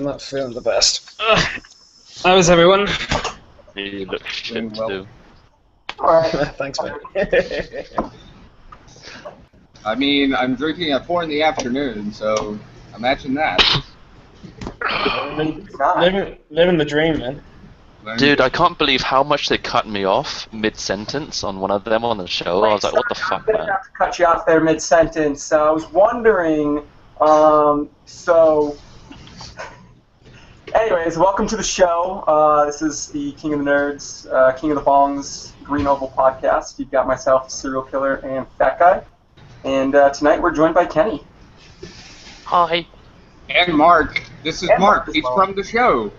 I'm not feeling the best. How is everyone? You look shit Doing well. too. Alright. Thanks, man. I mean, I'm drinking at 4 in the afternoon, so imagine that. living the dream, man. Dude, I can't believe how much they cut me off mid-sentence on one of them on the show. I was like, what the fuck, I'm man? gonna have to cut you off there mid-sentence. I was wondering, anyways, welcome to the show. This is the King of the Nerds, King of the Bongs, Green Oval podcast. You've got myself, Serial Killer, and Fat Guy. And tonight we're joined by Kenny. Hi. And Mark. This is And Mark. Mark as He's well. from the show.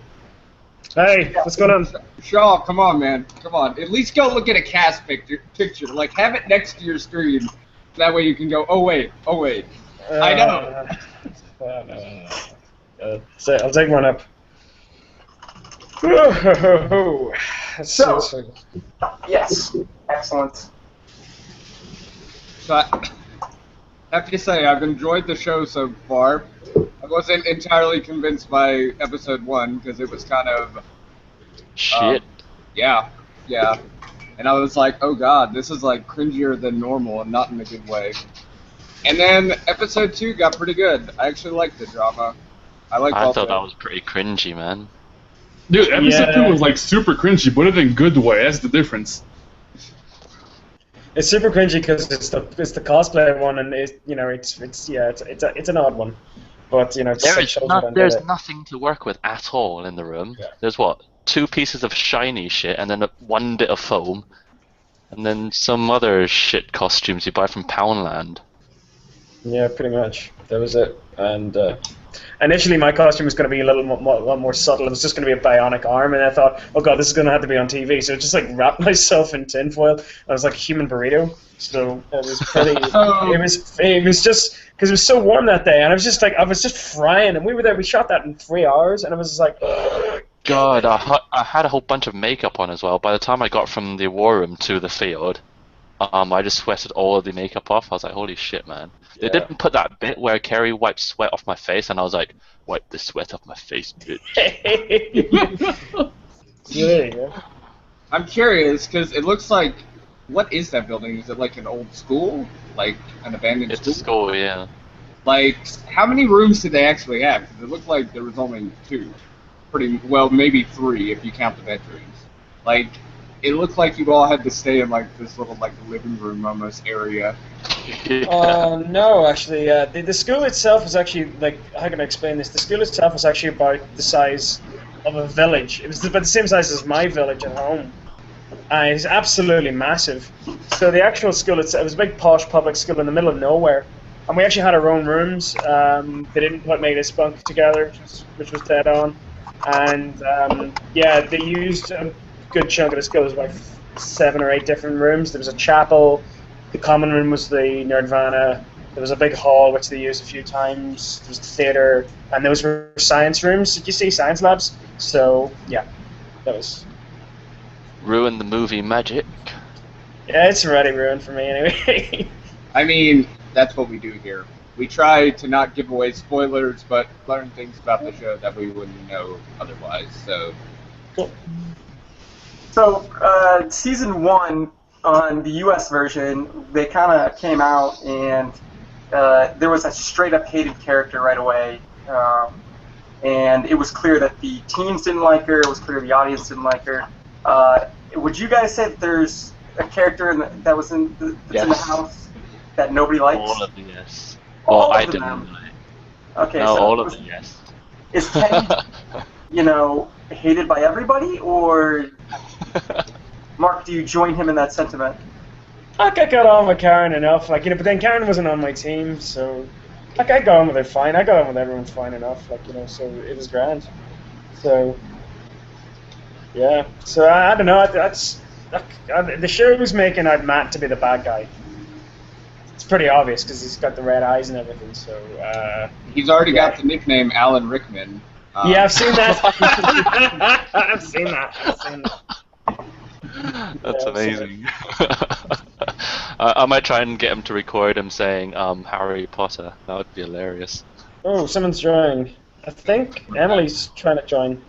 Hey, what's going on? Shaw, come on, man. Come on. At least go look at a cast picture. Like, have it next to your screen. That way you can go, oh, wait. I know. So I'll take one up. So, yes, excellent. So I have to say, I've enjoyed the show so far. I wasn't entirely convinced by episode 1 because it was kind of Shit. yeah. And I was like, oh god, this is like cringier than normal and not in a good way. And then episode 2 got pretty good. I actually liked the drama. I liked I all thought the- that was pretty cringy, man. Dude, episode Yeah. 2 was like super cringy, but in a good way. That's the difference. It's super cringy because it's the cosplay one, and it's an odd one, but There's nothing to work with at all in the room. Yeah. There's what? 2 pieces of shiny shit, and then 1 bit of foam, and then some other shit costumes you buy from Poundland. Yeah, pretty much. That was it. And initially, my costume was going to be a lot more subtle. It was just going to be a bionic arm, and I thought, oh god, this is going to have to be on TV. So I just like wrapped myself in tinfoil. I was like a human burrito. So it was pretty. It was just because it was so warm that day, and I was just frying. And we were there. We shot that in 3 hours, and I was just like. God, I had a whole bunch of makeup on as well. By the time I got from the war room to the field, I just sweated all of the makeup off. I was like, holy shit, man. They Yeah. didn't put that bit where Kerry wiped sweat off my face, and I was like, wipe the sweat off my face, bitch. There you go. I'm curious, because it looks like... What is that building? Is it like an old school? Like an abandoned It's school? a school, yeah. Like, how many rooms did they actually have? Because it looked like there was only 2. Pretty well, maybe 3 if you count the bedrooms. Like, it looked like you all had to stay in like this little like living room almost area. No, actually, the school itself was actually like, how can I explain this? The school itself was actually about the size of a village. It was about the same size as my village at home. It's absolutely massive. So the actual school itself, it was a big posh public school in the middle of nowhere, and we actually had our own rooms. They didn't quite make us bunk together, which was dead on. And yeah, they used a good chunk of the school. There was about 7 or 8 different rooms. There was a chapel. The common room was the Nerdvana. There was a big hall which they used a few times. There was the theater, and those were science rooms. Did you see science labs? So yeah, that was. Ruin the movie magic. Yeah, it's already ruined for me anyway. I mean, that's what we do here. We try to not give away spoilers, but learn things about the show that we wouldn't know otherwise. So, Cool. So, season 1 on the U.S. version, they kind of came out and there was a straight-up hated character right away, and it was clear that the teens didn't like her. It was clear the audience didn't like her. Would you guys say that there's a character that was in the Yes. house that nobody likes? All of them, yes. All Well, of I them. didn't like. Okay, No, so all of them, yes. is Kenny, hated by everybody, or Mark, do you join him in that sentiment? Like, I got on with Karen enough, but then Karen wasn't on my team, so I got on with her fine. I got on with everyone fine enough, so it was grand. So yeah, so I don't know. The show was making out Matt to be the bad guy. It's pretty obvious because he's got the red eyes and everything. So he's already got the nickname Alan Rickman. yeah, I've seen that. I've seen that. That's Yeah, amazing. I might try and get him to record him saying Harry Potter. That would be hilarious. Oh, someone's drawing. I think Emily's trying to join.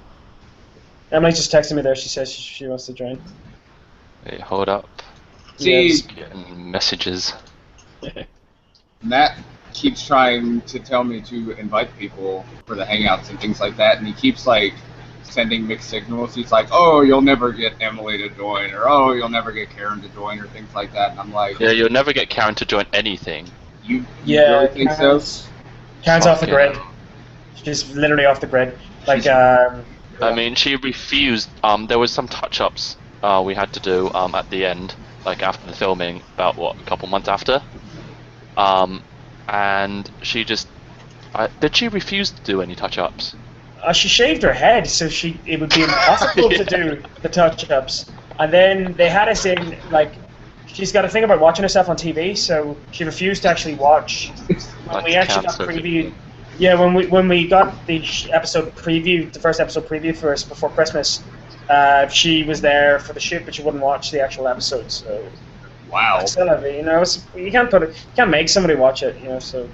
Emily's just texting me there. She says she wants to join. Wait, hold up. See, Just getting messages. Matt keeps trying to tell me to invite people for the hangouts and things like that, and he keeps like sending mixed signals. He's like, "Oh, you'll never get Emily to join," or "Oh, you'll never get Karen to join," or things like that. And I'm like, Yeah, you'll never get Karen to join anything. You really think so? Karen's off the Fucking grid. hell. She's literally off the grid. Like, I mean, she refused. There was some touch-ups we had to do at the end, like after the filming, about what, a couple months after. And she just did she refuse to do any touch-ups? she shaved her head, so it would be impossible to do the touch-ups. And then they had us in, like, she's got a thing about watching herself on TV, so she refused to actually watch. When we actually got previewed, yeah, when we got the episode preview, the first episode preview for us before Christmas, she was there for the shoot, but she wouldn't watch the actual episode. So, Wow. you know, you can't make somebody watch it, you know. So,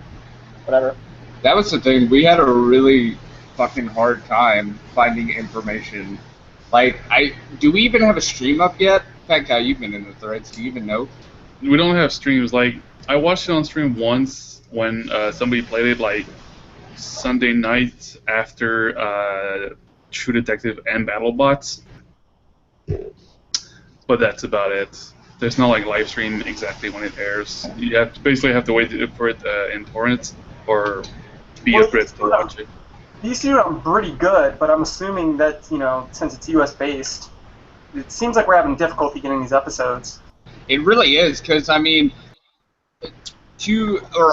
whatever. That was the thing. We had a really fucking hard time finding information. Like, do we even have a stream up yet? That guy, you've been in the threads. Do you even know? We don't have streams. Like, I watched it on stream once when somebody played it, like, Sunday night after True Detective and BattleBots. But that's about it. There's no, like, live stream exactly when it airs. You basically have to wait for it in torrents or be a Brit to watch it. These two are pretty good, but I'm assuming that, you know, since it's US based, it seems like we're having difficulty getting these episodes. It really is, because, I mean,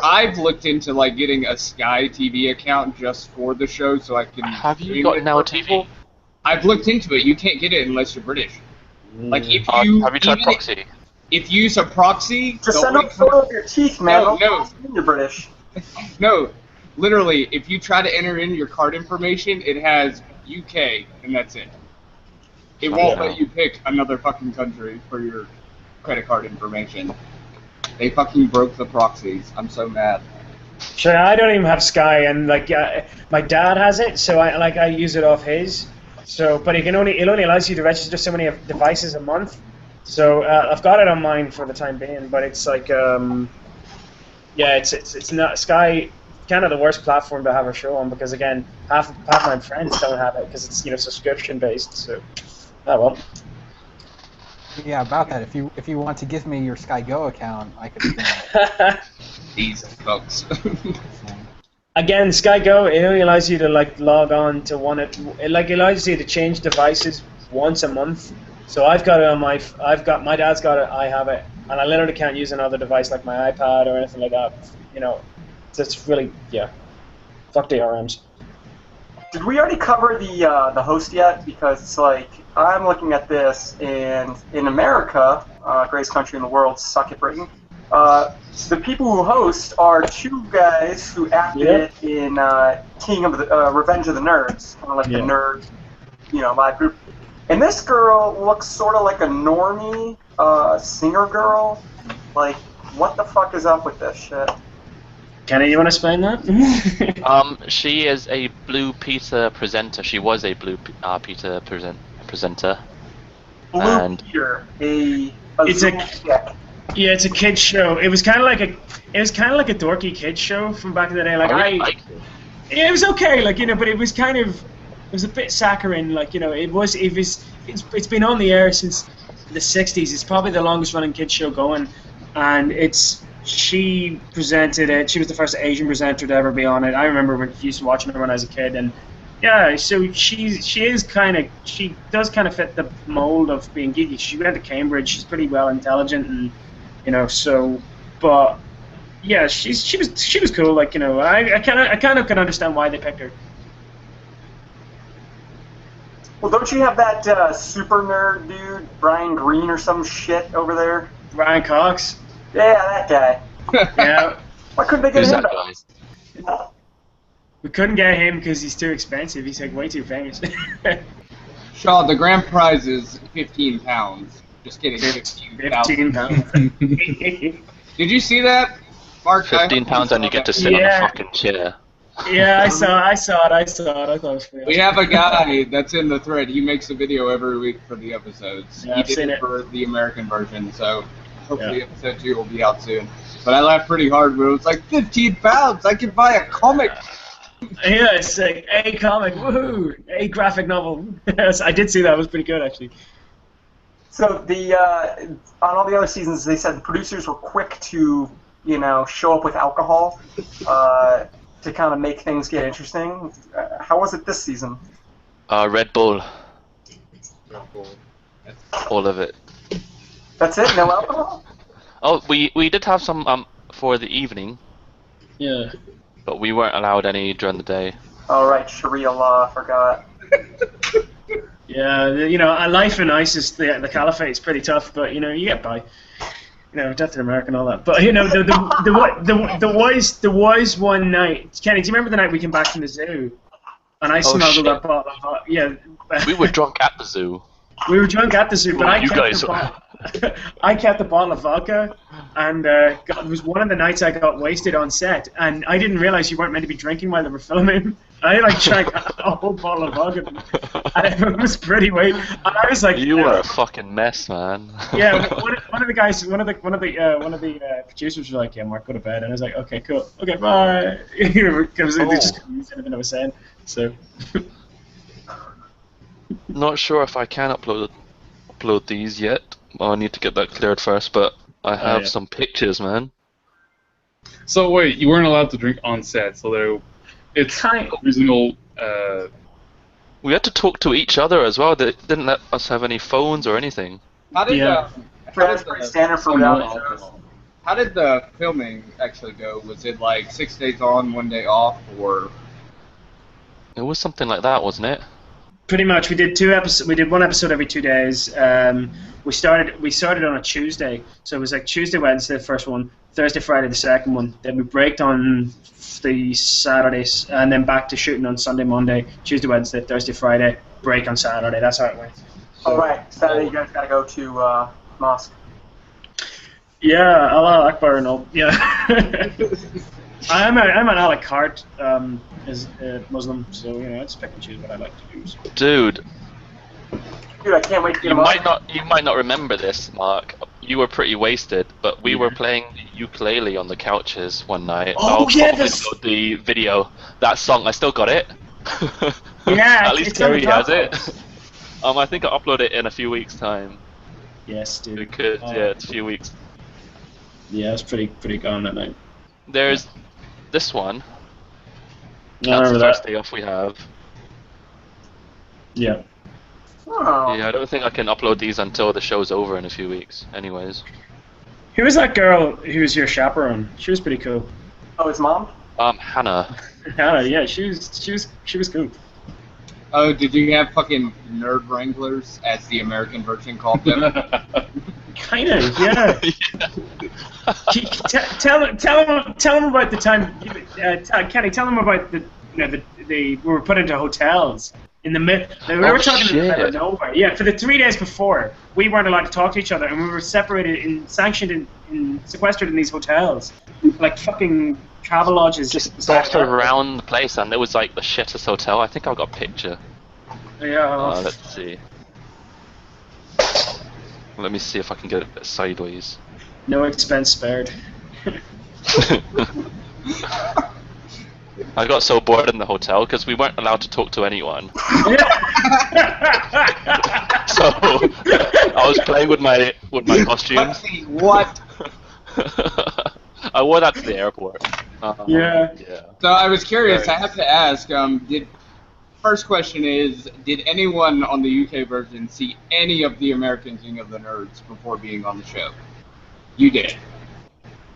I've looked into, like, getting a Sky TV account just for the show so I can... Have you got Now TV? I've looked into it. You can't get it unless you're British. Like, if you... have you tried proxy? If you use a proxy... Just send up a photo of your teeth, man. No. You're British. No. Literally, if you try to enter in your card information, it has UK, and that's it. It won't let you pick another fucking country for your credit card information. They fucking broke the proxies. I'm so mad. Sure, I don't even have Sky, and like my dad has it, so I use it off his. So, but it only allows you to register so many devices a month. So I've got it on mine for the time being, but it's like yeah, it's not Sky. Kind of the worst platform to have a show on because again, half my friends don't have it because it's, you know, subscription based. So, oh well. Yeah, about that. If you want to give me your Sky Go account, I could. Do that. These folks. Again, Sky Go, it only allows you to like log on to one. It allows you to change devices once a month. So I've got it on my dad's got it, I have it, and I literally can't use another device like my iPad or anything like that. You know. It's really, yeah, fuck DRMs. Did we already cover the host yet? Because it's like, I'm looking at this, and in America, greatest country in the world, suck it, Britain, the people who host are two guys who acted in King of the Revenge of the Nerds, kind of like the nerd, you know, live group. And this girl looks sort of like a normie singer girl. Like, what the fuck is up with this shit? Kenny, you want to explain that? She is a Blue Peter presenter. She was a Blue Peter presenter. Blue Peter, it's a kids show. It was kind of like a dorky kids show from back in the day. Like it was okay, like, you know, but it was a bit saccharine, like, you know, it's been on the air since the 60s. It's probably the longest running kids show going, and she presented it. She was the first Asian presenter to ever be on it. I remember used to watching her when I was a kid, and yeah, so she does kind of fit the mold of being geeky. She went to Cambridge. She's pretty well intelligent, and you know, so, but yeah, she was cool. Like, you know, I kind of can understand why they picked her. Well, don't you have that super nerd dude, Brian Green or some shit over there? Ryan Cox. Yeah, that guy. Yeah. Why couldn't they get Who's him? that guy? We couldn't get him because he's too expensive. He's like way too famous. Shaw, the grand prize is £15. Just kidding, 15 pounds. Did you see that, Mark? £15 and you get to sit on a fucking chair. Yeah, I saw it. I thought it was funny. We have a guy that's in the thread. He makes a video every week for the episodes. Yeah, He I've did seen it it. for the American version, so hopefully Yeah. episode 2 will be out soon. But I laughed pretty hard when it was like 15 pounds. I could buy a comic. Yeah, it's like a comic, woohoo, a graphic novel. Yes, I did see that. It was pretty good, actually. So the on all the other seasons, they said the producers were quick to show up with alcohol to kind of make things get interesting. How was it this season? Red Bull, all of it. That's it? No alcohol? Oh, we did have some for the evening, Yeah. but we weren't allowed any during the day. All right, Sharia law. I forgot. Yeah, life in ISIS, the caliphate is pretty tough, but you get by. Death to America and all that. But the was one night. Kenny, do you remember the night we came back from the zoo, and I smuggled shit. that bottle of yeah. We were drunk at the zoo. We were drunk at the zoo, but You guys were. I kept the bottle of vodka, and it was one of the nights I got wasted on set, and I didn't realize you weren't meant to be drinking while they were filming. I drank a whole bottle of vodka, and it was pretty weird. And I was like, You were a fucking mess, man. Yeah, one of the guys, one of the producers was like, "Yeah, Mark, go to bed," and I was like, "Okay, cool, okay, bye," because they just couldn't use anything I was saying. So. Not sure if I can upload these yet. I need to get that cleared first, but I have yeah. some pictures, man. So wait, you weren't allowed to drink on set, so it's original. We had to talk to each other as well. They didn't let us have any phones or anything. How did That's pretty standard for reality shows. How did the filming actually go? Was it like 6 days on, 1 day off, or? It was something like that, wasn't it? Pretty much, we did 2 episodes. We did 1 episode every 2 days. We started on a Tuesday, so it was like Tuesday, Wednesday, the first one, Thursday, Friday, the second one. Then we braked on the Saturdays, and then back to shooting on Sunday, Monday, Tuesday, Wednesday, Thursday, Friday, break on Saturday. That's how it went. All right, Saturday you guys gotta go to mosque. Yeah, Allah Akbar and all. Yeah. I'm an a la carte as a Muslim, so I just pick and choose what I like to do. So. Dude, I can't wait to get you them might not remember this, Mark. You were pretty wasted, but we were playing the ukulele on the couches one night. Oh, I'll yeah, probably upload the video. That song, I still got it. Yeah, At least it's on the Terry has top. it. I think I'll upload it in a few weeks' time. Yes, dude. Because yeah, it's a few weeks. Yeah, it's pretty gone that night. There's this one. I That's the remember first that. day off we have. Yeah. Oh. Yeah, I don't think I can upload these until the show's over in a few weeks. Anyways. Who was that girl who was your chaperone? She was pretty cool. Oh, his mom? Hannah. Hannah, yeah, she was cool. Oh, did you have fucking nerd wranglers, as the American version called them? Kind of, yeah. Tell them about the time, Kenny. Tell them about we were put into hotels in the mid. We were talking in the middle of nowhere. Yeah, for the 3 days before, we weren't allowed to talk to each other, and we were separated and sanctioned and sequestered in these hotels, like fucking travel lodges. Just dotted around the place, and it was like the shittest hotel. I think I've got a picture. Yeah. Let's see. Let me see if I can get it sideways. No expense spared. I got so bored in the hotel because we weren't allowed to talk to anyone. So I was playing with my costumes. What? I wore that to the airport. Yeah. So I was curious. I have to ask. First question is, did anyone on the UK version see any of the American King of the Nerds before being on the show? You did.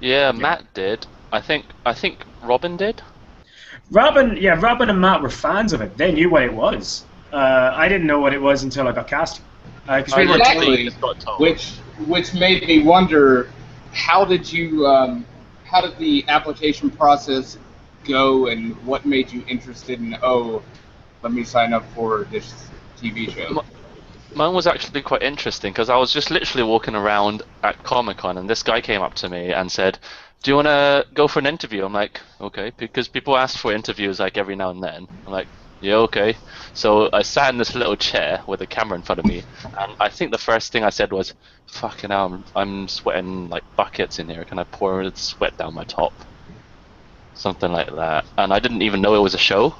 Yeah, Matt did. I think Robin did. Robin and Matt were fans of it. They knew what it was. I didn't know what it was until I got cast. Because we were Exactly. Which made me wonder, how did the application process go, and what made you interested in, let me sign up for this TV show? Mine was actually quite interesting because I was just literally walking around at Comic-Con and this guy came up to me and said, "Do you want to go for an interview?" I'm like, "Okay," because people ask for interviews like every now and then. I'm like, "Yeah, okay." So I sat in this little chair with a camera in front of me, and I think the first thing I said was, "Fucking hell, I'm sweating like buckets in here. Can I pour the sweat down my top?" Something like that. And I didn't even know it was a show.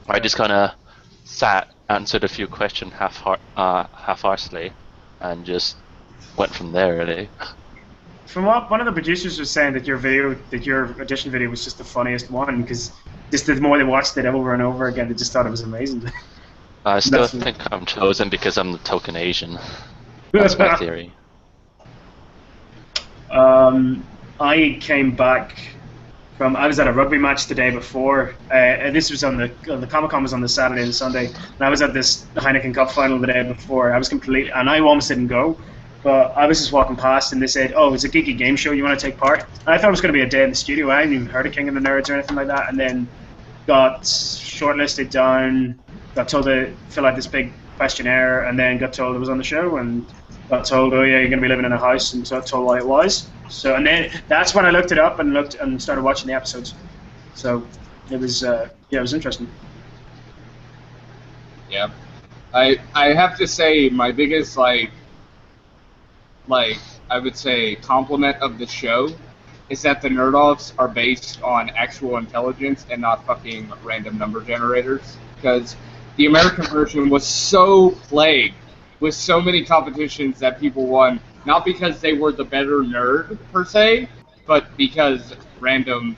I just kind of sat, answered a few questions half-heartedly, and just went from there. Really. From what one of the producers was saying, that your audition video was just the funniest one, because just the more they watched it over and over again, they just thought it was amazing. I still think I'm chosen because I'm the token Asian. That's my theory. I came back from. I was at a rugby match the day before. This was on the Comic-Con was on the Saturday and Sunday, and I was at this Heineken Cup final the day before. I was completely, and I almost didn't go, but I was just walking past, and they said, "Oh, it's a geeky game show. You want to take part?" And I thought it was going to be a day in the studio. I hadn't even heard of King of the Nerds or anything like that, and then got shortlisted down. Got told to fill out this big questionnaire, and then got told it was on the show, and got told, "Oh yeah, you're going to be living in a house," and so I told why it was. So, and then that's when I looked it up and started watching the episodes. So it was it was interesting. Yeah, I have to say my biggest like I would say compliment of the show is that the nerd-offs are based on actual intelligence and not fucking random number generators. Because the American version was so plagued with so many competitions that people won, not because they were the better nerd per se, but because randomness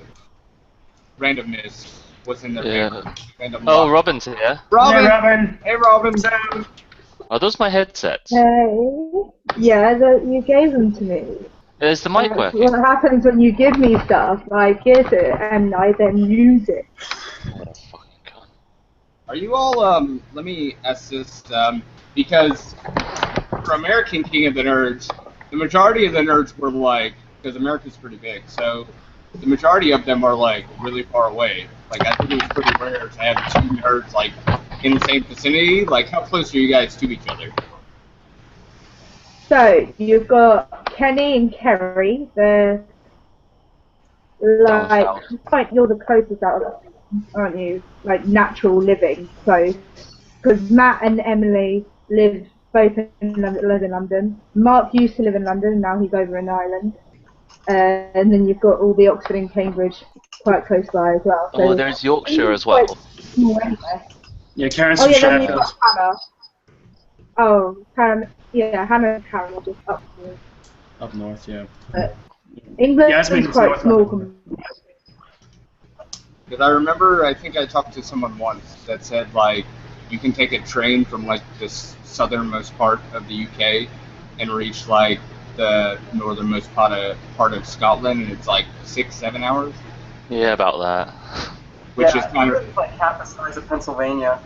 was in their favor. Random Oh, luck. Robin's here. Robin! Hey, Robin! Hey, Robin! Are those my headsets? Hey, yeah, you gave them to me. Is the mic That's working? what happens when you give me stuff. I get it and I then use it. What a fucking cunt. Are you all, let me ask this, because for American King of the Nerds, the majority of the nerds were like, because America's pretty big, so the majority of them are like really far away. Like, I think it was pretty rare to have two nerds like in the same vicinity. Like, how close are you guys to each other? So, you've got Kenny and Kerry, they're like, you're the closest out of them, aren't you? Like, natural living close. Because Matt and Emily live both in London. Mark used to live in London, now he's over in Ireland. And then you've got all the Oxford and Cambridge quite close by as well. So Oh, there's Yorkshire as well. Yeah, Karen's Oh from yeah, then you've Sheffield. got Hannah. Oh, Hannah and Karen are just up north. Up north, yeah. But England Yeah, I mean, is it's quite North small. London. Because I remember, I think I talked to someone once that said, like, you can take a train from, like, the southernmost part of the UK and reach, like, the northernmost part of Scotland, and it's, like, 6-7 hours. Yeah, about that. Which is kind of... It's like half the size of Pennsylvania.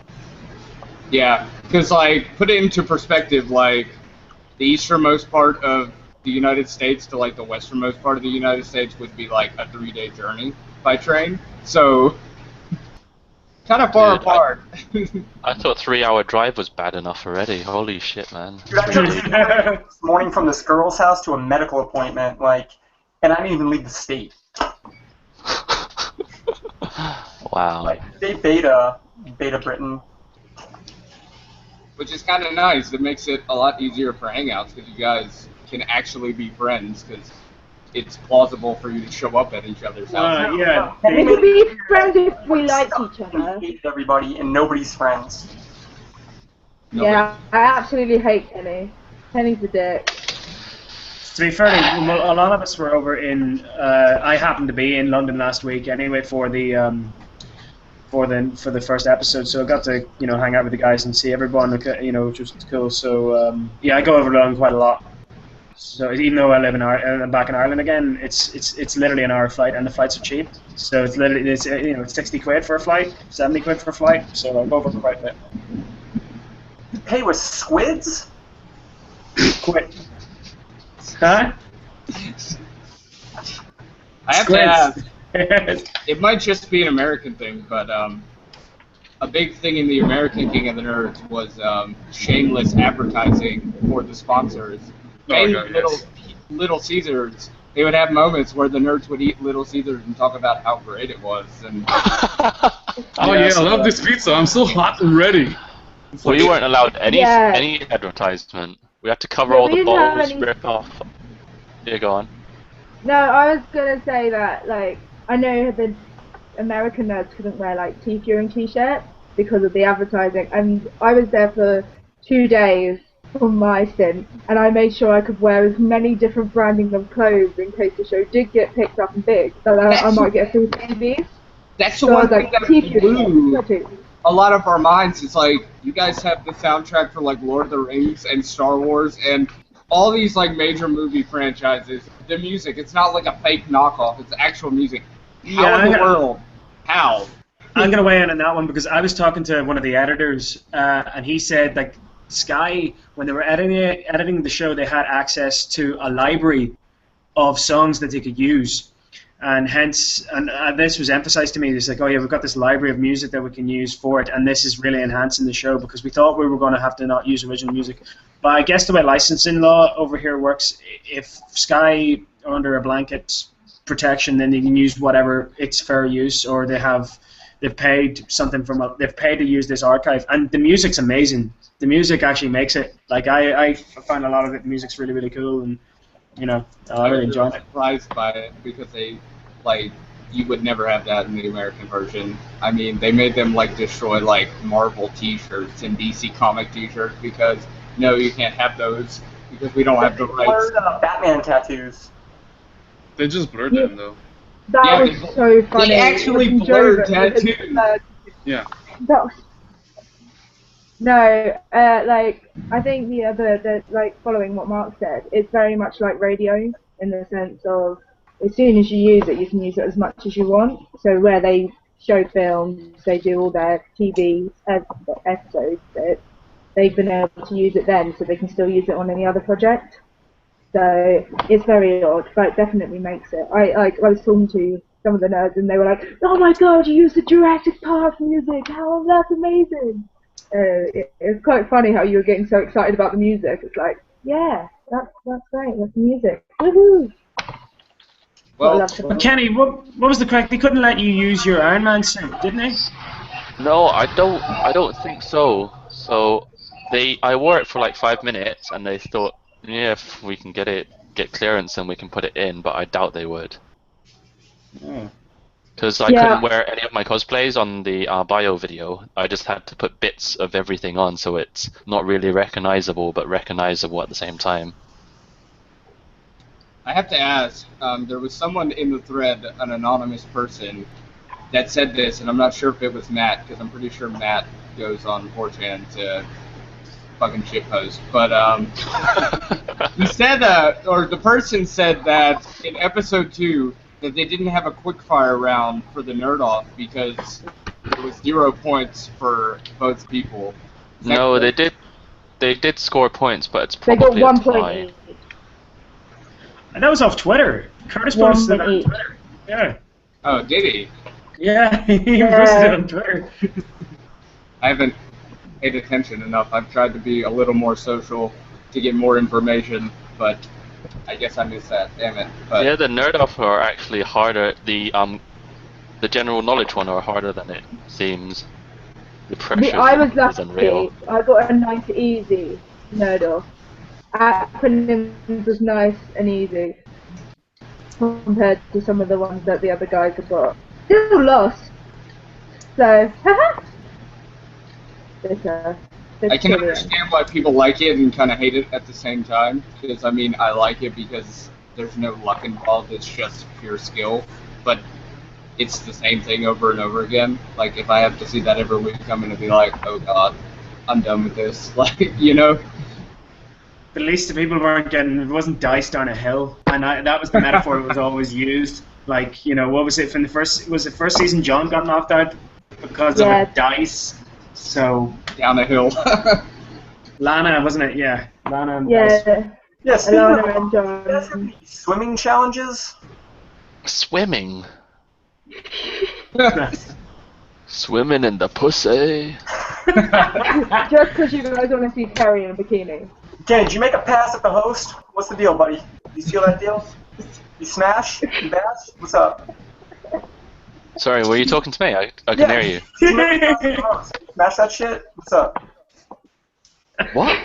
Yeah, because, like, put it into perspective, like, the easternmost part of the United States to, like, the westernmost part of the United States would be, like, a 3-day journey by train. So, kind of far apart. I thought 3-hour drive was bad enough already. Holy shit, man. Dude, I took this morning from this girl's house to a medical appointment, like, and I didn't even leave the state. Wow. Like, they beta Britain. Which is kind of nice. It makes it a lot easier for Hangouts because you guys can actually be friends because it's plausible for you to show up at each other's houses. Yeah. We can be friends if we like each other. We hate everybody, and nobody's friends. Yeah, I absolutely hate Kenny. Kenny's a dick. To be fair, a lot of us were over in. I happened to be in London last week anyway for the first episode, so I got to hang out with the guys and see everyone, which was cool. So yeah, I go over to London quite a lot. So even though I live in I'm back in Ireland again, it's literally an hour flight, and the flights are cheap. So it's literally it's 60 quid for a flight, 70 quid for a flight. So I go over quite a bit. Hey, with squids? Quit. Huh? I have to ask. It might just be an American thing, but a big thing in the American King of the Nerds was shameless advertising for the sponsors. Oh, Mainly God, yes. Little Caesars. They would have moments where the nerds would eat Little Caesars and talk about how great it was. And Oh yeah, I love this pizza. I'm so hot and ready. It's like, We weren't allowed any Yeah. any advertisement. We had to cover No, all we the didn't have bottles, any- rip off. Yeah, go on. No, I was gonna say that, like, I know the American nerds couldn't wear, like, T-Furing t-shirts because of the advertising, and I was there for 2 days for my stint, and I made sure I could wear as many different branding of clothes in case the show did get picked up and big, so that I might get free TVs. that's the So I one was thing like, that T-Furing, blew a lot of our minds. It's like, you guys have the soundtrack for like Lord of the Rings and Star Wars and all these like major movie franchises. The music, it's not like a fake knockoff, it's actual music. How in the world? How? I'm gonna weigh in on that one because I was talking to one of the editors, and he said like Sky, when they were editing the show, they had access to a library of songs that they could use, and hence, and this was emphasized to me. It's like, oh yeah, we've got this library of music that we can use for it, and this is really enhancing the show because we thought we were going to have to not use original music. But I guess the way licensing law over here works, if Sky are under a blanket protection, then they can use whatever it's fair use, or they've paid something they've paid to use this archive, and the music's amazing. The music actually makes it. Like I find a lot of the music's really really cool, and you know I really enjoy it. Surprised by it because they like you would never have that in the American version. I mean, they made them like destroy like Marvel T-shirts and DC comic T-shirts because no, you can't have those because we don't have the rights. Blurred Batman tattoos. they just blurred them though. That Yeah, was so funny. They actually When blurred Joven was, tattoos. Yeah. that was- No, like, I think like, following what Mark said, it's very much like radio in the sense of as soon as you use it, you can use it as much as you want. So where they show films, they do all their TV episodes, they've been able to use it then, so they can still use it on any other project. So it's very odd, but it definitely makes it. I was talking to some of the nerds, and they were like, "Oh my God, you used the Jurassic Park music! How that's amazing!" It's quite funny how you were getting so excited about the music. It's like, yeah, that's great. That's the music. Woohoo! Well, But Kenny, what was the crack? They couldn't let you use your Iron Man suit, didn't they? No, I don't think so. So I wore it for like 5 minutes, and they thought, yeah, if we can get clearance, and we can put it in. But I doubt they would, Oh. because I couldn't wear any of my cosplays on the bio video. I just had to put bits of everything on, so it's not really recognizable, but recognizable at the same time. I have to ask, there was someone in the thread, an anonymous person, that said this, and I'm not sure if it was Matt, because I'm pretty sure Matt goes on 4chan to fucking shitpost. But he said, or the person said that in episode 2, that they didn't have a quickfire round for the nerd off because there was 0 points for both people. Is that No, correct? they did score points, but it's They got probably 1 a tie. point each. And that was off Twitter. Curtis One posted it on each. Twitter. Yeah. Oh, did he? Yeah, he posted it on Twitter. I haven't paid attention enough. I've tried to be a little more social to get more information, but I guess I missed that. Damn it. But Yeah, the nerd off are actually harder. The general knowledge one are harder than it seems. The pressure I was is unreal. lucky. I got a nice easy nerd off. Acronyms was nice and easy compared to some of the ones that the other guys have got. Still lost. So, I can understand why people like it and kind of hate it at the same time. Because, I mean, I like it because there's no luck involved. It's just pure skill. But it's the same thing over and over again. Like, if I have to see that every week, I'm going to be like, oh god, I'm done with this. Like, you know? But at least the people weren't getting, it wasn't dice down a hill. And that was the metaphor that was always used. Like, you know, what was it from the first season John got knocked out because of a dice. So Down a hill. Lana, wasn't it? Yeah. Lana and Yeah. dice. Yeah, speaking Alana of, and you guys have John. any swimming challenges? Swimming. Swimming in the pussy. Just because you guys want to see Terry in a bikini. Kenny, did you make a pass at the host? What's the deal, buddy? You steal that deal? You smash? You bash? What's up? Sorry, were you talking to me? I can hear you. Smash that shit? What's up? What?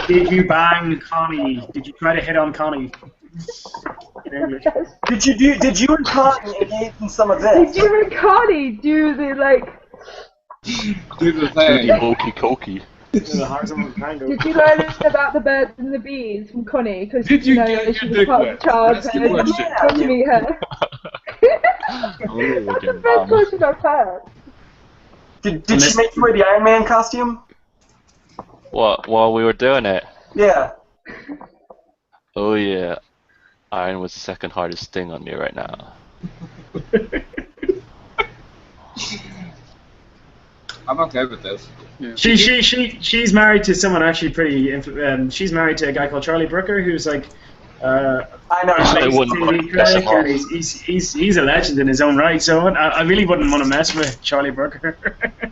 Did you bang Connie? Did you try to hit on Connie? In English. Did you and Connie engage in some of this? Did you and Connie do the Do the thing. Hokey cokey. The horizontal triangle. Did you learn about the birds and the bees from Connie? Because Did you know get she your was dick part of wet? the childhood. That's the question. When you meet her. That's the best question I've heard. Did she make you wear the Iron Man costume? What? While we were doing it? Yeah. Oh yeah. Iron was the second hardest thing on me right now. I'm okay with this. Yeah. She's married to someone actually pretty. She's married to a guy called Charlie Brooker, who's like. I know. I wouldn't TV want to mess him critic, and off. he's a legend in his own right. So I really wouldn't want to mess with Charlie Brooker.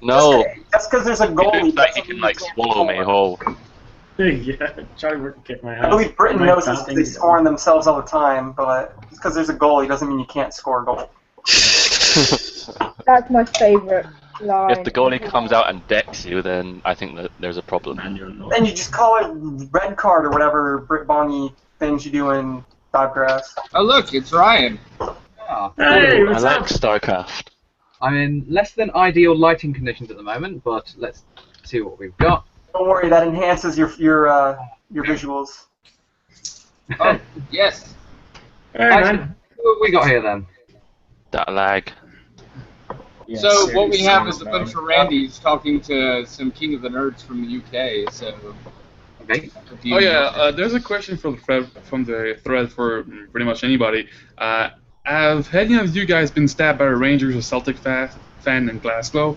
No. That's because there's a He goalie. looks like he can like swallow me whole. Yeah, Charlie Brooker kicked my ass. I believe Britain My knows bad this. thing They to do. score on themselves all the time, but just because there's a goalie doesn't mean you can't score a goal. That's my favourite line. If the goalie comes out and decks you, then I think that there's a problem. Then you just call it red card or whatever Brit Bongy things you do in Divegrass. Oh look, it's Ryan. Ah, Hey, I what's like up? StarCraft. I'm in less than ideal lighting conditions at the moment, but let's see what we've got. Don't worry, that enhances your visuals. Oh, yes. Hey, Actually, man. what have we got here then? That lag. Yeah, So what we seriously, have is a man. bunch of Randys talking to some King of the Nerds from the UK. So. Okay. Oh yeah, there's a question from the thread for pretty much anybody. Have any of you guys been stabbed by a Rangers or Celtic fan in Glasgow?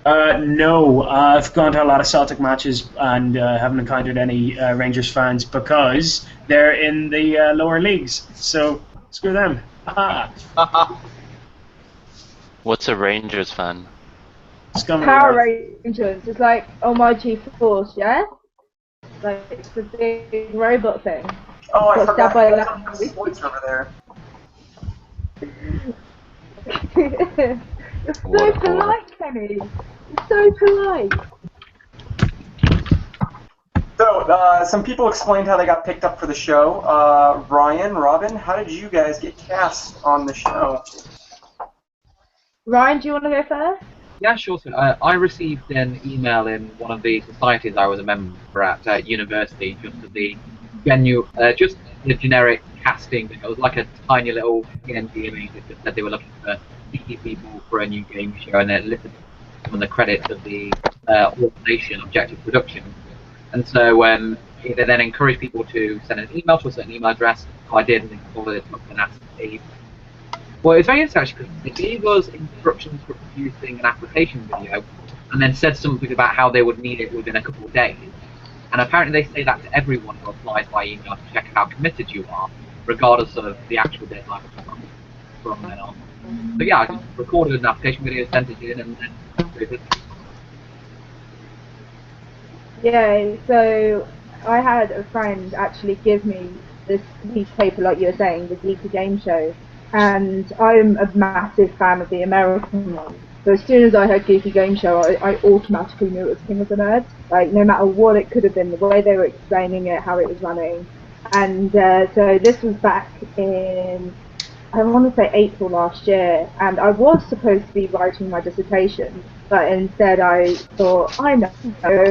No, I've gone to a lot of Celtic matches and haven't encountered any Rangers fans because they're in the lower leagues. So screw them. Haha. What's a Rangers fan? Scum of the Power earth. Rangers. It's like Almighty Force, yeah? Like, it's the big robot thing. Oh, I Got forgot. stabbed by a There's some sports over there. You're so What a whore. polite, Kenny. You're so polite. So, some people explained how they got picked up for the show. Ryan, Robin, how did you guys get cast on the show? Ryan, do you want to go first? Yeah, sure. So, I received an email in one of the societies I was a member at university, just for the just the generic casting. It was like a tiny little PNG image that just said they were looking for 50 people for a new game show, and it listed some of the credits of the organization, Objective Production. And so they then encouraged people to send an email to a certain email address. So I did, and they forwarded it up and asked me. Well, it's very interesting actually, because they gave us instructions for producing an application video, and then said something about how they would need it within a couple of days. And apparently they say that to everyone who applies by email to check how committed you are, regardless of the actual deadline from then on. So yeah, I just recorded an application video, sent it in, and then Yeah, so I had a friend actually give me this piece of paper, like you were saying, the Geeky Game Show, and I'm a massive fan of the American one. So as soon as I heard Geeky Game Show, I automatically knew it was King of the Nerds. Like, no matter what it could have been, the way they were explaining it, how it was running. And so this was back in, I want to say April last year, and I was supposed to be writing my dissertation, but instead I thought, I know,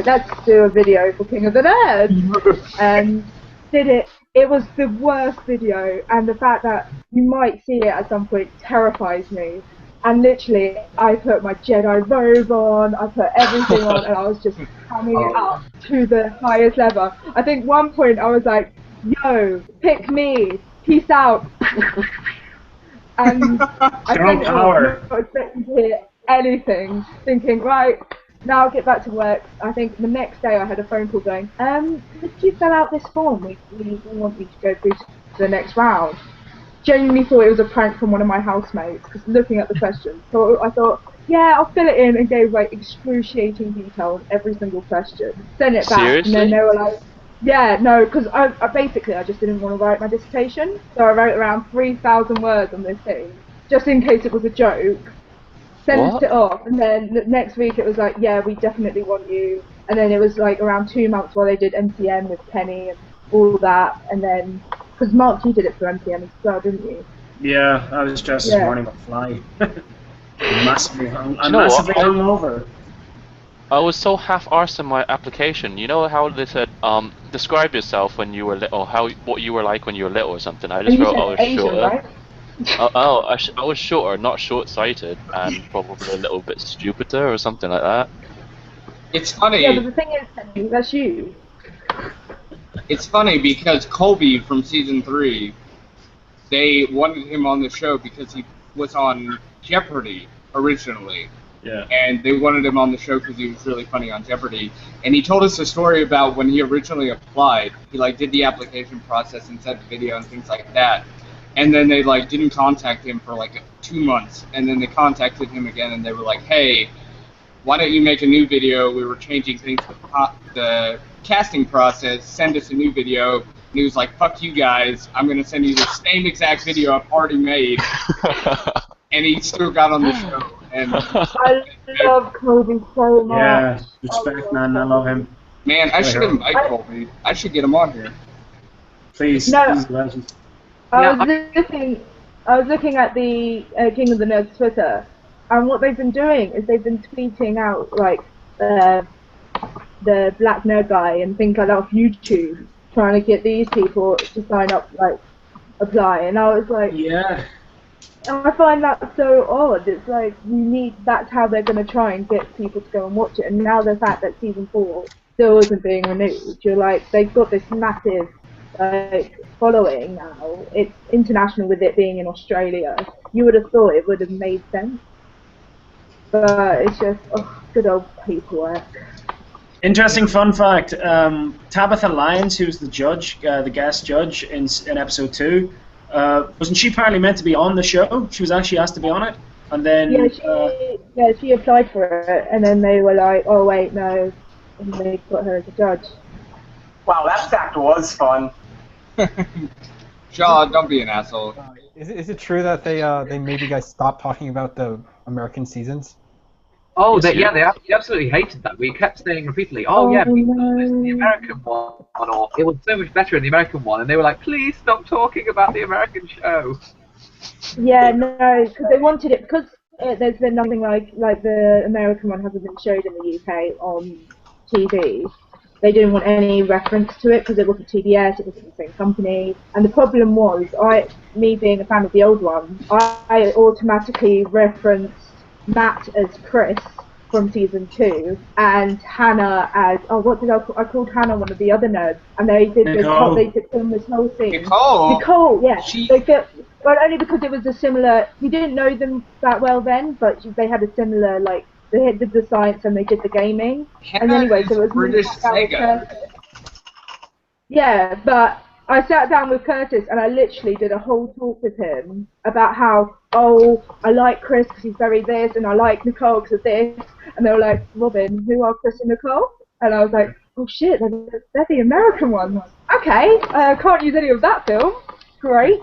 let's do a video for King of the Nerds, and did it. It was the worst video, and the fact that you might see it at some point terrifies me. And literally, I put my Jedi robe on, I put everything on, and I was just hamming it up to the highest level. I think one point I was like, yo, pick me, peace out. And I think I was not expecting to hear anything, thinking, right, now I'll get back to work. I think the next day I had a phone call going, could you fill out this form? We want you to go through to the next round. genuinely thought it was a prank from one of my housemates, because looking at the questions. So I thought, yeah, I'll fill it in, and gave like excruciating detail on every single question. Sent it back, and then Seriously? they were like, yeah, no, because I basically I just didn't want to write my dissertation, so I wrote around 3,000 words on this thing, just in case it was a joke. Sent What? it off, and then the next week it was like, yeah, we definitely want you. And then it was like around 2 months while they did MCM with Penny and all that, and then because Mark, you did it for MCM as well, didn't you? Yeah, I was dressed this Yeah. morning with fly. I'm massively know what? hungover. I was so half-arsed in my application. You know how they said, describe yourself when you were little, what you were like when you were little or something. I just And you wrote said I was Asian, shorter. right? I was shorter, not short-sighted, and probably a little bit stupider or something like that. It's funny. Yeah, but the thing is, Penny, that's you. It's funny because Colby from season 3, they wanted him on the show because he was on Jeopardy originally. Yeah. And they wanted him on the show because he was really funny on Jeopardy. And he told us a story about when he originally applied. He like did the application process and sent the video and things like that. And then they like didn't contact him for like 2 months. And then they contacted him again and they were like, hey, why don't you make a new video? We were changing things with the casting process. Send us a new video. And he was like, fuck you guys. I'm going to send you the same exact video I've already made. And he still got on the show. And I love Kobe so much. Yeah, respect, man. I love him. man, I should invite Colby. I should get him on here. Please, No. he's a legend. I was looking at the King of the Nerds Twitter, and what they've been doing is they've been tweeting out like the Black Nerd guy and things like that off YouTube, trying to get these people to sign up, like apply. And I was like, Yeah. I find that so odd. It's like that's how they're going to try and get people to go and watch it. And now the fact that season 4 still isn't being renewed, you're like, they've got this massive following now. It's international with it being in Australia. You would have thought it would have made sense, but it's just good old paperwork. Interesting fun fact, Tabitha Lyons, who's the judge, the guest judge in episode 2, wasn't she apparently meant to be on the show? She was actually asked to be on it, and then... she applied for it, and then they were like, oh wait, no, and they put her as a judge. Wow, that fact was fun. Shaw, don't be an asshole. Is it true that they made you guys stop talking about the American seasons? Oh, Yes, they absolutely hated that. We kept saying repeatedly, we love the American one, or it was so much better in the American one, and they were like, please stop talking about the American show. Yeah, no, because they wanted it, because there's been nothing like the American one hasn't been showed in the UK on TV. They didn't want any reference to it because it wasn't TBS, it wasn't the same company. And the problem was, me being a fan of the old one, I automatically referenced Matt as Chris from season 2 and Hannah as I called Hannah one of the other nerds, and they did film this whole thing. Nicole, yeah. But only because it was a similar. We didn't know them that well then, but they had a similar They did the science and they did the gaming. Hannah and anyway, so it was British Sega. Yeah, but I sat down with Curtis and I literally did a whole talk with him about how, I like Chris because he's very this, and I like Nicole because of this. And they were like, Robin, who are Chris and Nicole? And I was like, oh shit, they're the American ones. Okay, can't use any of that film. Great.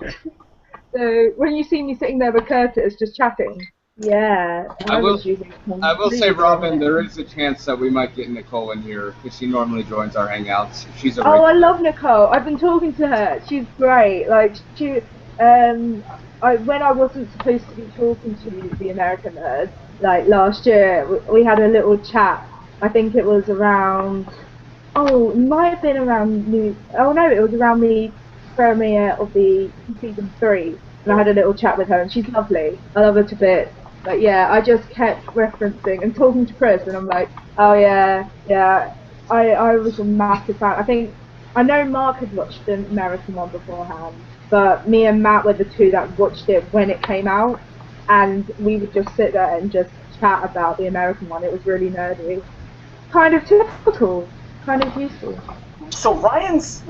So when you see me sitting there with Curtis just chatting, yeah. I will say, Robin, there is a chance that we might get Nicole in here because she normally joins our hangouts. She's a I love Nicole. I've been talking to her. She's great. Like she, when I wasn't supposed to be talking to the American nerds, like last year, we had a little chat. I think it was around. It might have been around it was around the premiere of the season 3, and I had a little chat with her, and she's lovely. I love her to bits. But yeah, I just kept referencing and talking to Chris, and I'm like, oh yeah. I was a massive fan. I know Mark had watched the American one beforehand, but me and Matt were the two that watched it when it came out, and we would just sit there and just chat about the American one. It was really nerdy. Kind of typical, kind of useful. So Ryan's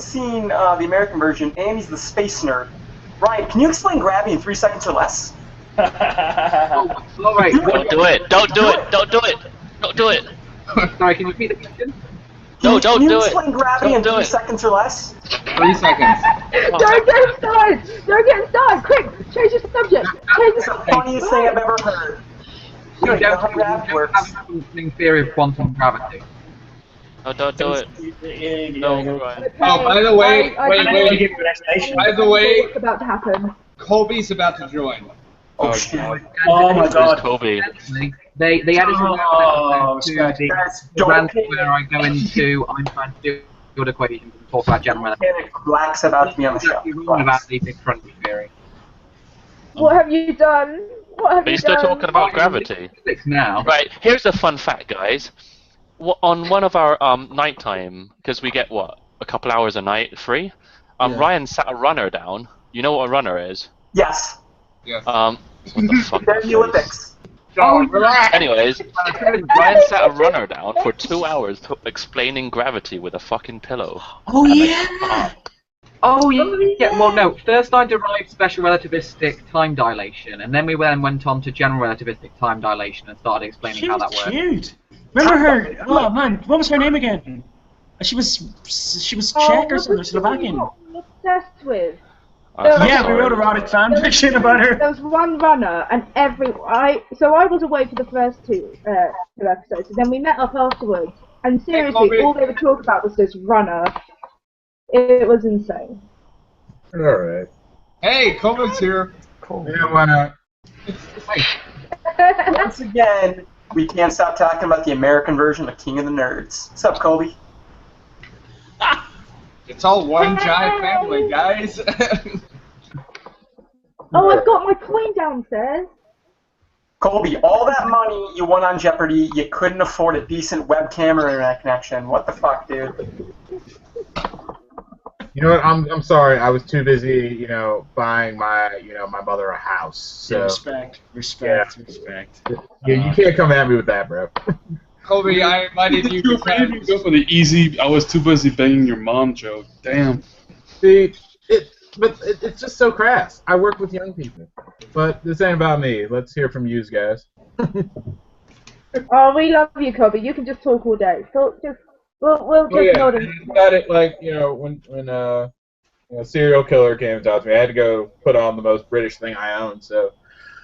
seen the American version, and he's the space nerd. Ryan, can you explain gravity in 3 seconds or less? All right. Don't do it. Don't do it. Don't do it. Don't do it. Sorry, can you repeat the question? No, don't Can do you it. explain gravity Don't in do 3 it. seconds or less? 3 seconds. Don't get started! Don't get started! Quick! Change the subject! Change the It's the subject! funniest thing I've ever heard. We You know how don't gravity have works. a functioning theory of quantum gravity. No, don't do it. No, No, Ryan. Oh, by the way, I wait. give you an explanation. By the way, what's about to happen. Colby's about to join. Oh, Oh, shit. Oh my Where's god. Kobe? They edited Oh, to respect. the Guys, don't rant panic. where I go into Einstein's field equations and talk about general relativity. Panic. Black's about to be on the show. Exactly wrong about the big crunch theory. What have you done? What have Are you you still done? talking about gravity? Physics now. Right, here's a fun fact, guys. On one of our nighttime, because we get, what, a couple hours a night free? Yeah. Ryan sat a runner down. You know what a runner is? Yes. Yes. What the fuck? They're that the face? Olympics. John, relax. Anyways, Ryan sat a runner down for 2 hours explaining gravity with a fucking pillow. Oh And, yeah! Oh yeah. Well, no. First, I derived special relativistic time dilation, and then we went on to general relativistic time dilation and started explaining She how was that works. cute. Remember her? Oh man, what was her name again? She was Czech or something, Slovakian. Obsessed with. I'm Yeah, we sorry. wrote erotic fan fiction about her. There was one runner, and I was away for the first two episodes, and then we met up afterwards, and seriously, Colby. all they would talk about was this runner. It was insane. Alright. Hey, Colby's here. Yeah, why not? Once again, we can't stop talking about the American version of King of the Nerds. What's up, Colby? It's all one giant family, guys. Oh, I've got my coin downstairs. Colby, all that money you won on Jeopardy, you couldn't afford a decent webcam or internet connection. What the fuck, dude? You know what? I'm sorry. I was too busy, buying my mother a house. So Respect. you can't come at me with that, bro. Colby, I invited you Why did you because go for the easy, I was too busy banging your mom joke? Damn. See, it's just so crass. I work with young people, but this ain't about me. Let's hear from you guys. Oh, we love you, Kobe. You can just talk all day. So we'll just know them. Got it. Like when a serial killer came and talked to me, I had to go put on the most British thing I own. So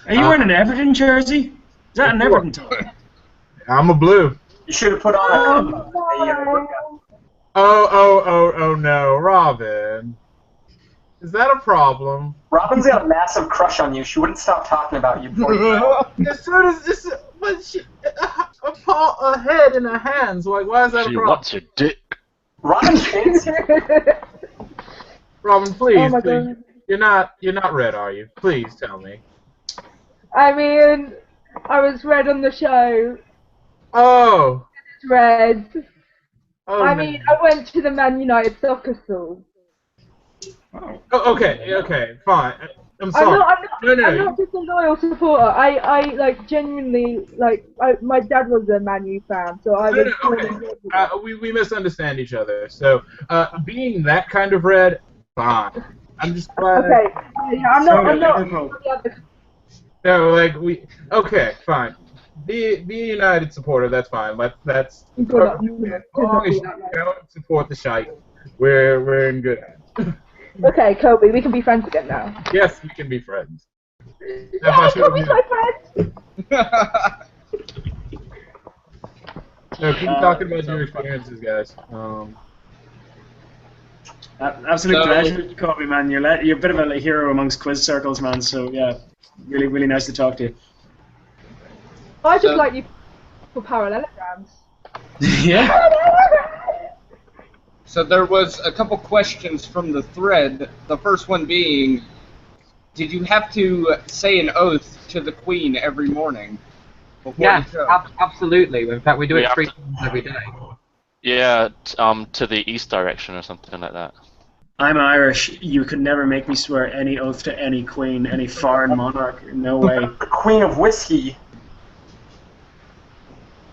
Are you wearing an Everton jersey? Is that an Everton top? I'm a blue. You should have put on a workout. Oh no, Robin. Is that a problem? Robin's got a massive crush on you. She wouldn't stop talking about you before you So does this. But she, a head in her hands. Like, why is that a She problem? wants your dick. Robin fancy. Robin, please, Oh my please. God. You're not red, are you? Please tell me. I mean, I was red on the show. Oh. It's red. Oh. I man. mean, I went to the Man United soccer school. Oh, okay, fine. I'm I'm sorry. not No. just a loyal supporter. I like genuinely like. My dad was a Man U fan, so I was. Okay. We misunderstand each other. So, being that kind of red, fine. I'm just glad. Okay, yeah, I'm not. No, like okay, fine. Be a United supporter. That's fine. That's as long as you don't support the shite. We're in good hands. Okay, Kobe, we can be friends again now. Yes, we can be friends. Yeah, Kobe's my friend. No, keep talking about your experiences, guys. Absolute pleasure, Kobe, man. You're a bit of a hero amongst quiz circles, man. So yeah, really nice to talk to you. I just like you for parallelograms. Yeah. So there was a couple questions from the thread. The first one being, did you have to say an oath to the Queen every morning before Yeah, the show? absolutely. In fact, we do We it have 3 times every day. Yeah, to the east direction or something like that. I'm Irish. You could never make me swear any oath to any queen, any foreign monarch. No way. The Queen of Whiskey.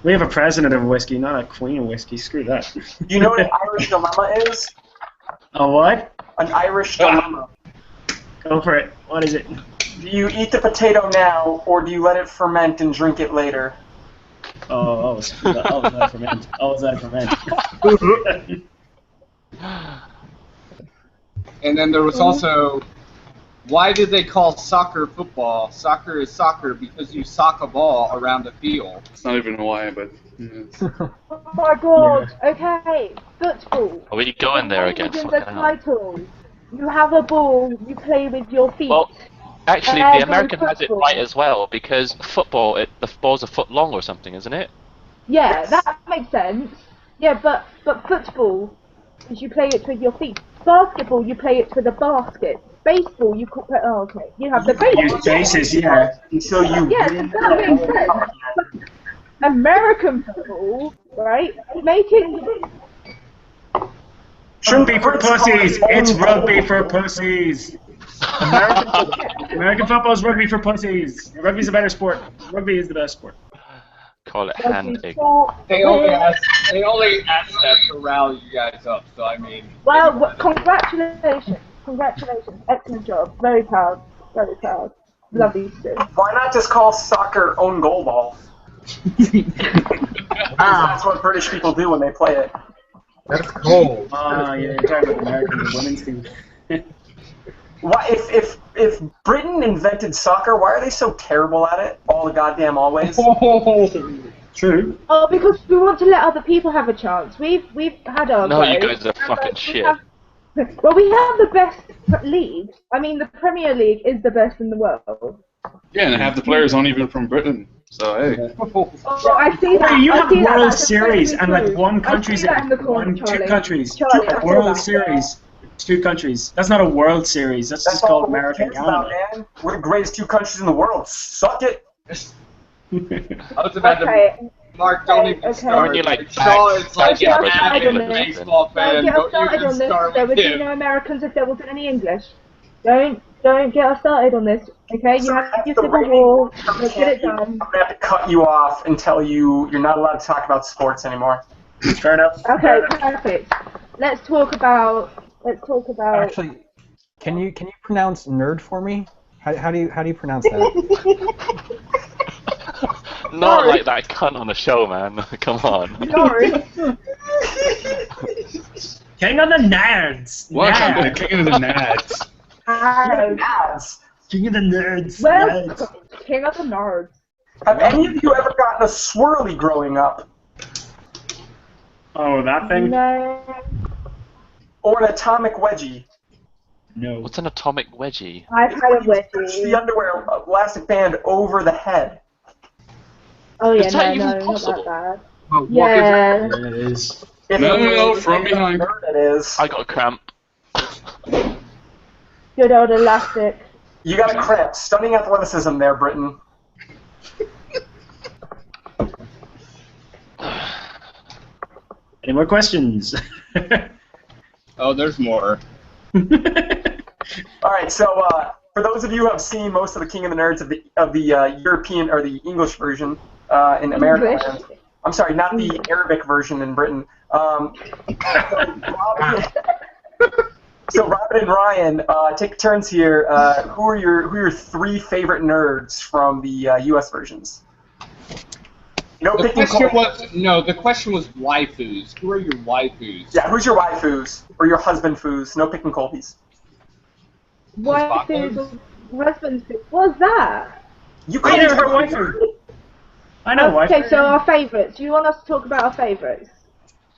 We have a president of whiskey, not a queen of whiskey. Screw that. Do you know what an Irish dilemma is? A what? An Irish dilemma. Go for it. What is it? Do you eat the potato now, or do you let it ferment and drink it later? Oh, let it ferment. Let it ferment. And then there was also, why did they call soccer football? Soccer is soccer because you sock a ball around a field. It's not even why, but. Yes. Oh my god, okay, football. Are we going there again? In the Fucking hell. title, you have a ball, you play with your feet. Well, actually, And the American has it football. right as well, because football, the ball's a foot long or something, isn't it? Yeah, that makes sense. Yeah, but football, is you play it with your feet. Basketball, you play it with a basket. Baseball, you could play. Oh, okay. You have the baseball. Use bases, yeah. Until you Yeah, win. that makes sense. American football, right? Making. Shouldn't be for pussies. It's rugby for pussies. American football is rugby for pussies. Rugby's a better sport. Rugby is the best sport. Call it hand egg. They only asked that to rally you guys up. So I mean. Well, congratulations. Congratulations. Excellent job. Very proud. Very proud. Love you too. Why not just call soccer own goal ball? That's what British people do when they play it. That's cold. Oh, yeah, you're talking about the American women's team. Why, if Britain invented soccer, why are they so terrible at it? All the goddamn always. True. Oh, because we want to let other people have a chance. We've had our No, you go. guys are fucking shit. Well, we have the best league. I mean, the Premier League is the best in the world. Yeah, and half the players aren't even from Britain. So hey. Oh, I see that. You I have see that. World That's Series, totally and like true. one I country's see that in the corner, two Charlie. countries. Charlie, I feel World that. Series. 2 countries. That's not a World Series. That's just all called the world American cares about, Canada. man. We're the greatest 2 countries in the world. Suck it. I was about Okay. to. Mark, don't even Okay. start. Aren't you like Shaw is like back- a back- avid back- baseball Don't fan. get us Don't started even on this. start There with would be him. no Americans if there wasn't any English. Don't get us started on this. Okay, you have your Civil War. Let's get it done. I'm gonna have to cut you off and tell you you're not allowed to talk about sports anymore. Fair enough. Okay, perfect. Let's talk about. Actually, can you pronounce nerd for me? How do you pronounce that? Not Sorry. like that cunt on the show, man. Come on. Sorry. King of the Nerds. Welcome to the Nerds. King of the Nads. Yes. King of the Nerds. Well, Nerds. King of the Nerds. Have any of you ever gotten a swirly growing up? Oh, that thing? No. Or an atomic wedgie? No. What's an atomic wedgie? I've had a Stretch the wedgie. underwear elastic band over the head. Oh yeah, Is that no, even not possible? that bad. Oh, what is Yeah. It is. If No, it no, no, is, from it's a behind. nerd it is. I got a cramp. Good old elastic. You got a cramp. Stunning athleticism there, Britain. Any more questions? Oh, there's more. All right, so for those of you who have seen most of the King of the Nerds of the European or the English version in America, English? I'm sorry, not the Arabic version in Britain. So Robin and Ryan, take turns here. Who are your 3 favorite nerds from the U.S. versions? No The picking question colbies. was the question was waifus. Who are your waifus? Yeah, who's your waifus or your husband foos? No picking colbies. Wife food, husband food. What's that? You I couldn't never heard tell me. waifu. I know waifu. Okay, so our favourites. Do you want us to talk about our favourites?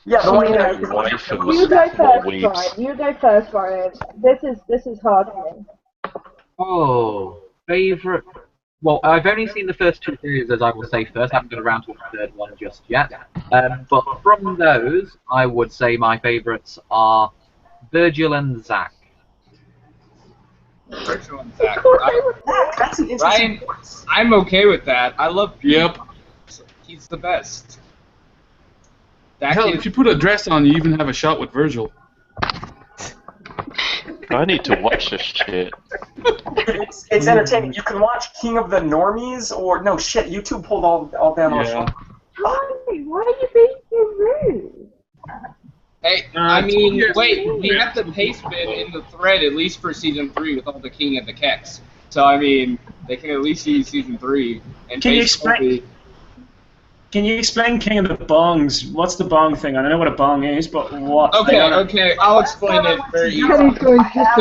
Yeah, the one you Yeah, know. waifus. You go What first, weebs. Ryan. You go first, Ryan. This is hard for me. Oh, favourite. Well, I've only seen the first 2 series, as I will say first. I haven't got around to the 3rd one just yet. But from those, I would say my favourites are Virgil and Zack. Virgil and Zach. That's an interesting Ryan, I'm okay with that. I love. Yep. He's the best. That Hell, kid- if you put a dress on, you even have a shot with Virgil. I need to watch this shit. It's entertaining. You can watch King of the Normies or no shit. YouTube pulled all down on Yeah. Why are you being so rude? Hey, I mean, wait, we have the paste bin in the thread at least for season 3 with all the King and the Kex. So I mean, they can at least use season 3. And Can you explain? Can you explain King of the Bongs? What's the bong thing? I don't know what a bong is, but what? Okay, I'll explain it very easily. So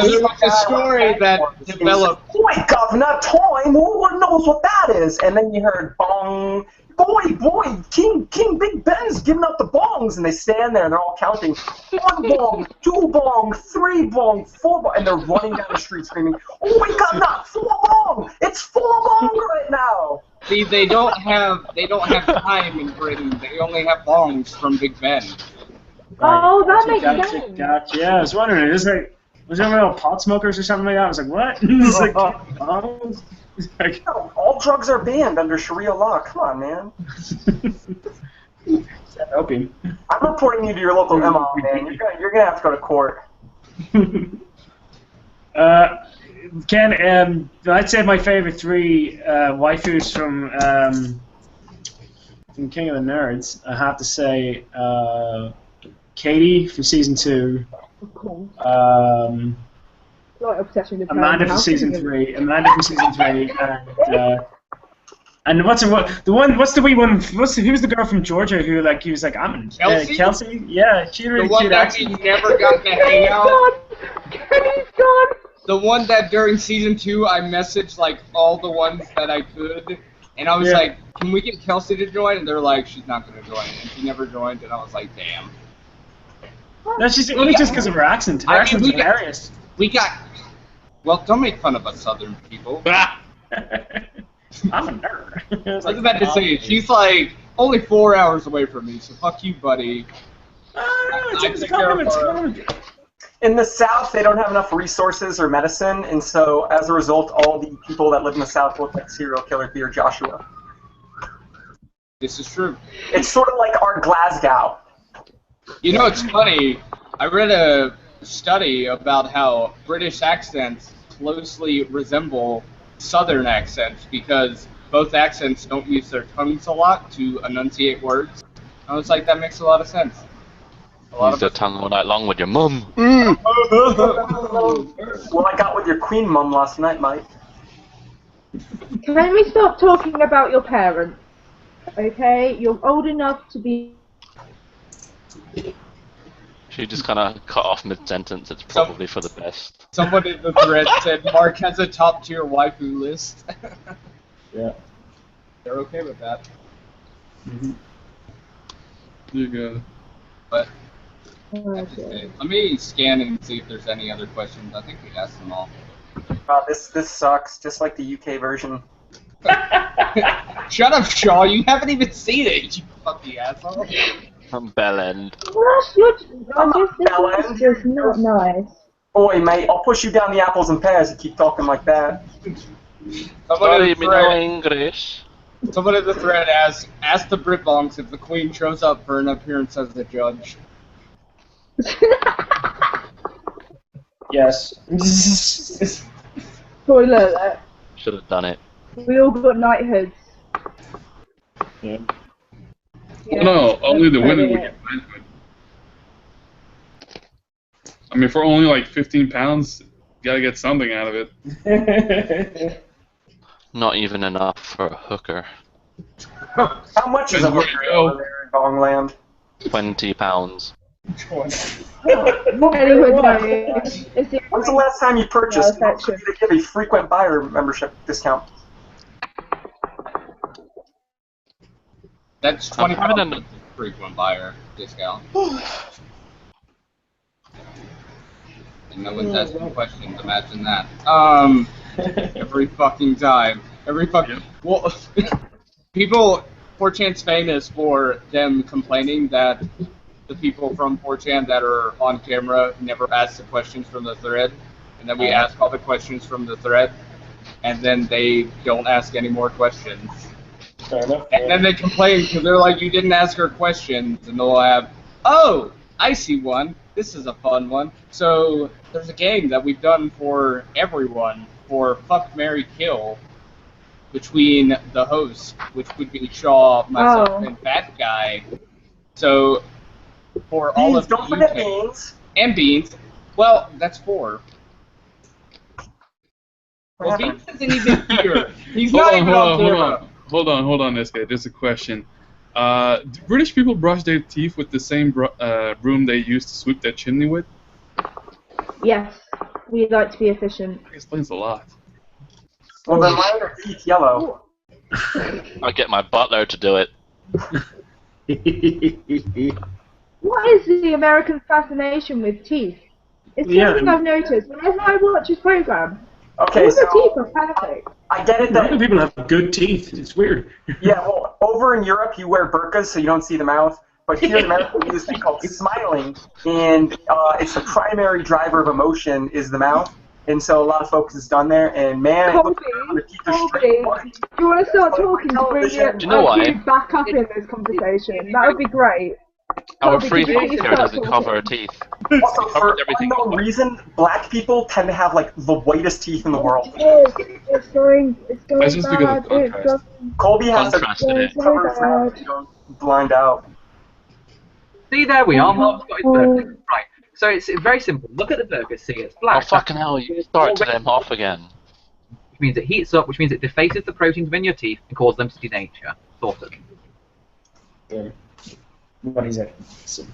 there was a story that developed. Boy, governor, time, who knows what that is? And then you heard bong. Boy, King Big Ben's giving up the bongs, and they stand there and they're all counting 1 bong, 2 bong, 3 bong, 4 bong, and they're running down the street screaming, "Oh, we got not 4 bong! It's 4 bong right now!" See, they don't have time in Britain. They only have bongs from Big Ben. Oh, that makes sense. Gotcha. Yeah, I was wondering, was there little pot smokers or something like that? I was like, what? It's like, bongs? Like, no, all drugs are banned under Sharia law. Come on, man. Opium. I'm reporting you to your local MO, man. You're gonna have to go to court. Ken, I'd say my favorite 3 waifus from King of the Nerds. I have to say Katie from season 2. Of course. Amanda from season 3. Amanda from season 3, and what's the wee one? Who was the girl from Georgia who he was like, I'm Kelsey? Kelsey? Yeah, she really the one cute that accent. we never got to hang out. Kenny's gone. The one that during season 2 I messaged like all the ones that I could, and I was like, can we get Kelsey to join? And they're like, she's not gonna join, and she never joined, and I was like, damn. No, she's only just because of her accent. Her accent's hilarious. Well, don't make fun of us Southern people. I'm a nerd. I was about to say, she's like only 4 hours away from me, so fuck you, buddy. It's a compliment. In the South, they don't have enough resources or medicine, and so as a result, all the people that live in the South look like serial killer Dear Joshua. This is true. It's sort of like our Glasgow. You know, it's funny. I read a study about how British accents closely resemble Southern accents because both accents don't use their tongues a lot to enunciate words. I was like, that makes a lot of sense. Use your tongue all night long with your mum. Well, I got with your queen mum last night, Mike. Can we stop talking about your parents? Okay, you're old enough to be. She just kind of cut off mid-sentence. It's probably for the best. Someone in the thread said Mark has a top-tier waifu list. Yeah. They're okay with that. Mm-hmm. You go. But let me scan and see if there's any other questions. I think we asked them all. This sucks, just like the UK version. Shut up, Shaw. You haven't even seen it, you fucking asshole. From Bellend. This is just not nice. Boy, mate, I'll push you down the apples and pears. You keep talking like that. Sorry, me no English. Someone in the thread ask the Britbongs if the Queen shows up for an appearance as a judge. Yes. Spoiler alert. Should have done it. We all got knighthoods. Yeah. Yeah. No, only the women would get knighthood. I mean, for only like 15 pounds, you gotta get something out of it. Not even enough for a hooker. How much is a hooker over there in Bongland? 20 pounds. Anyway, When's the last time you purchased? They give a frequent buyer membership discount. That's 20% frequent buyer discount. And no one's asking questions, imagine that. Every fucking time. Well, people, 4chan's famous for them complaining that the people from 4chan that are on camera never ask the questions from the thread, and then we ask all the questions from the thread, and then they don't ask any more questions. Fair enough. And then they complain because they're like, you didn't ask her questions, and they'll have, oh, I see one. This is a fun one. So there's a game that we've done for everyone for Fuck, Marry, Kill between the hosts, which would be Shaw, myself, and Fat Guy. So for all Beans, of the don't forget UK. beans. And beans. Well, that's 4. What Well, happened? Beans isn't even here. He's not even on camera. Hold on, this guy. There's a question. Do British people brush their teeth with the same broom they use to sweep their chimney with? Yes, we like to be efficient. That explains a lot. Well, then why are their teeth yellow? I get my butler to do it. What is the American fascination with teeth? It's something I've noticed. Whenever I watch his program, Okay, all so the teeth are perfect. I get it Other that people have good teeth. It's weird. yeah, well, over in Europe you wear burqas so you don't see the mouth, but here in America we do this thing called smiling, and it's the primary driver of emotion is the mouth, and so a lot of focus is done there. And man, it looks like the teeth are straight. Do you want to start talking to bring your Do you know why? IQ back up in this conversation? That would be great. Our Colby, free could you healthcare start doesn't talking? cover our teeth. Also, for Covers everything. unknown reason, black people tend to have like the whitest teeth in the world. It's going That's just because bad. of contrast. Colby has to Contrast in it. cover his mouth so he don't blind out. See, there we are. Mark's got his burger. Right. So it's very simple. Look at the burger. See, it's Oh black. fucking hell! You started them off again. Which means it heats up, which means it defaces the proteins within your teeth and causes them to denature. Sorted. What is it? So,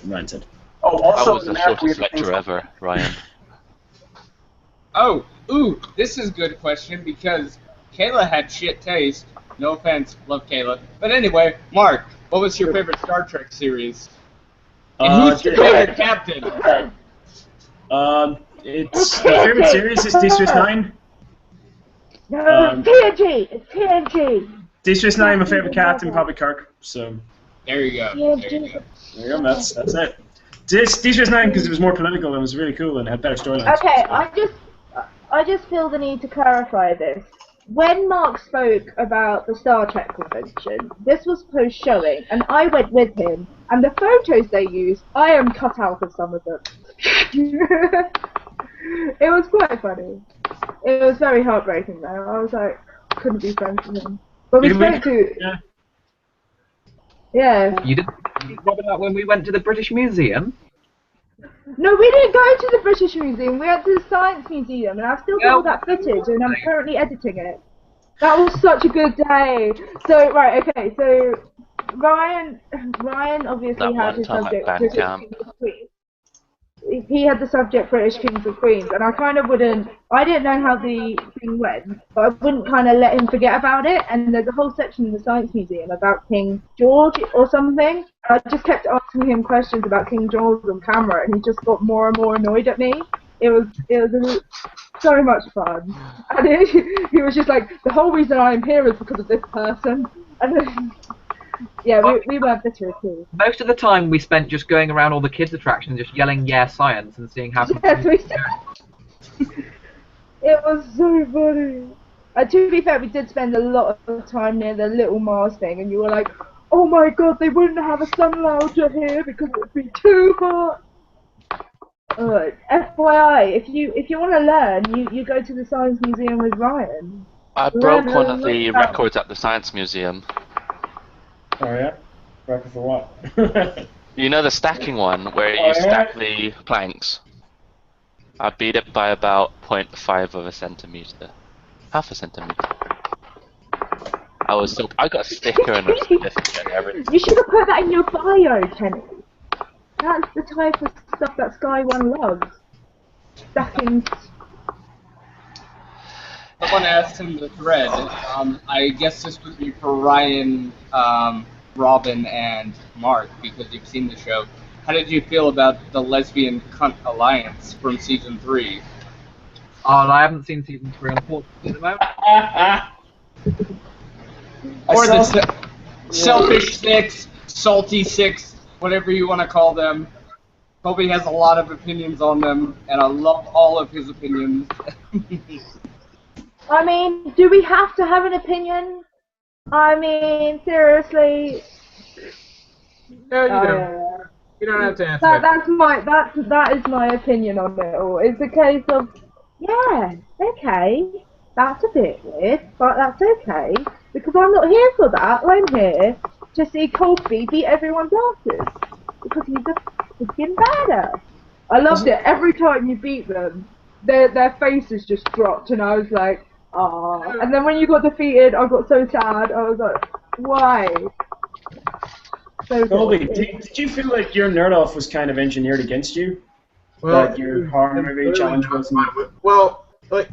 Ryan said. Oh, That also, was the in America, we shortest have things lecture ever, Ryan. Oh, ooh, this is a good question because Kayla had shit taste. No offense, love Kayla. But anyway, Mark, what was your favorite Star Trek series? And who's your favorite captain? It's my favorite series is Deep Space Nine. No, TNG! It's TNG! Deep Space Nine, my favorite captain, probably Kirk. So There you go. Yeah, There you go. there you go. That's it. Deep Space Nine because it was more political and it was really cool and had better storylines. Okay, I just feel the need to clarify this. When Mark spoke about the Star Trek convention, this was post-showing, and I went with him, and the photos they used, I am cut out of some of them. It was quite funny. It was very heartbreaking though. I was like, couldn't be friends with him. But we spoke to... Yeah. You didn't Robin that when we went to the British Museum? No, we didn't go to the British Museum. We went to the Science Museum, and I've still got all that footage, and I'm currently editing it. That was such a good day. So right, okay. So Ryan obviously That had one his time at subject band British camp. Kings and Queens. He had the subject British Kings and Queens, and I kind of wouldn't. I didn't know how the thing went, but I wouldn't kind of let him forget about it. And there's a whole section in the Science Museum about King George or something. I just kept asking him questions about King George on camera, and he just got more and more annoyed at me. It was so much fun, and he was just like, the whole reason I'm here is because of this person, and then, yeah, we were bitter too. Most of the time we spent just going around all the kids' attractions, just yelling "Yeah, science" and seeing how. Yes, it was so funny. To be fair, we did spend a lot of time near the Little Mars thing, and you were like, "Oh my God, they wouldn't have a sun lounger here because it would be too hot." FYI, if you want to learn, you go to the Science Museum with Ryan. I broke one of the records at the Science Museum. Oh yeah? Record for what? You know the stacking one where you stack the planks? I beat it by about 0.5 of a centimeter. Half a centimeter. I got a sticker and a certificate and everything. You should have put that in your bio, Kenny. That's the type of stuff that Sky One loves. Stacking. Someone asked in the thread, I guess this would be for Ryan, Robin, and Mark, because you've seen the show. How did you feel about the lesbian cunt alliance from season 3? Oh, I haven't seen season 3 unfortunately at the moment. Or the selfish 6, salty 6, whatever you want to call them. Kobe has a lot of opinions on them, and I love all of his opinions. I mean, do we have to have an opinion? I mean, seriously. No, you don't. You don't have to answer. That is my opinion on it all. It's a case of, yeah, okay, that's a bit weird, but that's okay because I'm not here for that. I'm here to see Colby beat everyone's asses. because he's a freaking badass. I loved it. Every time you beat them, their faces just dropped, and I was like, ah. And then when you got defeated, I got so sad. I was like, why? So Colby, did you feel like your nerd off was kind of engineered against you? Well, That your horror movie challenge wasn't. Well, like,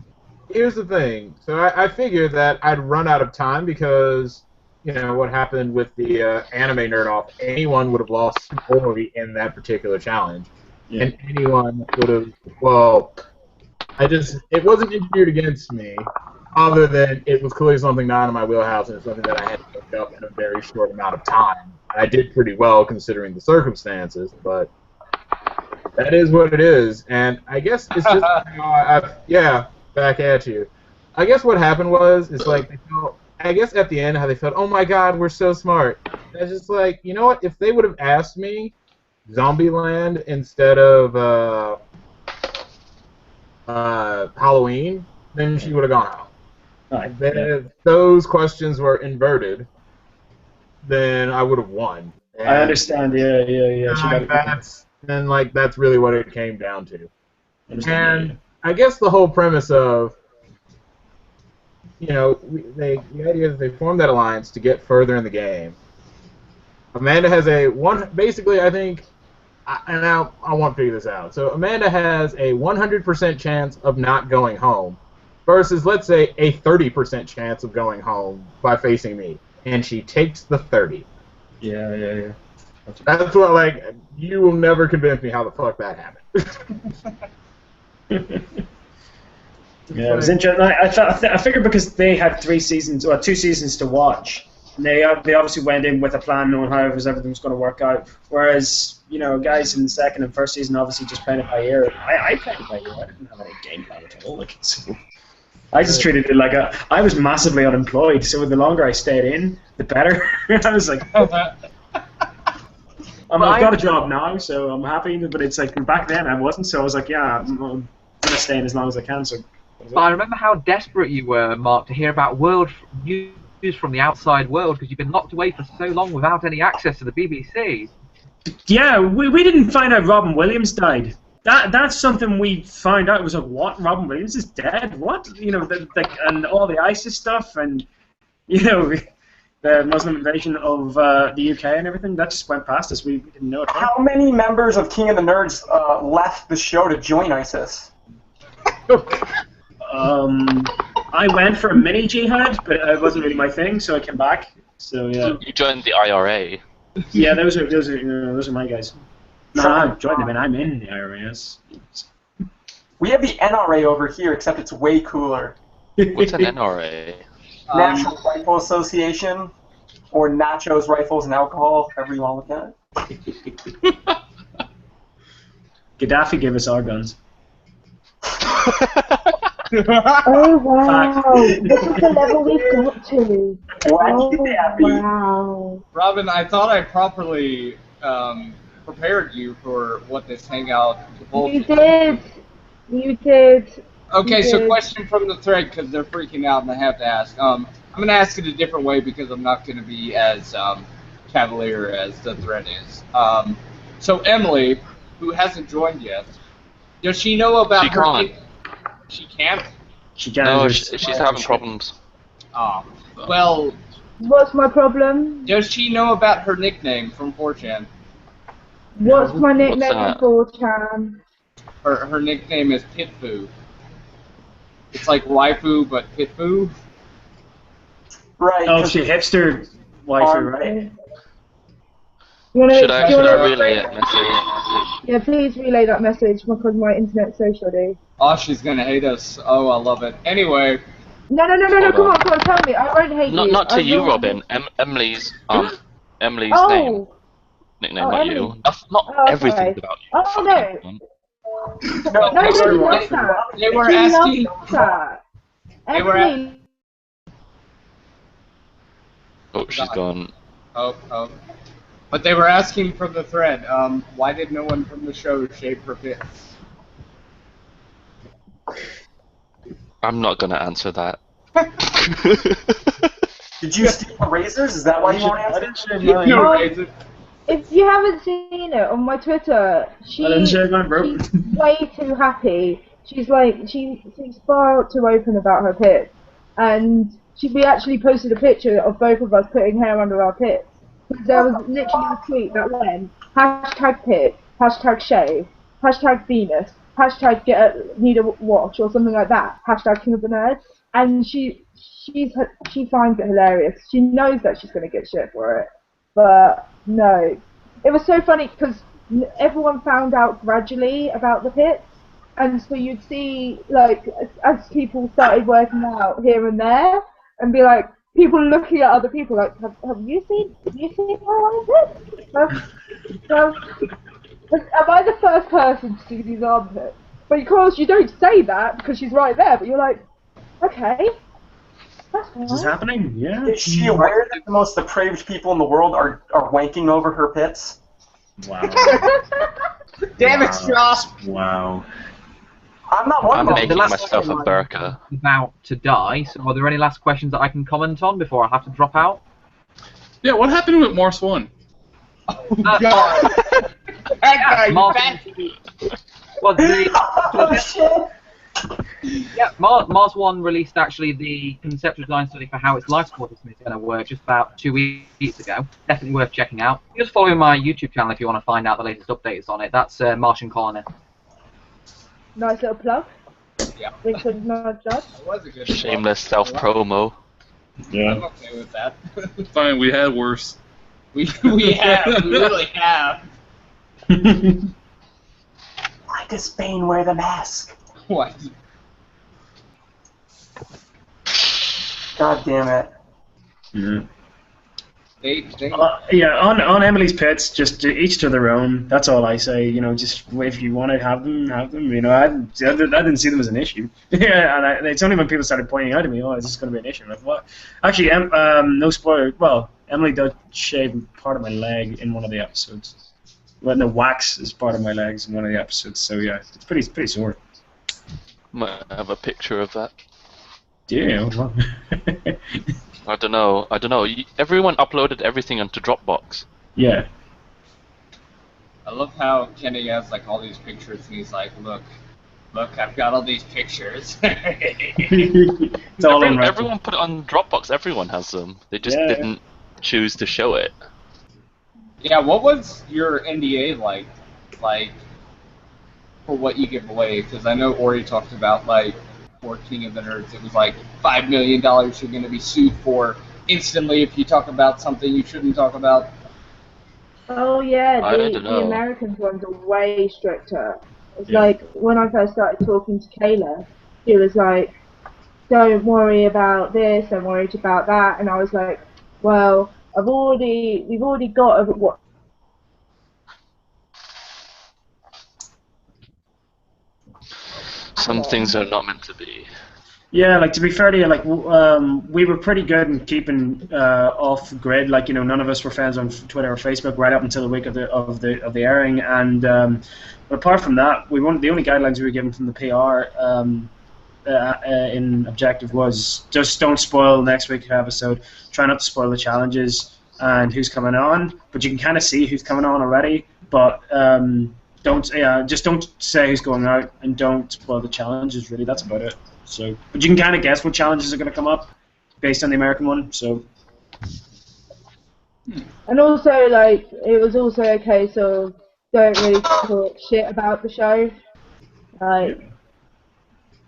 here's the thing. So I figured that I'd run out of time because, you know, what happened with the anime nerd off. Anyone would have lost glory in that particular challenge, and anyone would have. Well, it wasn't engineered against me, other than it was clearly something not in my wheelhouse and something that I had to pick up in a very short amount of time. I did pretty well considering the circumstances, but that is what it is. And I guess it's just back at you. I guess what happened was like they felt, I guess at the end how they felt, oh my God, we're so smart. I was just like, you know what? If they would have asked me Zombieland instead of Halloween, then she would have gone out. If those questions were inverted, then I would have won. And I understand. Yeah. That's really what it came down to. And I guess the whole premise of, you know, the idea that they formed that alliance to get further in the game. Amanda has basically, I think, and now I want to figure this out. So Amanda has a 100% chance of not going home versus, let's say, a 30% chance of going home by facing me. And she takes the 30. Yeah. That's what, like, you will never convince me how the fuck that happened. Yeah, it was interesting. I figured because they had 2 seasons to watch, and they obviously went in with a plan, knowing how everything was going to work out. Whereas, you know, guys in the second and first season obviously just played it by ear. I played it by ear. I didn't have any game plan at all. Like, so I just treated it like I was massively unemployed, so the longer I stayed in, the better. I was like, I've got a job now, so I'm happy. But it's like back then I wasn't, so I was like, yeah, I'm gonna stay in as long as I can. So. But I remember how desperate you were, Mark, to hear about news from the outside world because you've been locked away for so long without any access to the BBC. Yeah, we didn't find out Robin Williams died. That's something we found out. It was like, what? Robin Williams is dead? What? You know, and all the ISIS stuff, and you know, the Muslim invasion of the UK and everything. That just went past us. We didn't know it. How many members of King of the Nerds left the show to join ISIS? I went for a mini jihad, but it wasn't really my thing, so I came back. So yeah. You joined the IRA. Yeah, those are my guys. No, I joined them, and I'm in the IRA. Yes. We have the NRA over here, except it's way cooler. What's an NRA? National Rifle Association, or Nachos, Rifles, and Alcohol, however you want to look at it. Gaddafi gave us our guns. Oh wow! This is the level we've got to. Wow! Robin, I thought I properly prepared you for what this hangout involves. You did. Okay, so question from the thread, because they're freaking out and I have to ask. I'm going to ask it a different way because I'm not going to be as cavalier as the thread is. So Emily, who hasn't joined yet, does she know about She can't. She can't? She can't. No, she's having problems. Oh, well... What's my problem? Does she know about her nickname from 4chan? What's my nickname that? for 4chan? Her nickname is Pitfu. It's like waifu, but Pitfu. Right. Oh, she hipster waifu, right? Should I relay it message? Yeah, please relay that message because my internet's so shoddy. Oh, she's gonna hate us. Oh, I love it. Anyway. No, come on, tell me. I won't hate you. Not to you, Robin. Emily's Emily's name. Nickname, not Emily. you. Not everything about you. Oh, no. No, she loves that. They were asking. They were Oh, she's gone. Oh. But they were asking from the thread, why did no one from the show shave her pits? I'm not gonna answer that. Did you steal the razors? Is that why you won't answer? No razors. If you haven't seen it on my Twitter, she's way too happy. She's far too open about her pits, and we actually posted a picture of both of us putting hair under our pits. There was literally a tweet that went #pits, #shave, #Venus, need a watch or something like that, #King of the Nerds, and she finds it hilarious. She knows that she's going to get shit for it, but no. It was so funny because everyone found out gradually about the pits, and so you'd see, like, as people started working out here and there, and be like, people looking at other people like, have you seen Caroline's pits? Am I the first person to see these armpits? But of course you don't say that because she's right there, but you're like, okay. Is this happening? Yeah. Is she aware that the most depraved people in the world are wanking over her pits? Wow. Damn it, Josh! Wow. I'm not one I'm of them. making myself a burqa. About to die. So, are there any last questions that I can comment on before I have to drop out? Yeah, what happened with Mars 1? Oh, God. That guy, Mars, well, Mars 1 released actually the conceptual design study for how its life support system is going to work just about 2 weeks ago. Definitely worth checking out. Just follow my YouTube channel if you want to find out the latest updates on it. That's Martian Colony. Nice little plug. Yeah. That was a good Shameless self-promo. Yeah. I'm okay with that. Fine, we had worse. we really have. Why does Bane wear the mask? What? God damn it. Yeah. They Yeah, on Emily's pits, just each to their own. That's all I say. You know, just if you want to have them, have them. You know, I didn't see them as an issue. Yeah, and it's only when people started pointing out to me, oh, is this going to be an issue? I'm like, what? Actually, no spoiler. Well, Emily does shave part of my leg in one of the episodes. Well, the wax is part of my legs in one of the episodes. So yeah, it's pretty sore. Might have a picture of that. Yeah. Well. I don't know. Everyone uploaded everything onto Dropbox. Yeah. I love how Kenny has like all these pictures and he's like, look, I've got all these pictures. It's all everyone put it on Dropbox. Everyone has them. They just didn't choose to show it. Yeah, what was your NDA like for what you give away? Because I know Ori talked about like for King of the Nerds, it was like $5 million you're going to be sued for instantly if you talk about something you shouldn't talk about. Oh yeah, the American ones are way stricter. It's like when I first started talking to Kayla, she was like, "Don't worry about this, don't worry about that," and I was like, "Well, we've already got what." Some things are not meant to be. Yeah, like to be fair to you, like we were pretty good in keeping off the grid. Like, you know, none of us were friends on Twitter or Facebook right up until the week of the airing. And but apart from that, the only guidelines we were given from the PR in Objective was just don't spoil next week's episode. Try not to spoil the challenges and who's coming on. But you can kind of see who's coming on already. But just don't say who's going out and don't spoil the challenges. Really, that's about it. So, but you can kind of guess what challenges are going to come up based on the American one. So, and also, like, it was also a case of don't really talk shit about the show, like,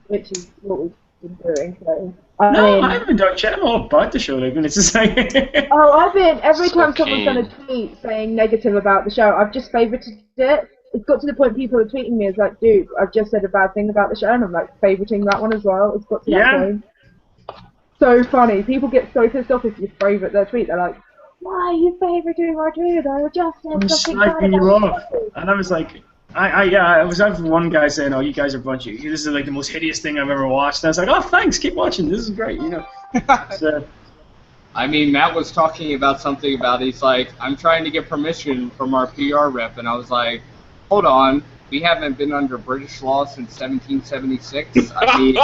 which is what we've been doing. So, I haven't been talking shit. I'm all about the show. Like, when it's just like. I've been every time someone's done a tweet saying negative about the show, I've just favorited it. It's got to the point people are tweeting me as like, dude, I've just said a bad thing about the show, and I'm like favoriting that one as well. It's got to that point. So funny. People get so pissed off if you favorite their tweet. They're like, why are you favoriting our tweet? I just said something bad about you off. And I was like, I was having one guy saying, oh, you guys are a bunch of, this is like the most hideous thing I've ever watched. And I was like, oh, thanks, keep watching. This is great, you know. So, I mean, Matt was talking about something about, he's like, I'm trying to get permission from our PR rep, and I was like, hold on, we haven't been under British law since 1776. I mean,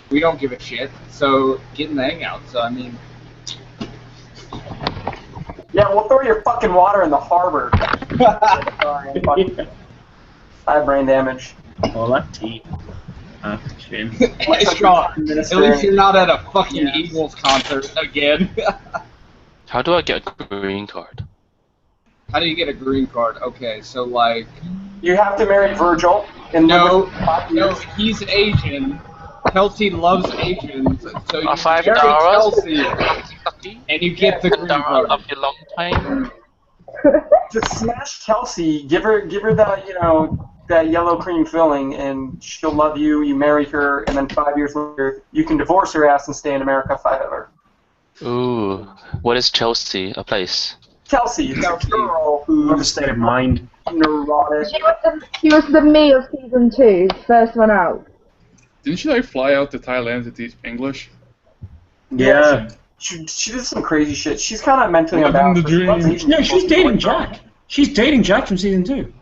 we don't give a shit. So get in the hangout. So I mean, Yeah, we'll throw your fucking water in the harbor. Sorry, I have brain damage. All that tea. Ah, shame. Hey, Sean, at least you're not at a fucking Eagles concert again. How do I get a green card? How do you get a green card? Okay, so like... You have to marry Virgil. And no, he's Asian. Kelsey loves Asians, so you $5 marry Kelsey, and you get the green card. Love you long time. Just smash Kelsey. Give her that that yellow cream filling, and she'll love you. You marry her, and then 5 years later, you can divorce her ass and stay in America forever. Ooh, what is Chelsea? A place? Kelsey, it's a girl who's What a state of mind. neurotic. She was the me of season 2, first one out. Didn't she like fly out to Thailand to teach English? Yeah. She did some crazy shit. She's kind of mentally Living unbalanced. the dream. Yeah, she's dating Jack. She's dating Jack from season 2.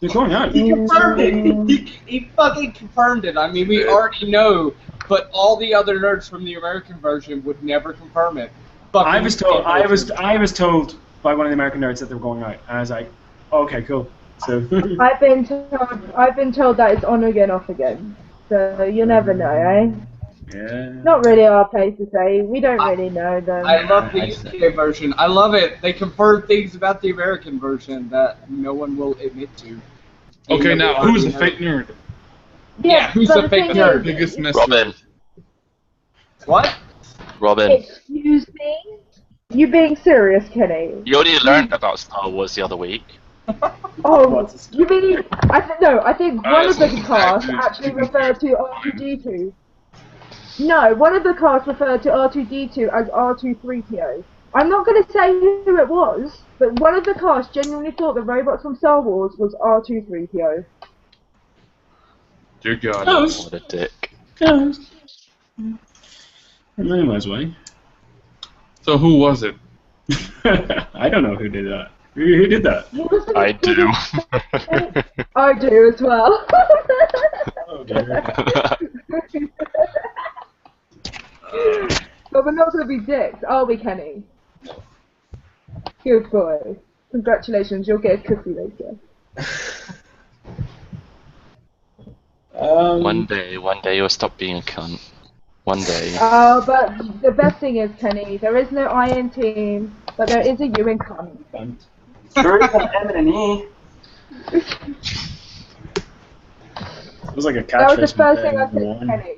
They're going out. He confirmed it. He fucking confirmed it. I mean, we already know, but all the other nerds from the American version would never confirm it. I was told by one of the American nerds that they were going out, and I was like, okay, cool. So I've been told that it's on again, off again. So you never know, eh? yeah. Not really our place to say. We don't really know them. I love the UK version. I love it. They confirm things about the American version that no one will admit to. Okay, now who's the fake nerd? Yeah, who's the fake nerd? Biggest mess. Robin. What? Robin. Excuse me? You being serious, Kenny? You already learned about Star Wars the other week. Oh, you mean? I think one of the casts actually referred to R2D2. No, one of the casts referred to R2D2 as R2-3PO. I'm not going to say who it was, but one of the cast genuinely thought the robot from Star Wars was R2-3PO. Dear God. What a dick. Anyways, way. So who was it? I don't know who did that. Who did that? I do. I do as well. Oh dear. But we're not going to be dicks, are we, Kenny? Good boy. Congratulations, you'll get a cookie later. One day you'll stop being a cunt. One day. Oh, but the best thing is, Kenny, there is no I in team, but there is a U in cunt. There is an M and an E. It was like a catchphrase. That was the first thing I said one. to Kenny.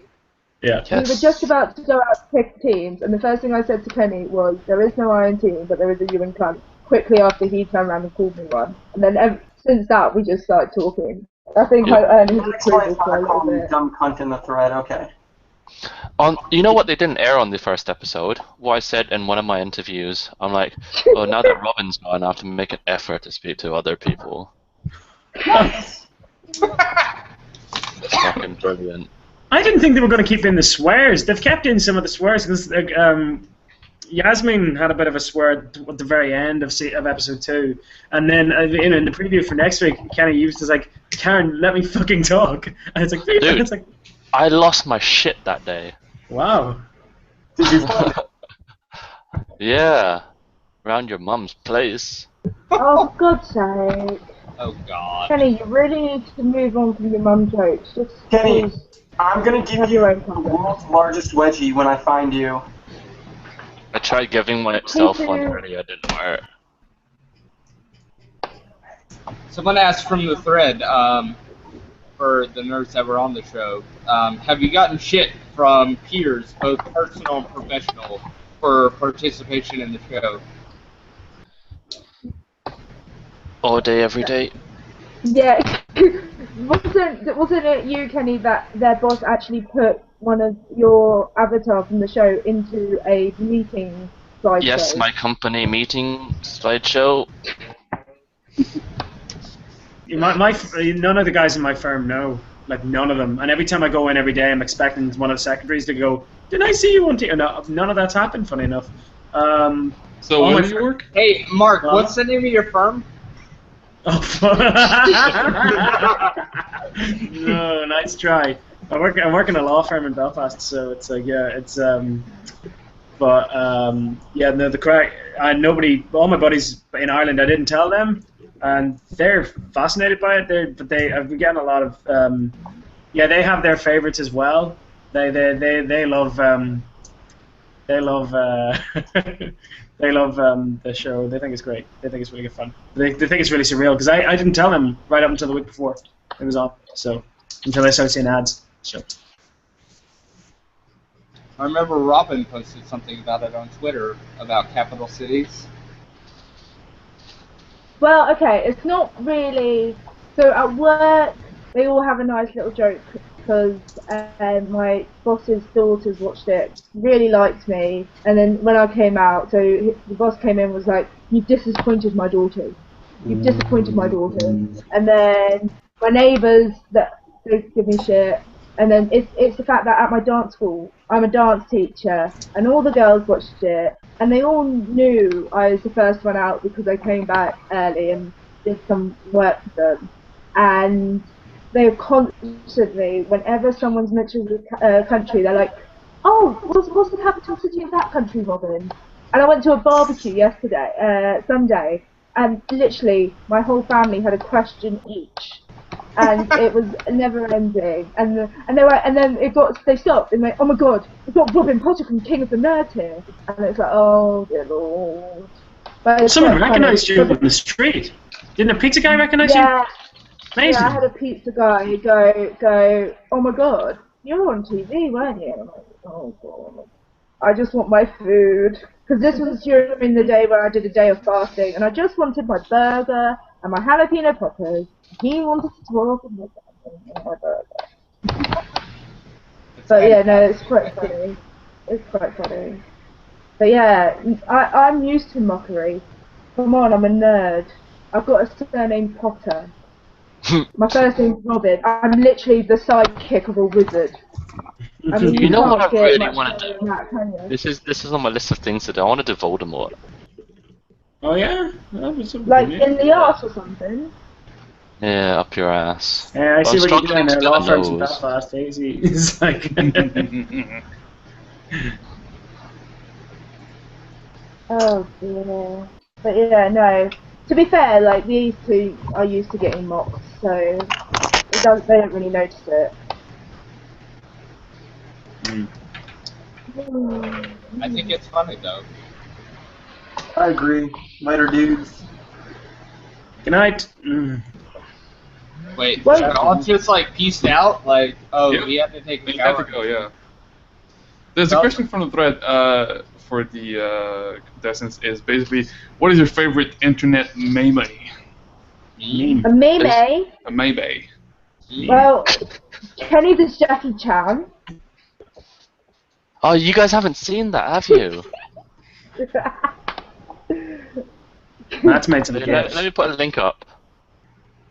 Yeah. We were just about to go out to pick teams, and the first thing I said to Kenny was, there is no I in team, but there is a U in cunt, quickly after he turned around and called me one. And then since that, we just started talking. I think I earned his approval for a little bit. Dumb cunt in the thread, okay. You know what they didn't air on the first episode? What I said in one of my interviews. I'm like, oh, now that Robin's gone, I have to make an effort to speak to other people. It's fucking brilliant. I didn't think they were going to keep in the swears. They've kept in some of the swears because Yasmin had a bit of a swear at the very end of episode 2, and then in the preview for next week, Kenny used as like, "Karen, let me fucking talk," and it's like, dude, it's like, I lost my shit that day. wow. Did you? Yeah, around your mum's place. Oh, for God's sake. Oh, God. Kenny, you really need to move on from your mum jokes. Just Kenny, please. I'm gonna give you the world's largest wedgie when I find you. I tried giving myself one earlier, it didn't work. Someone asked from the thread, for the nerds that were on the show, have you gotten shit from peers, both personal and professional, for participation in the show? All day, every day. Yeah. Wasn't it you, Kenny, that their boss actually put one of your avatar from the show into a meeting slideshow? Yes, my company meeting slideshow. None of the guys in my firm know. Like, none of them. And every time I go in every day, I'm expecting one of the secretaries to go, "Did I see you on TV?" No, none of that's happened, funny enough. So where do you work? Hey, Mark, what's the name of your firm? Oh, no, nice try. I work in a law firm in Belfast, so it's like, yeah, it's But yeah, no, the crack. Nobody, all my buddies in Ireland, I didn't tell them, and they're fascinated by it. I've been getting a lot of. Yeah, they have their favorites as well. They love they love they love the show. They think it's great. They think it's really good fun. They think it's really surreal because I didn't tell them right up until the week before it was on. So until they started seeing ads. So. I remember Robin posted something about it on Twitter about capital cities. Well, okay, it's not really. So at work, they all have a nice little joke because my boss's daughters watched it, really liked me, and then when I came out, so the boss came in and was like, "You've disappointed my daughters. You've disappointed my daughters." And then my neighbours, they give me shit. And then it's the fact that at my dance school, I'm a dance teacher, and all the girls watched it, and they all knew I was the first one out because I came back early and did some work for them. And they constantly, whenever someone's mentioned a country, they're like, "Oh, what's the capital city of that country, Robin?" And I went to a barbecue yesterday, Sunday, and literally my whole family had a question each. And it was never ending, and then they stopped and like, "Oh my God, we've got Robin Potter from King of the Nerds here," and it's like, "Oh dear Lord." But someone recognised you on the street. Didn't a pizza guy recognise you? Amazing. Yeah, I had a pizza guy go, "Oh my God, you were on TV, weren't you?" I'm like, "Oh God, I just want my food," because this was during the day where I did a day of fasting, and I just wanted my burger and my jalapeno poppers. He wanted to talk about my burger. But yeah, no, it's quite funny. It's quite funny. But yeah, I'm used to mockery. Come on, I'm a nerd. I've got a surname Potter. My first name's Robin. I'm literally the sidekick of a wizard. I mean, You know what I really want to to do? This is on my list of things to do. I want to do Voldemort. Oh yeah? Like in the arse or something? Yeah, up your ass. Yeah, I see what you're doing there. Law firms in nose. Belfast, easy. It's like. Oh dear. But yeah, no. To be fair, like these two are used to getting mocked, so they don't really notice it. I think it's funny though. I agree. Later, dudes. Good night. Wait, we're all just like pieced out? Like, oh, Yeah. we have to take a We shower. have to go, yeah. There's a question from the thread for the contestants is basically, what is your favorite internet meme? Meme. A meme? A meme. Well, Kenny the Jackie Chan. Oh, you guys haven't seen that, have you? Matt's made some Let me put a link up.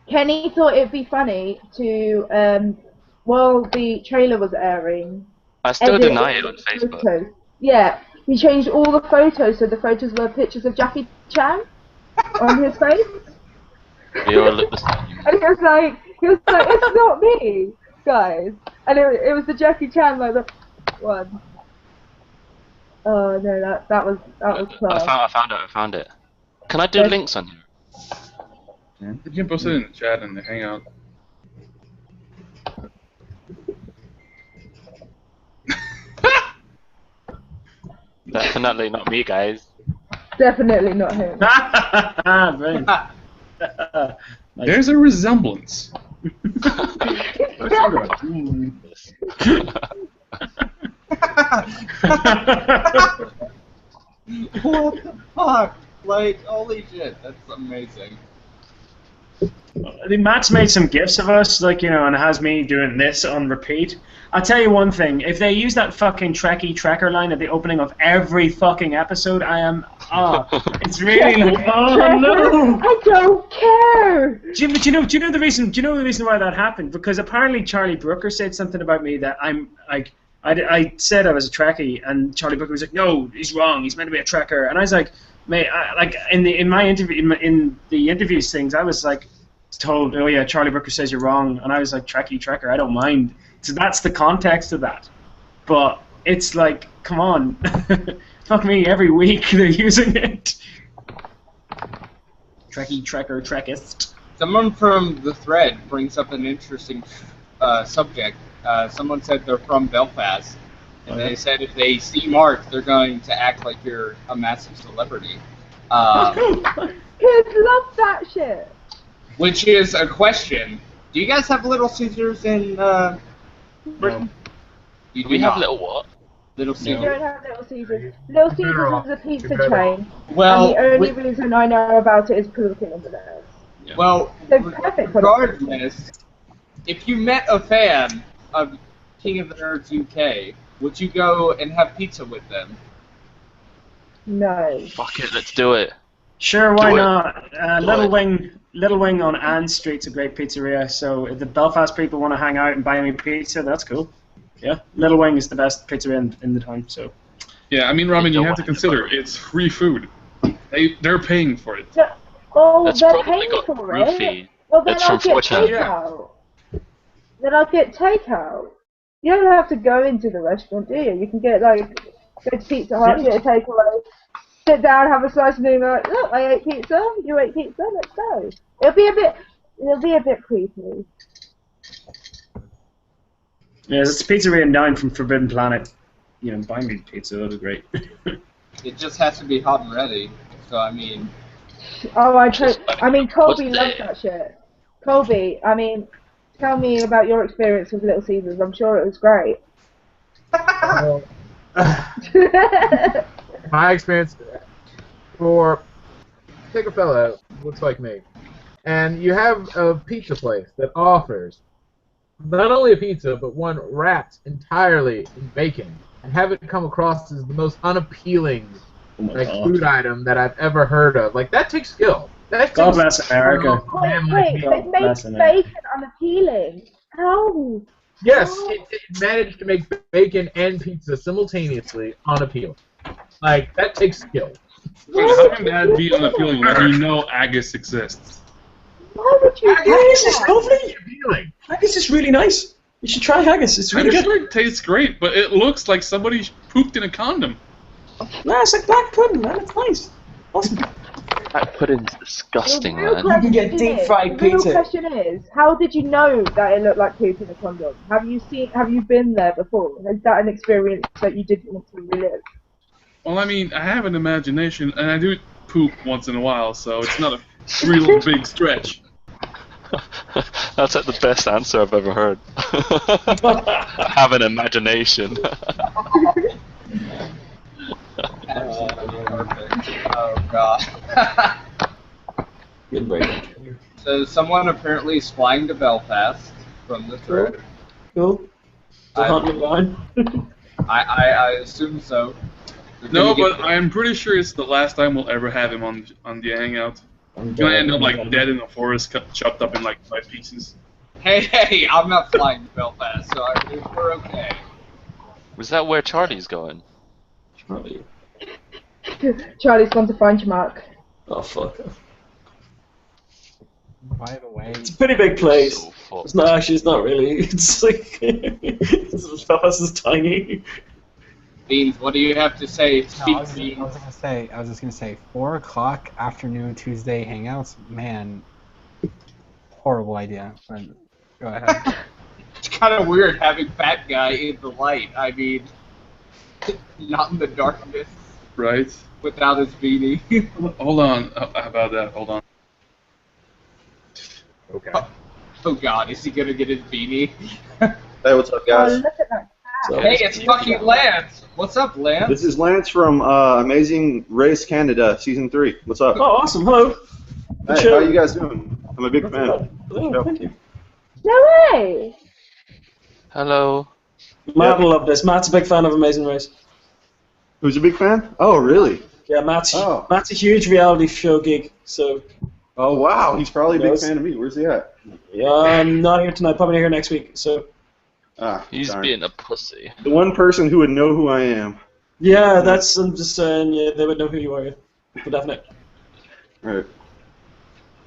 Kenny thought it'd be funny to, while the trailer was airing, I still edit deny it all on the Facebook. photos. Yeah, he changed all the photos so the photos were pictures of Jackie Chan on his face. They all look the same. And he was like, "It's not me, guys." And it was the Jackie Chan like the one. Oh no, that was class. I found it. Can I do links on here? You can post it in the chat and hang out. Definitely not me, guys. Definitely not him. Brilliant. There's a resemblance. What the fuck? Like, holy shit, that's amazing. I think Matt's made some gifs of us, like, you know, and has me doing this on repeat. I'll tell you one thing, if they use that fucking Trekkie tracker line at the opening of every fucking episode, I am, it's really like, oh no! I don't care! Do you know the reason why that happened? Because apparently Charlie Brooker said something about me that I'm, like, I said I was a Trekkie, and Charlie Brooker was like, no, he's wrong, he's meant to be a Trekker, and I was like, mate, like, in the interviews things, I was like, told, oh yeah, Charlie Brooker says you're wrong, and I was like, Trekkie, Trekker, I don't mind. So that's the context of that. But it's like, come on. Fuck me, every week they're using it. Trekkie, Trekker, Trekkist. Someone from the thread brings up an interesting subject. Someone said they're from Belfast, and they said if they see Mark, they're going to act like you're a massive celebrity. Kids love that shit. Which is a question. Do you guys have Little Caesars in Britain? You do We have not. little what? Little We Caesars. don't have Little Caesars. Little Caesars is a pizza chain. Well, and the only reason I know about it is because of King of the Bears. Yeah. well, They're perfect for regardless, if you met a fan of King of the Nerds UK, would you go and have pizza with them? No. Fuck it, let's do it. Sure, why Do it. not? Do Little Wing on Ann Street's a great pizzeria, so if the Belfast people want to hang out and buy me pizza, that's cool. Yeah, Little Wing is the best pizzeria in the town, so. Yeah, I mean, Robin, you Don't have to want to consider buy it. it's free food. They're paying for it. Oh, That's they're probably paying got for roofie. it. Well, then It's I'll from get 4chan. takeout. Then I'll get takeout. You don't have to go into the restaurant, do you? You can get go to Pizza Hut, get a takeaway, sit down, have a slice of meat, and be like, look, I ate pizza. You ate pizza. Let's go. It'll be a bit creepy. Yeah, it's a pizzeria down from Forbidden Planet. You know, buy me pizza, that'd be great. It just has to be hot and ready. So I mean, Oh, Just Colby what's loves there? that shit. Colby, I mean, tell me about your experience with Little Caesars. I'm sure it was great. Well, my experience for take a fella who looks like me, and you have a pizza place that offers not only a pizza but one wrapped entirely in bacon, and have it come across as the most unappealing food item that I've ever heard of. Like, that takes skill. That God takes bless America. Wait, God it bless makes America. bacon unappealing. How? Yes, it managed to make bacon and pizza simultaneously unappealing. Like, that takes skill. How can that be unappealing when you know Agus exists? Why would you do Haggis is that? lovely. Appealing. Haggis is really nice. You should try haggis. It's really I'm good. sure it tastes great, but it looks like somebody pooped in a condom. No, it's like black pudding, man. It's nice. Awesome. That pudding's disgusting, The real man. question You can get deep is- fried the real pizza. question is, how did you know that it looked like poop in a condom? Have you been there before? Is that an experience that you didn't want to relive? Well, I mean, I have an imagination, and I do poop once in a while, so it's not a real big stretch. That's like the best answer I've ever heard. Have an imagination. absolutely perfect. Oh god. Good break. So someone apparently is flying to Belfast from the thread. Cool. To hunt me down. I assume so. They're No, gonna get- but I'm pretty sure it's the last time we'll ever have him on the Hangout. He's gonna end up like dead in a forest, chopped up in like 5 pieces. Hey, I'm not flying to Belfast, so we're okay. Was that where Charlie's going? Charlie. Charlie's gone to find you, Mark. Oh fuck. By the way, It's a pretty big place. So fucked. It's not actually. It's not really. It's like Belfast is tiny. Beans, what do you have to say? no, Speak, I was Beans. just gonna say, 4 o'clock afternoon Tuesday hangouts. Man, horrible idea. But go ahead. It's kind of weird having fat guy in the light. I mean, not in the darkness Right? without his beanie. Hold on. How about that? Hold on. Okay. Oh god, is he gonna get his beanie? Hey, what's up, Oh, guys? look at that. So, Hey, it's fucking Lance! What's up, Lance? This is Lance from Amazing Race Canada, Season 3. What's up? Oh, awesome. Hello. Hey, how you guys doing? I'm a big fan. Hello. Thank you. No way! Hello. Matt will love this. Matt's a big fan of Amazing Race. Who's a big fan? Oh, really? Yeah, Matt's Oh. Matt's a huge reality show geek. So Oh, wow. He's probably a big Yes. fan of me. Where's he at? yeah, I'm not here tonight. Probably here next week. So Ah, He's darn. being a pussy. The one person who would know who I am. yeah, that's. I'm just saying. Yeah, they would know who you are. For definite. Alright.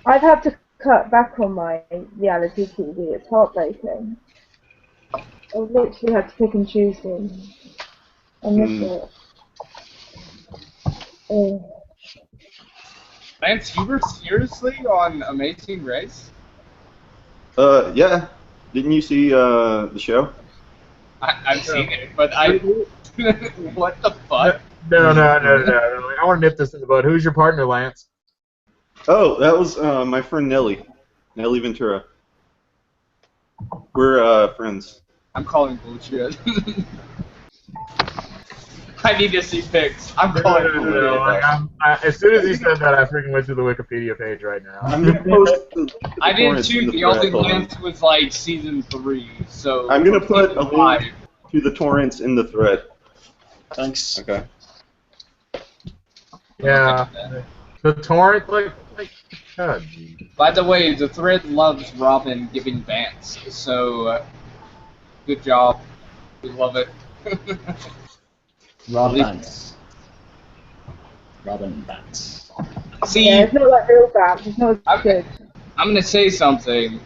I've had to cut back on my reality TV. It's heartbreaking. I literally had to pick and choose them. I miss it. Oh. Lance, you were seriously on Amazing Race? Yeah. Didn't you see the show? I've seen it, but I. What the fuck? No. I want to nip this in the bud. Who's your partner, Lance? Oh, that was my friend Nelly Ventura. We're friends. I'm calling bullshit. I need to see pics. I'm calling bullshit. As soon as he said that, I freaking went to the Wikipedia page right now. I'm gonna post the I did torrents in too. the The thread, only hold on. Lance was like season 3, so. I'm gonna put a season 5. link to the torrents in the thread. Thanks. Okay. Yeah. The torrent, like, God. By the way, the thread loves Robin giving bants, so good job. We love it. Robin Bats. See, Yeah, it's not like real bad. It's not as good. I'm gonna say something,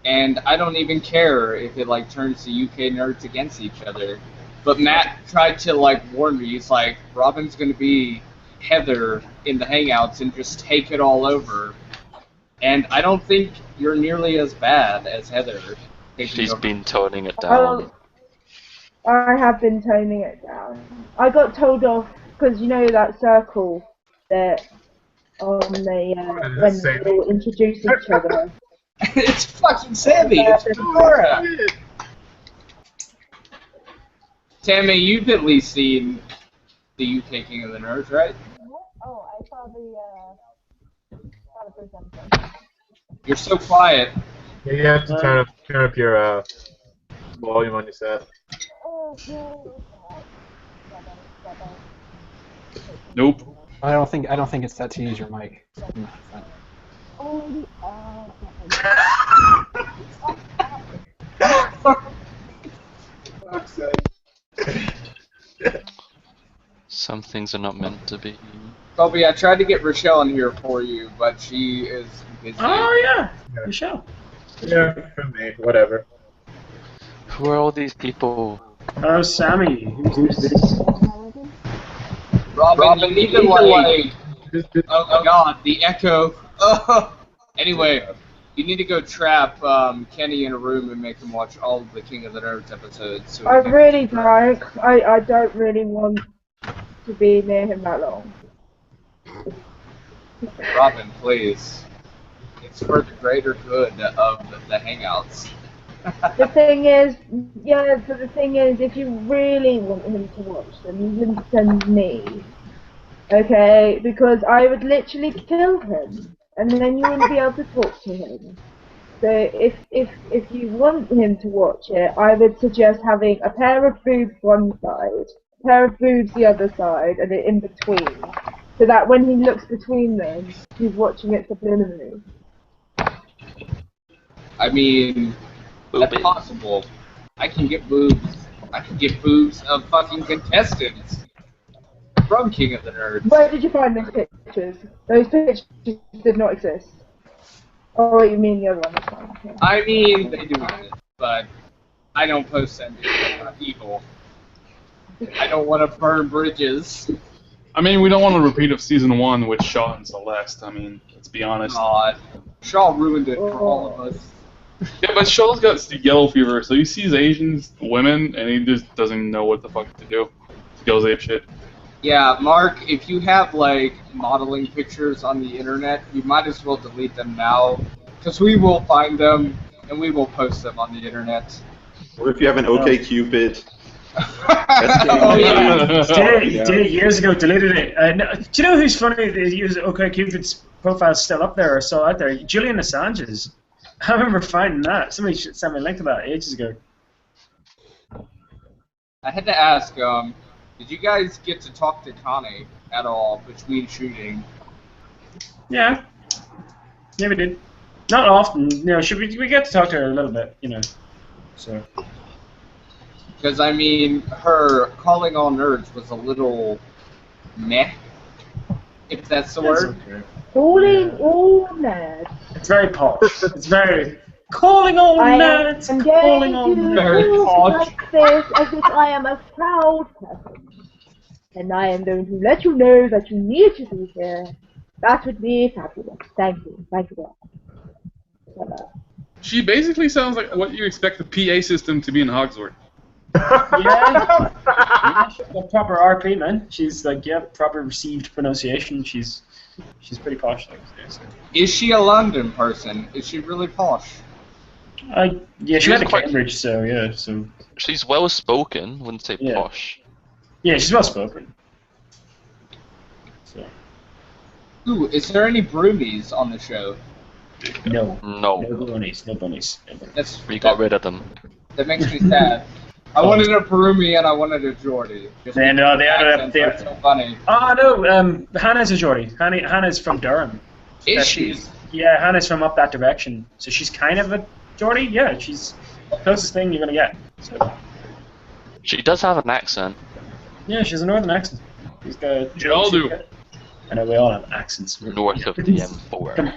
and I don't even care if it like turns the UK nerds against each other. But Matt tried to like warn me. He's like, Robin's gonna be Heather in the Hangouts and just take it all over. And I don't think you're nearly as bad as Heather. She's been toning it down. I have been toning it down. I got told off because you know that circle that on the when they all introduce each other. It's fucking Sammy. It's Laura. Tammy, you've at least seen the UK King of the Nerds, right? Oh, I saw the presentation. You're so quiet. Yeah, you have to turn up your volume on your set. Nope. I don't think it's set to use your mic. Some things are not meant to be. Kobe, I tried to get Rochelle in here for you, but she is busy. Oh yeah, Michelle. Yeah, for me, whatever. Who are all these people? Oh, Sammy. Who's this? Robin, you need to like. Oh my God, the echo. Anyway, you need to go trap Kenny in a room and make him watch all of the King of the Nerds episodes. So I really don't. I don't really want to be near him that long. Robin, please. It's for the greater good of the Hangouts. The thing is, yeah, but the thing is, if you really want him to watch them, you wouldn't send me. Okay? Because I would literally kill him, and then you wouldn't be able to talk to him. So if you want him to watch it, I would suggest having a pair of boobs one side, a pair of boobs the other side, and it in between. So that when he looks between them, he's watching it subliminally. I mean, that's possible. I can get boobs. I can get boobs of fucking contestants from King of the Nerds. Where did you find those pictures? Those pictures did not exist. Oh, you mean the other one? That's fine. Yeah. I mean, they do exist, but I don't post them because I'm evil. I don't want to burn bridges. I mean, we don't want a repeat of season 1 with Shaw and Celeste. I mean, let's be honest. God, Shaw ruined it for all of us. Yeah, but Shaw's got the yellow fever, so he sees Asians, women, and he just doesn't know what the fuck to do. He goes ape shit. Yeah, Mark, if you have, like, modeling pictures on the internet, you might as well delete them now, because we will find them, and we will post them on the internet. Or if you have an OkCupid. Oh yeah, did it years ago, deleted it. Do you know who's funny? They use OkCupid's profile still up there or still out there? Julian Assange's. I remember finding that. Somebody sent me a link to that ages ago. I had to ask, did you guys get to talk to Connie at all between shooting? Yeah. Yeah, we did. Not often. You know, we get to talk to her a little bit, you know. So. Because, I mean, her calling all nerds was a little meh, if that's the word. Okay. Calling all nerds. It's very posh. It's very... Calling all nerds! I'm Calling going all to nerds! talk like this as if I am a proud person. and I am going to let you know that you need to be here. That would be fabulous. Thank you. Thank you. She basically sounds like what you expect the PA system to be in Hogsworth. Yeah, she's got proper RP, man. She's like, yeah, proper received pronunciation. She's pretty posh. Like, seriously. Is she a London person? Is she really posh? Yeah, she She's went to quite- Cambridge, so yeah, so She's well spoken. Wouldn't say Yeah. posh. yeah, she's well spoken. So Ooh, is there any broomies on the show? no No, bunnies, no bunnies. That's we got rid of them. That makes me sad. I wanted a Broomy and I wanted a Geordie. Just They ended up- they ended up- accents they- are so funny. Oh no, Hannah's a Geordie. Hannah's from Durham. Is she? She's- Yeah, Hannah's from up that direction, so she's kind of a Geordie. Yeah, she's the closest thing you're gonna get. So, She does have an accent. yeah, she's a northern accent. She's got. We all do. I know we all have accents. North of the M4.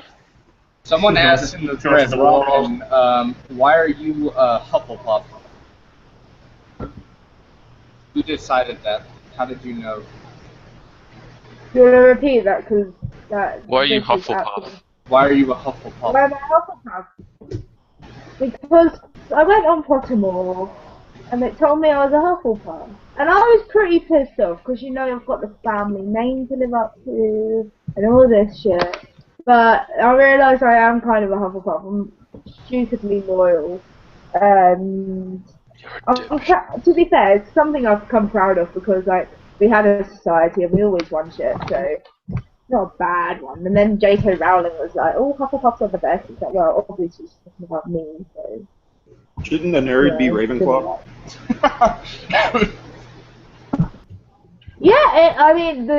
Someone asked in the thread, Lauren, why are you a Hufflepuff? Who decided that? How did you know? Do you want to repeat that? Because that. Why are you this is Hufflepuff? absolutely- Why are you a Hufflepuff? Why am I Hufflepuff? Because I went on Pottermore and it told me I was a Hufflepuff. And I was pretty pissed off because you know I've got the family name to live up to and all this shit. But I realised I am kind of a Hufflepuff. I'm stupidly loyal. To be fair, it's something I've become proud of because like we had a society and we always won shit, so it's not a bad one. And then J.K. Rowling was like, "Oh, Hufflepuffs are the best." It's like, well, obviously she's talking about me, so. Shouldn't a nerd be Yeah, Ravenclaw? Yeah, I mean,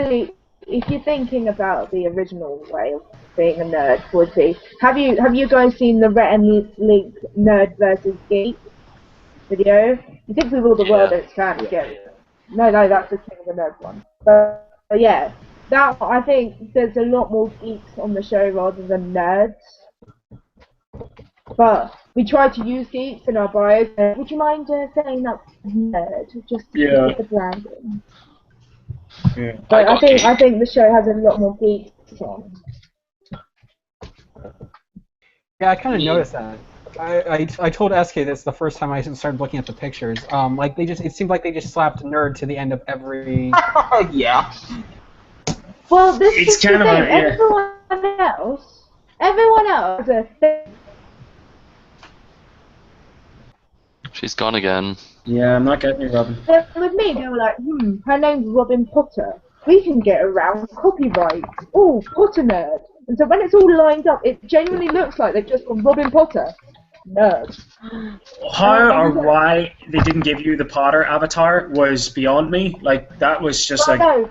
if you're thinking about the original way of being a nerd, would be have you guys seen the Rhett and Link Nerd versus Geek video? You think we rule the world and it's trying to get. No, that's the King of the Nerds one. But yeah, that I think there's a lot more geeks on the show rather than nerds. But we try to use geeks in our bios. Would you mind saying that nerd just to Yeah. get the branding? Yeah. But I think the show has a lot more geeks on. Yeah, I kind of noticed that. I told SK this the first time I started looking at the pictures. Like it seemed like they just slapped nerd to the end of every. Yeah. Well, this It's is the kind of thing. a- yeah. Everyone else has a thing. She's gone again. Yeah, I'm not getting you, Robin. With me, they were like, her name's Robin Potter. We can get around copyright. Oh, Potter nerd. And so when it's all lined up, it genuinely looks like they've just gone Robin Potter. Nerd. How or why they didn't give you the Potter avatar was beyond me. Like that was just Well, like. no,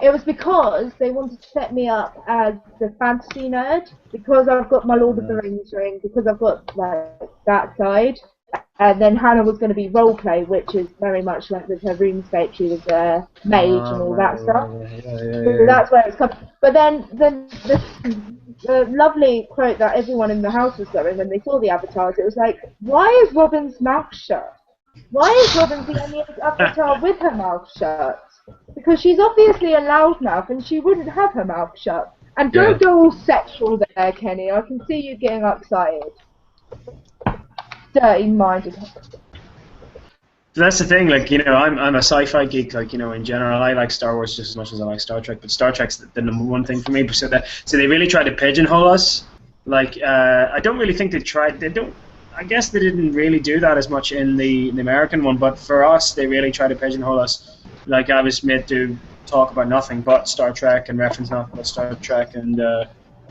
it was because they wanted to set me up as the fantasy nerd, because I've got my Lord of the Rings ring, because I've got like that side. And then Hannah was going to be roleplay, which is very much like with her RuneScape, she was a mage and all that stuff. So that's where it's come. But then the lovely quote that everyone in the house was going when they saw the avatars, it was like, why is Robin's mouth shut? Why is Robin the only avatar with her mouth shut? Because she's obviously a loudmouth and she wouldn't have her mouth shut. And don't go all sexual there, Kenny. I can see you getting excited. Dirty-minded. That's the thing, like, you know, I'm a sci-fi geek, like, you know, in general. I like Star Wars just as much as I like Star Trek, but Star Trek's the number one thing for me. So they really tried to pigeonhole us. Like, I don't really think I guess they didn't really do that as much in the American one, but for us, they really tried to pigeonhole us. Like, I was made to talk about nothing but Star Trek and reference nothing but Star Trek, and which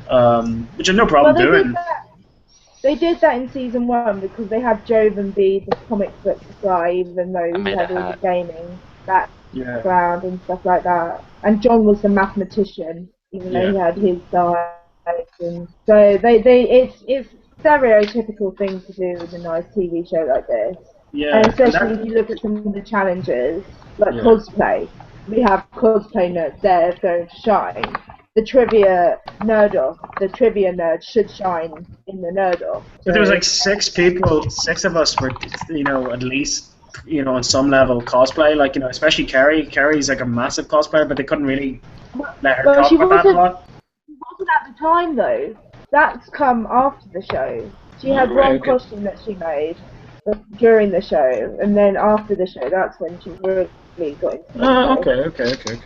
I have no problem doing. They did that in season 1 because they had Jovan be the comic book guy, even though he had all the gaming background and stuff like that. And John was the mathematician, even though he had his side. And so it's stereotypical thing to do with a nice TV show like this. Yeah. And especially if you look at some of the challenges, like cosplay. We have cosplay nerds there going to shine. The trivia nerd should shine in the nerd off. But there was like 6 people, 6 of us were, you know, at least you know, on some level cosplay. Like, you know, especially Kerry. Kerry's like a massive cosplayer, but they couldn't really let her Well, talk she about that a lot. wasn't at the time though. That's come after the show. She had one Okay. costume that she made during the show, and then after the show, that's when she really got into cosplay. Okay.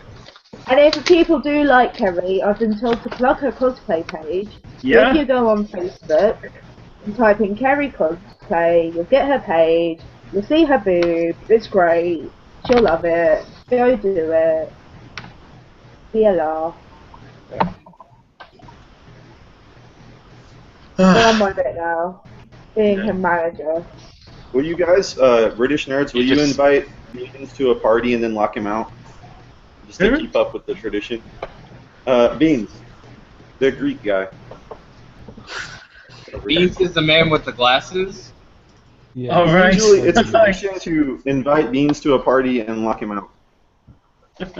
And if people do like Kerry, I've been told to plug her cosplay page. Yeah. If you go on Facebook and type in Kerry cosplay, you'll get her page. You'll see her boobs. It's great. She'll love it. Go do it. Be a laugh. So I'm on it now, being her manager. Will you guys, British nerds, will you invite Beans to a party and then lock him out? Just to keep up with the tradition. Beans, the Greek guy. Beans is the man with the glasses. Yeah. All right. Usually, it's a tradition to invite Beans to a party and lock him out. That's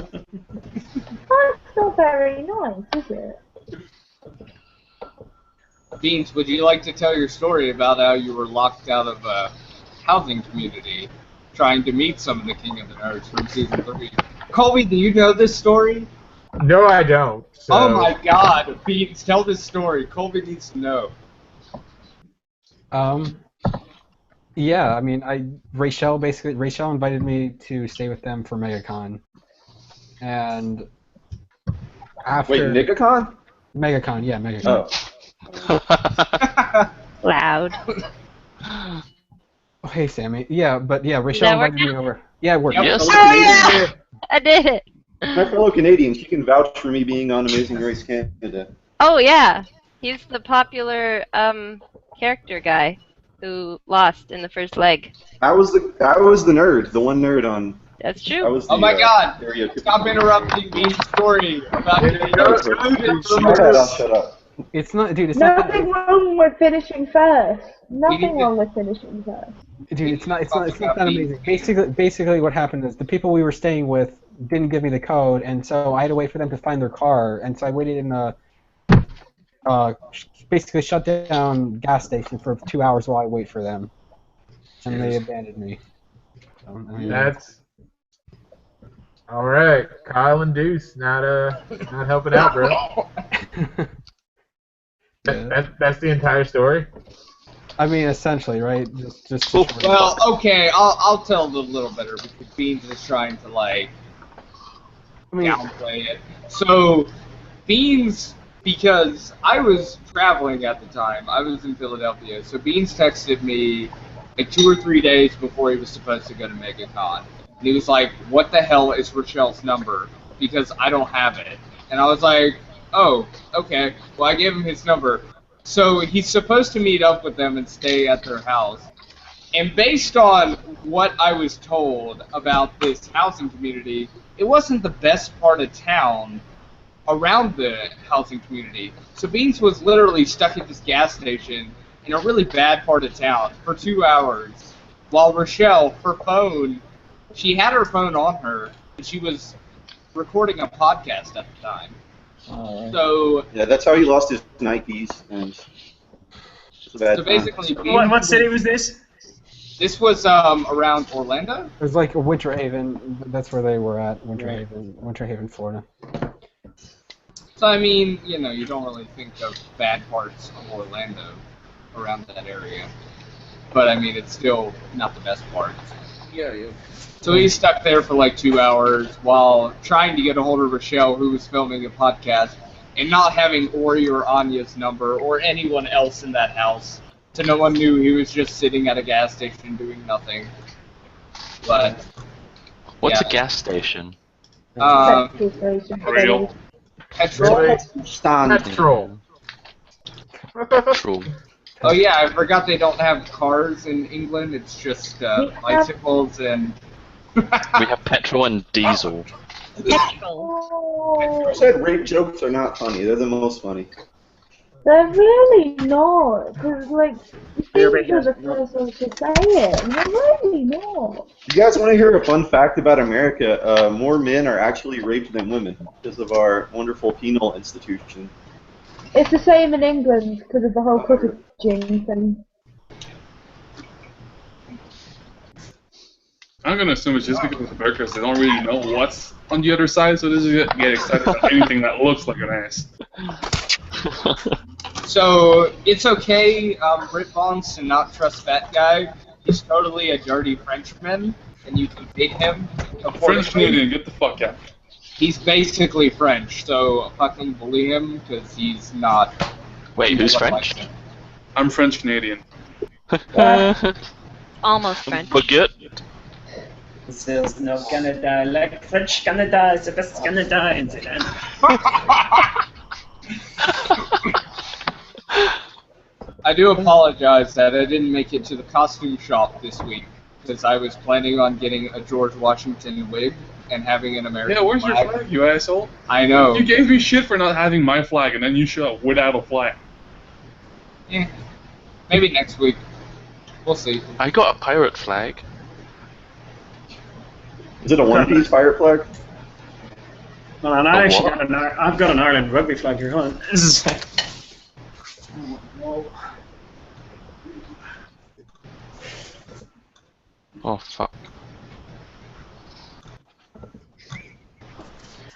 not very nice, is it? Beans, would you like to tell your story about how you were locked out of a housing community trying to meet some of the King of the Nerds from Season 3? Colby, do you know this story? No, I don't. So. Oh my god, Beans, tell this story. Colby needs to know. Yeah, I mean, Rachel invited me to stay with them for MegaCon, and after Wait, NigaCon? MegaCon, yeah, MegaCon. Oh. Loud. Oh, hey, Sammy. Yeah, but yeah, Rachel invited me over. Yeah, it worked. Yes. I did it. My fellow Canadian, she can vouch for me being on Amazing Race Canada. Oh yeah, he's the popular character guy who lost in the first leg. I was the nerd, the one nerd on. That's I true. was the, Oh my god! stereotypical Stop interrupting Beans' story about Shut up. It's not, dude. It's not. Nothing wrong with finishing first. Nothing wrong with finishing first. Dude, it's not that amazing. Basically, what happened is the people we were staying with didn't give me the code, and so I had to wait for them to find their car, and so I waited in a basically shut down gas station for 2 hours while I wait for them, and they abandoned me. So, I mean, That's all right. Kyle and Deuce not helping out, bro. That's the entire story. I mean, essentially, right? Just Well, okay, I'll tell it a little better because Beans is trying to like downplay it. So Beans, because I was traveling at the time, I was in Philadelphia. So Beans texted me like 2 or 3 days before he was supposed to go to MegaCon. And he was like, "What the hell is Rochelle's number? Because I don't have it." And I was like, "Oh, okay." Well, I gave him his number. So he's supposed to meet up with them and stay at their house. And based on what I was told about this housing community, it wasn't the best part of town around the housing community. So Beans was literally stuck at this gas station in a really bad part of town for 2 hours, while Rochelle, her phone, she had her phone on her, and she was recording a podcast at the time. So yeah, that's how he lost his Nikes, and it's a bad so basically, What city was this? This was around Orlando. It was like a Winter Haven. That's where they were at. Winter Haven, Florida. So I mean, you know, you don't really think of bad parts of Orlando around that area, but I mean, it's still not the best part. Yeah. So he's stuck there for like 2 hours while trying to get a hold of Rochelle, who was filming a podcast, and not having Ori or Anya's number or anyone else in that house. So no one knew he was just sitting at a gas station doing nothing. But What's yeah. a gas station? Real. Petrol? Petrol. Petrol. Oh yeah, I forgot they don't have cars in England. It's just bicycles and. We have petrol and diesel. Oh, I said rape jokes are not funny. They're the most funny. they're really not. Because, like, you're the first one to say it. And they're really not. You guys want to hear a fun fact about America? More men are actually raped than women because of our wonderful penal institution. It's the same in England because of the whole cottaging thing. I'm gonna assume it's just because of tuberculosis. They don't really know what's on the other side, so they just get excited about anything that looks like an ass. So it's okay, Brit Bongs, to not trust that guy. He's totally a dirty Frenchman, and you can beat him. French Canadian, get the fuck out. He's basically French, so fucking bully him because he's not. Wait, who's French? I'm French Canadian. Almost French. Baguette. Brazil's not Canada, like French Canada is the best Canada in the land. I do apologize that I didn't make it to the costume shop this week because I was planning on getting a George Washington wig and having an American Yeah, where's flag. your flag, you asshole? I know. You gave me shit for not having my flag, and then you show up without a flag. Yeah. Maybe next week. We'll see. I got a pirate flag. Is it a one-piece pirate flag? Well, and I actually got I've got an Ireland rugby flag here. Hold on. This is. Oh fuck.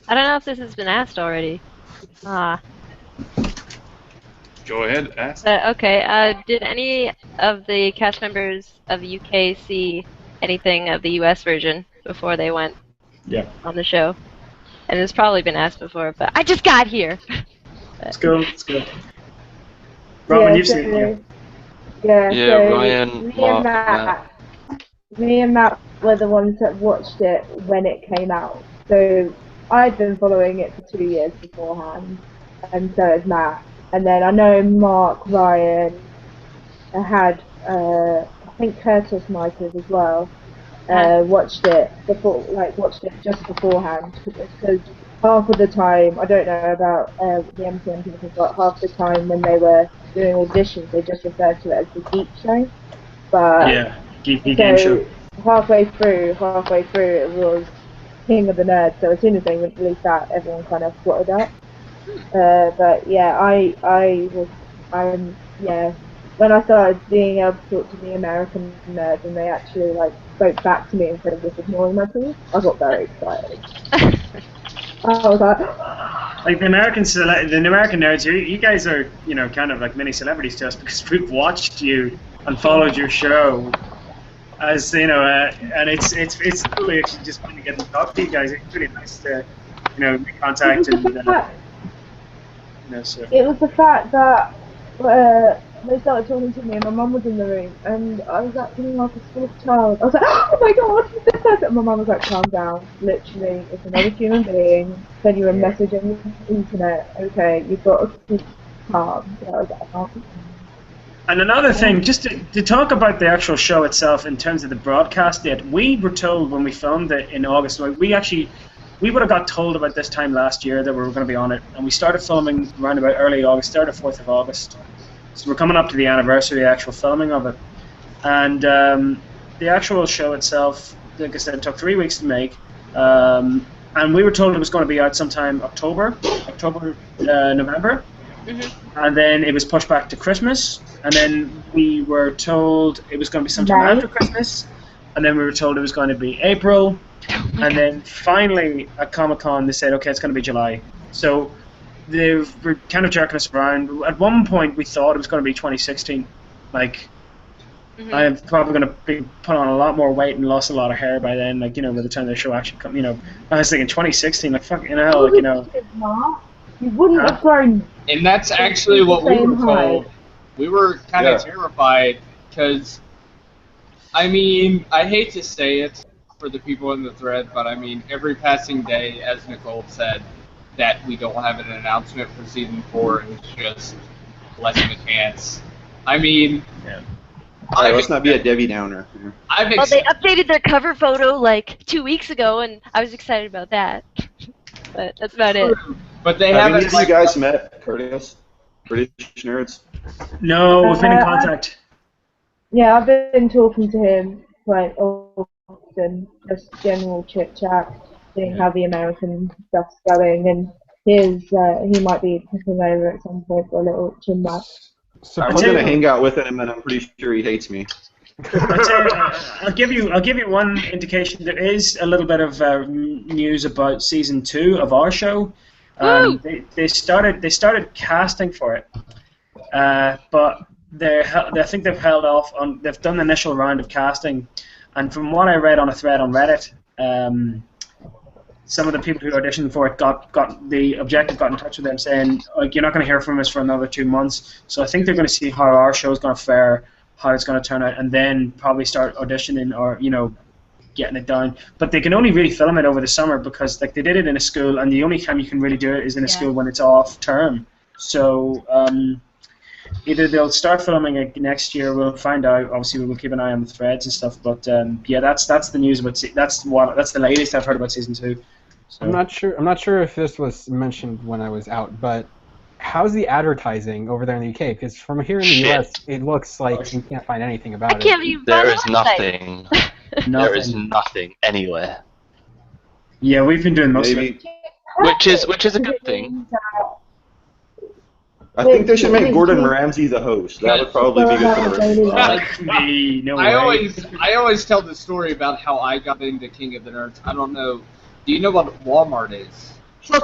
I don't know if this has been asked already. Go ahead, ask. Okay, did any of the cast members of the UK see anything of the US version before they went on the show? And it's probably been asked before, but I just got here! Let's go, let's go. Robin, you've seen it. Yeah, Yeah, so Ryan, Mark, me and Matt were the ones that watched it when it came out. So I'd been following it for 2 years beforehand, and so has Matt. And then I know Mark, Ryan, had, I think Curtis might have as well, watched it just beforehand, because half of the time, I don't know about the MCM people, but half the time when they were doing auditions, they just referred to it as the Geek Show. But yeah, Geek Game Show. Halfway through, it was King of the Nerds. So as soon as they released that, everyone kind of swatted up. But yeah, when I started being able to talk to the American nerds and they actually like spoke back to me instead of just ignoring my calls, I got very excited. I was like the American nerds, you guys are, you know, kind of like mini celebrities to us because we've watched you and followed your show, as you know, and it's really actually just fun to get to talk to you guys. It's really nice to, you know, make contact and. So. It was the fact that they started talking to me and my mum was in the room and I was acting like a small child. I was like, oh my god, this person! And my mum was like, calm down, literally, it's another human being, send you a message on the internet, okay, you've got to keep calm. So I was like, I can't be calm. And another thing, just to talk about the actual show itself in terms of the broadcast date, we were told when we filmed it in August, we would have got told about this time last year that we were going to be on it, and we started filming around about early August, started 4th of August. So we're coming up to the anniversary of the actual filming of it. And the actual show itself, like I said, it took 3 weeks to make. And we were told it was going to be out sometime November. Mm-hmm. And then it was pushed back to Christmas. And then we were told it was going to be sometime after Christmas. And then we were told it was going to be April. And then finally at Comic-Con they said, okay, it's going to be July. So they were kind of jerking us around. At one point we thought it was going to be 2016. Like, I'm probably going to be put on a lot more weight and lost a lot of hair by then. Like, you know, by the time the show actually come, you know, I was thinking 2016. Like, fuck, you know, like, you know. You wouldn't have thrown. And that's actually what we were told. We were kind of terrified because, I mean, I hate to say it for the people in the thread, but I mean, every passing day, as Nicole said, that we don't have an announcement for season 4 is just less of a chance. I mean, Alright, let's not be a Debbie Downer. Well, they updated their cover photo like 2 weeks ago, and I was excited about that. But that's about it. But they haven't. haven't. Have you guys met Curtis? British Nerds? No, we've been in contact. Yeah, I've been talking to him quite often, just general chit chat, seeing how the American stuff's going, and he might be coming over at some point for a little chin back. I'm gonna hang out with him, and I'm pretty sure he hates me. I'll give you one indication. There is a little bit of news about season 2 of our show. They started casting for it, but I think they've held off on. They've done the initial round of casting, and from what I read on a thread on Reddit, some of the people who auditioned for it got the objective got in touch with them saying, like, you're not going to hear from us for another 2 months. So I think they're going to see how our show is going to fare, how it's going to turn out, and then probably start auditioning or getting it down. But they can only really film it over the summer because like they did it in a school, and the only time you can really do it is in a school when it's off term. So either they'll start filming it next year. We'll find out. Obviously, we'll keep an eye on the threads and stuff. But yeah, that's the news about. That's the latest I've heard about season 2. So. I'm not sure if this was mentioned when I was out, but how's the advertising over there in the UK? Because from here in the US, it looks like you can't find anything about it. There is nothing. There is nothing anywhere. Yeah, we've been doing most of it. Which is a good thing. I think they should make Gordon Ramsay the host. That would probably be good for the no I always tell the story about how I got into King of the Nerds. I don't know. Do you know what Walmart is?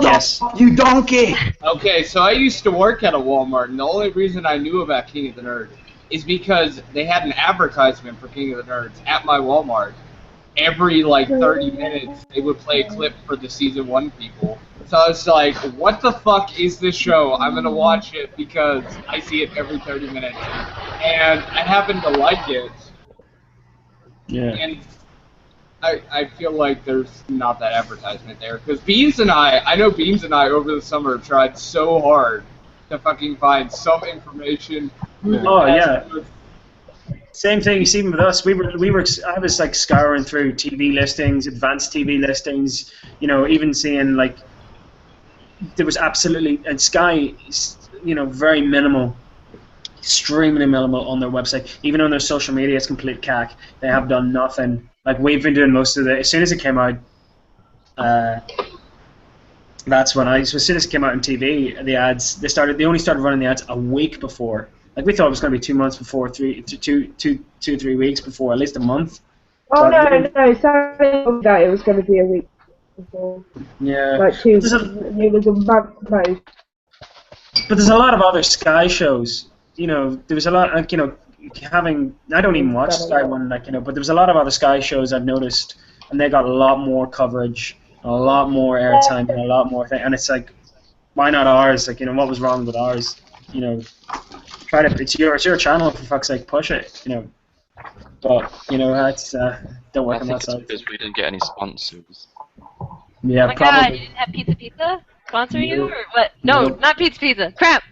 Yes. You donkey! Okay, so I used to work at a Walmart, and the only reason I knew about King of the Nerds is because they had an advertisement for King of the Nerds at my Walmart. Every, 30 minutes, they would play a clip for the Season 1 people. So I was like, what the fuck is this show? I'm going to watch it because I see it every 30 minutes. And I happen to like it. Yeah. And I feel like there's not that advertisement there. Because Beans and I know Beans and I over the summer tried so hard to fucking find some information. Oh, yeah. Same thing. You see with us. I was like scouring through TV listings, advanced TV listings. Even seeing there was absolutely, and Sky, very minimal, extremely minimal on their website. Even on their social media, it's complete cack. They have done nothing. Like we've been doing most of it. As soon as it came out, that's when as soon as it came out on TV, the ads they only started running the ads a week before. Like we thought it was going to be 2 months before, 3 weeks before, at least a month. Oh no! Sorry, that it was going to be a week before. Yeah. Like 2. It was a month most. But there's a lot of other Sky shows. There was a lot I don't even watch Sky One, but there was a lot of other Sky shows I've noticed, and they got a lot more coverage, a lot more airtime, and a lot more thing. And it's like, why not ours? What was wrong with ours? It's your channel, for fuck's sake, push it. But that's don't work on that side. Because we didn't get any sponsors. Yeah, oh my probably. God, you didn't have Pizza sponsor you or what? No, not Pizza. Crap.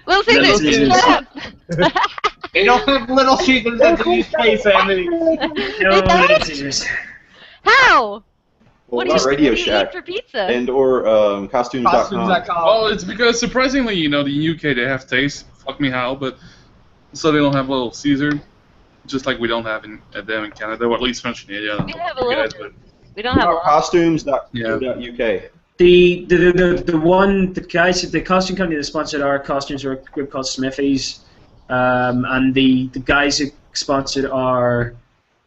Little Caesars. They don't have Little Caesars at the UK, Sammy. No Little Caesars. How? Well, what do Radio you Shack eat for pizza? and or costumes.com. Well, it's because surprisingly, the UK, they have taste. Fuck me how, but so they don't have Little Caesar, just like we don't have them in Canada, or at least French Canada. We have a little. We don't have a lot. Costumes.uk. The costume company that sponsored our costumes were a group called Smithies, and the guys who sponsored our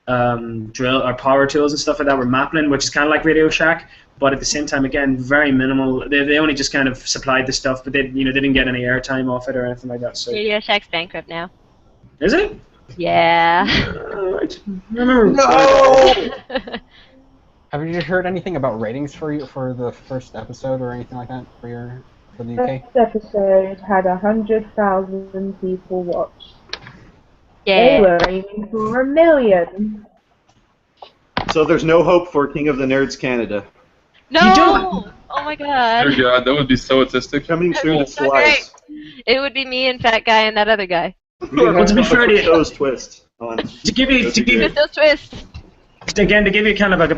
our power tools and stuff like that were Maplin, which is kind of like Radio Shack, but at the same time, again, very minimal. They only just kind of supplied the stuff, but they didn't get any airtime off it or anything like that. So. Radio Shack's bankrupt now. Is it? Yeah. No. Have you heard anything about ratings for the first episode or anything like that for the UK? First episode had 100,000 people watch. Yeah. They were aiming for 1 million. So there's no hope for King of the Nerds Canada. No! Oh my God. Dear God, that would be so autistic. Coming soon to So Slice. It would be me and Fat Guy and that other guy. Well, to be fair to you, those twists on. To give you Those twists. Again, to give you kind of a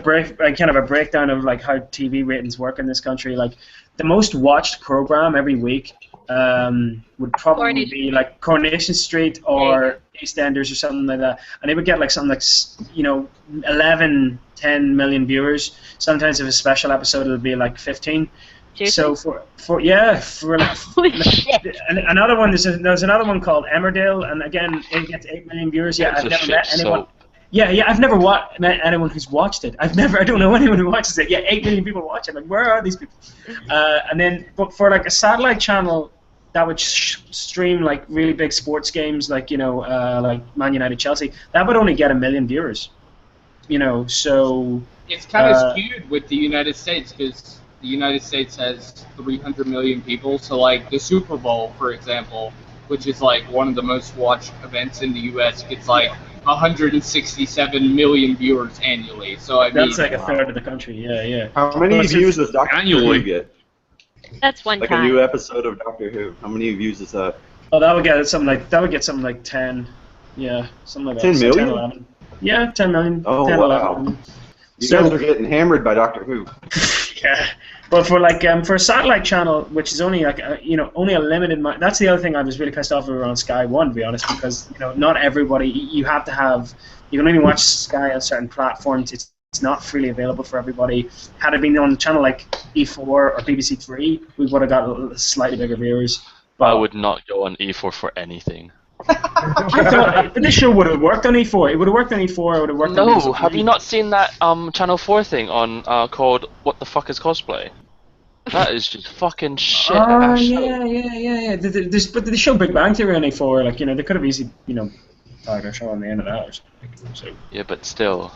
breakdown of like how TV ratings work in this country, like the most watched program every week would probably be like Coronation Street or EastEnders or something like that, and it would get like something like 11, 10 million viewers. Sometimes if it's a special episode, it'll be like 15. So for Holy shit. another one. There's another one called Emmerdale, and again it gets 8 million viewers. Yeah, I've never met anyone. Yeah, I've never met anyone who's watched it. I don't know anyone who watches it. Yeah, 8 million people watch it. Like, where are these people? And then, but for like a satellite channel that would stream like really big sports games, like like Man United, Chelsea, that would only get 1 million viewers. So it's kind of skewed with the United States because the United States has 300 million people. So like the Super Bowl, for example, which is like one of the most watched events in the U.S., gets like 167 million viewers annually. So I mean, that's like a third of the country. Yeah. How many views does Doctor Who get? That's one like time. a new episode of Doctor Who. How many views is that? Oh, that would get something like 10. Yeah, something like that. 10 million? 10, 11. Yeah, 10 million. Oh 10, wow! 11. You guys are getting hammered by Doctor Who. Yeah, but for a satellite channel, which is only like only a limited. That's the other thing I was really pissed off over on Sky One, to be honest, because not everybody. You have to have. You can only watch Sky on certain platforms. It's not freely available for everybody. Had it been on a channel like E4 or BBC Three, we would have got slightly bigger viewers. But I would not go on E4 for anything. I thought this show would have worked on E4. It would have worked on E4. It would have worked on BBC No, have you not seen that Channel 4 thing on called What the Fuck is Cosplay? That is just fucking shit. Oh yeah. But the show Big Bang Theory on E4, like they could have easily tied their show on the end of that or something. So. Yeah, but still,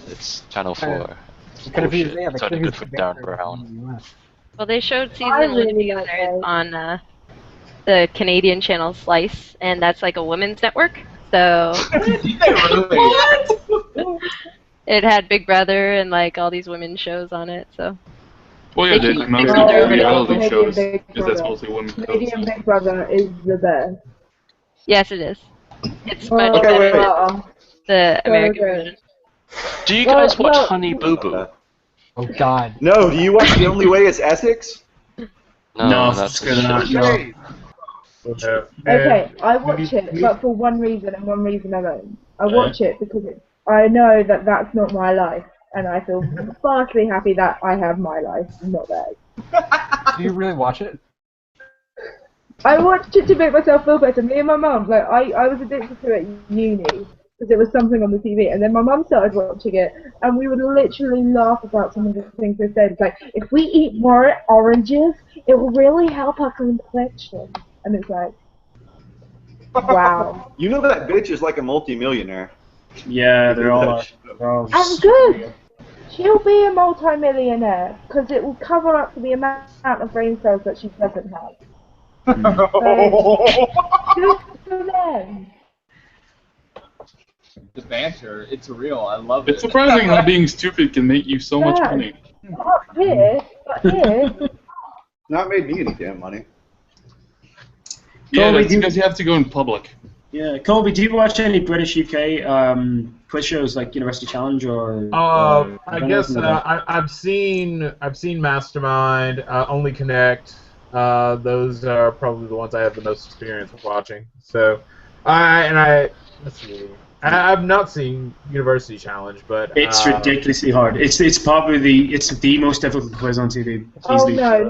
it's Channel 4. Could have used It's only good for Darren Brown. Well, they showed season 1 together on the Canadian channel Slice, and that's like a women's network. So it had Big Brother and like all these women's shows on it. So. Well, yeah, there's another reality shows because that's mostly women's shows. Canadian Big Brother is the best. Yes, it is. It's much better than the American version. Do you guys watch Honey Boo Boo? Oh God. No, do you watch The Only Way Is Essex? No, that's good enough. No. Okay, I watch it, but for one reason and one reason alone. I watch it because I know that that's not my life, and I feel vastly happy that I have my life, not theirs. Do you really watch it? I watched it to make myself feel better. Me and my mum, like I was addicted to it at uni because it was something on the TV, and then my mum started watching it, and we would literally laugh about some of the things they said. It's like, if we eat more oranges, it will really help our complexion. And it's like, wow. You know that bitch is like a multi-millionaire. Yeah, they're all I'm good. She'll be a multi-millionaire because it will cover up for the amount of brain cells that she doesn't have. Good for them. The banter, it's real. I love it. It's surprising how being stupid can make you so much money. Not here, but here. Not made me any damn money. Yeah, that's because you have to go in public. Yeah, Colby, do you watch any British UK quiz shows like University Challenge or? I guess I've seen Mastermind, Only Connect. Those are probably the ones I have the most experience with watching. So, let's see. I've not seen University Challenge, but it's ridiculously hard. It's probably the most difficult quiz on TV. Oh no,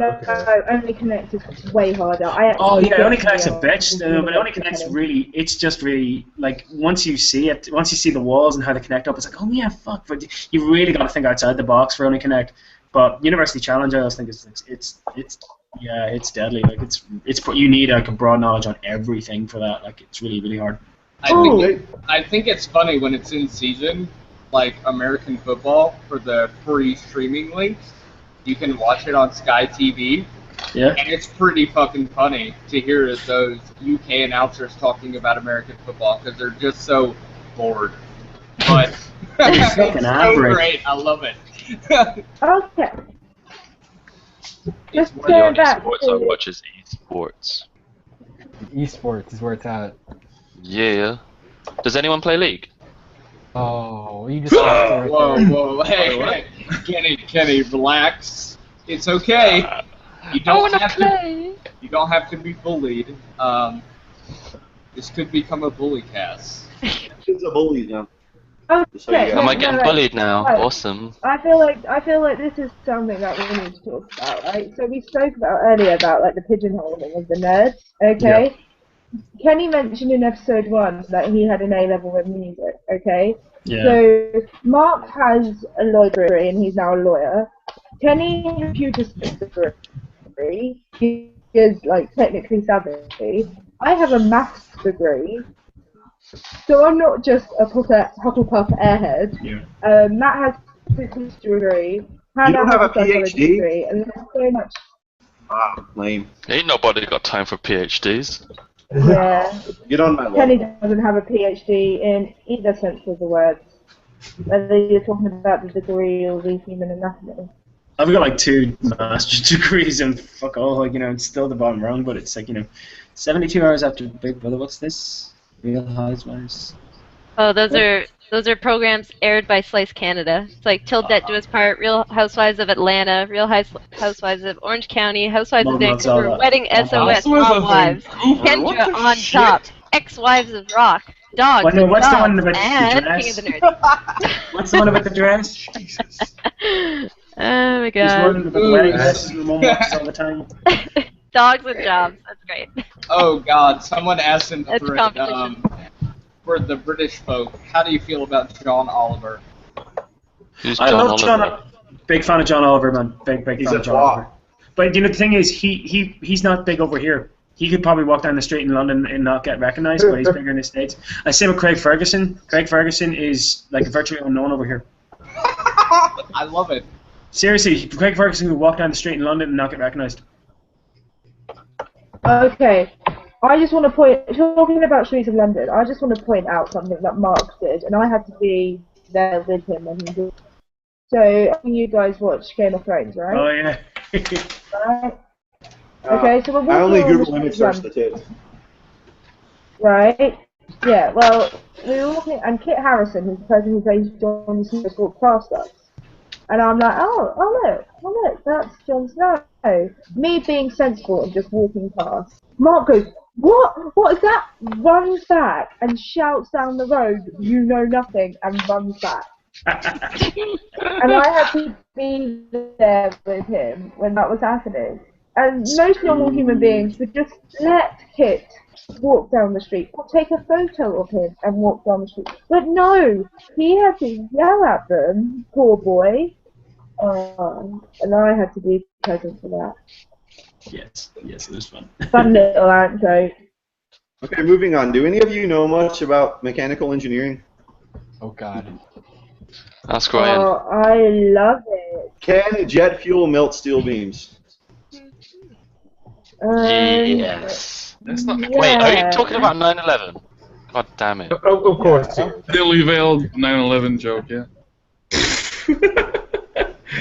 Only Connect is way harder. Only Connect's a bitch. But Only Connect's really, it's just really like once you see it, once you see the walls and how they connect up, it's like, oh yeah, fuck. But you really got to think outside the box for Only Connect. But University Challenge, I always think it's deadly. Like it's you need like a broad knowledge on everything for that. Like it's really really hard. I think it's funny when it's in season, like American football, for the free streaming links. You can watch it on Sky TV. Yeah. And it's pretty fucking funny to hear those UK announcers talking about American football because they're just so bored. But it's so great. I love it. Okay. Just the only sports I watch is esports. Esports is where it's at. Yeah. Does anyone play League? Oh, you just. Whoa! Hey, Kenny, relax. It's okay. You don't have to be bullied. This could become a bully cast. It's a bully now. Just so you Okay, guys Am know. I getting bullied now? Right. Awesome. I feel like this is something that we need to talk about, right? So we spoke about earlier about like the pigeonholing of the nerds, okay? Kenny mentioned in episode 1 that he had an A-level in music, okay? Yeah. So Mark has a law degree and he's now a lawyer. Kenny has a computer science degree. He is like technically savvy. I have a maths degree. So I'm not just a Hufflepuff airhead. Yeah. Matt has a history degree. You Hannah don't have a has psychology PhD? degree, and there's so much. Ah, lame. Ain't nobody got time for PhDs. Yeah. Get on my level. Kenny doesn't have a PhD in either sense of the words. Whether you're talking about the degree or the human anatomy. I've got like 2 master's degrees and fuck all, like, you know, it's still the bottom rung, but it's like, you know, 72 hours after Big Brother, what's this? Real Housewives. Oh, those are programs aired by Slice Canada. It's like Till Debt Do Us Part, Real Housewives of Atlanta, Real Housewives of Orange County, Housewives of Vancouver, Wedding SOS, Mom Wives, Kendra on Top, Ex-Wives of Rock, Dogs, What's the one Dogs, about the and dress? King of the Nerds. What's the one about the dress? Jesus. Oh my There's god. one about the wedding dresses and the mum walks all the time. Dogs with jobs. That's great. Oh God! Someone asked in the It's thread, competition. for the British folk, how do you feel about John Oliver? Who's I John love Oliver? big fan of John Oliver, man. Big He's fan a of John twat. Oliver. But you know the thing is, he's not big over here. He could probably walk down the street in London and not get recognised, but he's bigger in the States. I same with Craig Ferguson. Craig Ferguson is like virtually unknown over here. I love it. Seriously, Craig Ferguson could walk down the street in London and not get recognised. Okay. I just want to point, talking about Streets of London, I just want to point out something that Mark did, and I had to be there with him when he did. So, you guys watch Game of Thrones, right? Oh yeah. Right. Okay, so we're walking I only along the Google image streets of search the tits. Right? Yeah, well, we were walking, and Kit Harrison, who's the person who plays Jon Snow, walked past us. And I'm like, oh look, that's Jon Snow. Me being sensible and just walking past. Mark goes, what is that? Runs back and shouts down the road, you know nothing, and runs back. And I had to be there with him when that was happening. And most normal human beings would just let Kit walk down the street or take a photo of him and walk down the street. But no, he had to yell at them, poor boy. And I had to be present for that. Yes, it was fun. Fun little anecdote. Okay, moving on. Do any of you know much about mechanical engineering? Oh God. Ask Ryan. Oh, I love it. Can jet fuel melt steel beams? Yes. That's not. Yeah. Wait, are you talking about 9/11? God damn it. Of course. Thinly veiled 9/11 joke, yeah.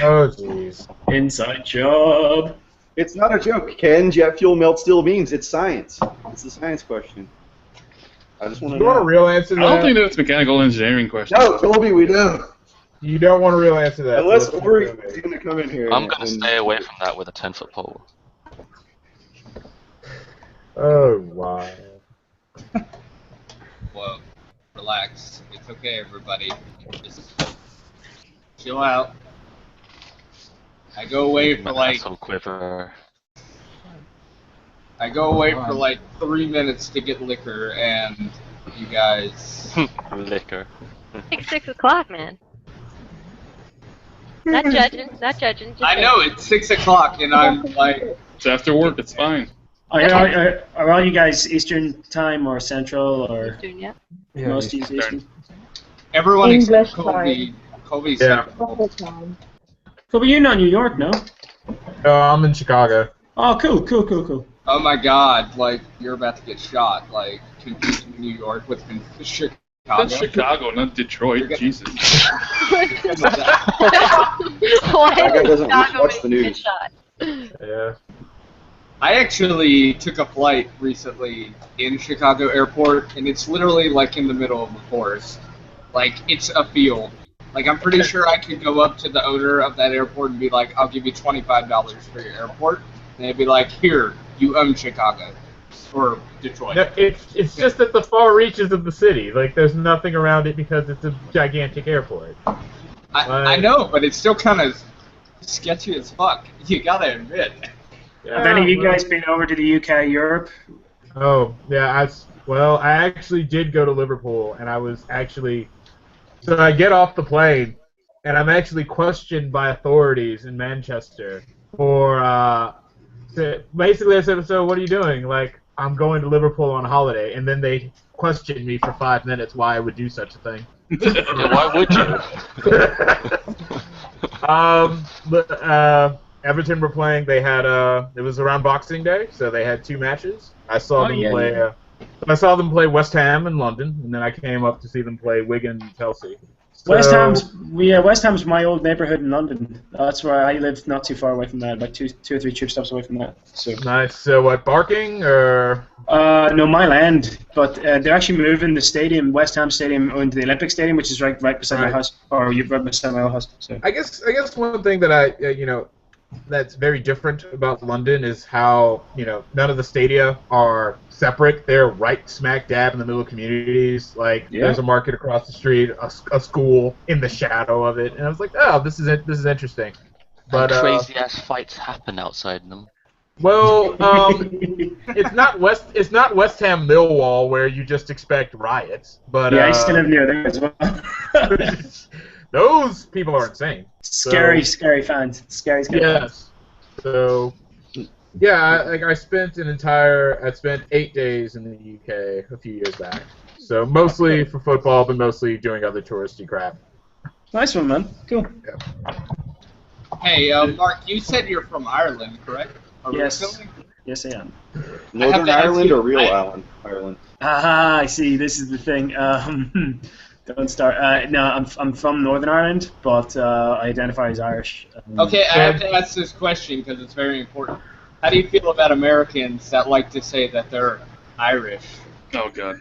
Oh jeez. Inside job. It's not a joke. Can jet fuel melt steel beams? It's science. It's a science question. I just want to You want a know. real answer to I that? don't think that's a mechanical engineering question. No, Colby, we do. You don't want a real answer to that. Unless so let's Ori keep is it. going to come in here. I'm gonna stay away from that with a 10-foot pole. Oh wow. Whoa, relax. It's okay, everybody. Just chill out. I go away for like Asshole quiver. I go away for like 3 minutes to get liquor, and you guys. Liquor. It's 6 o'clock, man. Not judging, not judging. Just I know it's 6 o'clock, and I'm like, It's after work, it's fine. Are all you guys Eastern time or Central or Eastern, yeah. most of you Eastern? everyone English except Colby. Colby's Yeah. All the time. Well, but you're not New York, no? I'm in Chicago. Oh, cool. Oh my God! Like you're about to get shot. Like confusing New York with Chicago. That's Chicago, not Detroit. You're Jesus. Why That guy doesn't Chicago watch the make a news. shot? Yeah. I actually took a flight recently in Chicago Airport, and it's literally like in the middle of the forest. Like it's a field. Like I'm pretty sure I could go up to the owner of that airport and be like, "I'll give you $25 for your airport," and they'd be like, "Here, you own Chicago." or Detroit. No, it's just at the far reaches of the city. Like, there's nothing around it because it's a gigantic airport. I know, but it's still kind of sketchy as fuck. You gotta admit. Yeah, have any of you guys been over to the UK, Europe? Oh, yeah. I actually did go to Liverpool, and I was actually... So I get off the plane, and I'm actually questioned by authorities in Manchester for... basically, I said, so what are you doing? Like, I'm going to Liverpool on holiday, and then they questioned me for 5 minutes why I would do such a thing. Yeah, why would you? Everton were playing. They had it was around Boxing Day, so they had 2 matches. I saw them play. I saw them play West Ham in London, and then I came up to see them play Wigan and Chelsea. So, West Ham's my old neighbourhood in London. That's where I live, not too far away from that, about two or three tube stops away from that. So nice. So what, Barking or? No, Mile End. But they're actually moving the stadium, West Ham Stadium, into the Olympic Stadium, which is right beside my house, or right beside my old house. So I guess one thing that that's very different about London is how, none of the stadia are separate. They're right smack dab in the middle of communities. Like, there's a market across the street, a school in the shadow of it, and I was like, oh, this is interesting. But crazy ass fights happen outside them. Well, it's not West Ham Millwall where you just expect riots. But I used to live near there as well. Those people are insane. Scary fans. Scary. Yes. So, yeah, I spent 8 days in the UK a few years back. So mostly for football, but mostly doing other touristy crap. Nice one, man. Cool. Yeah. Hey, Mark, you said you're from Ireland, correct? Yes. Yes, I am. Northern Ireland or real Ireland? Ah, I see. This is the thing. Don't start. No, I'm from Northern Ireland, but I identify as Irish. Okay, I have to ask this question because it's very important. How do you feel about Americans that like to say that they're Irish? Oh, God.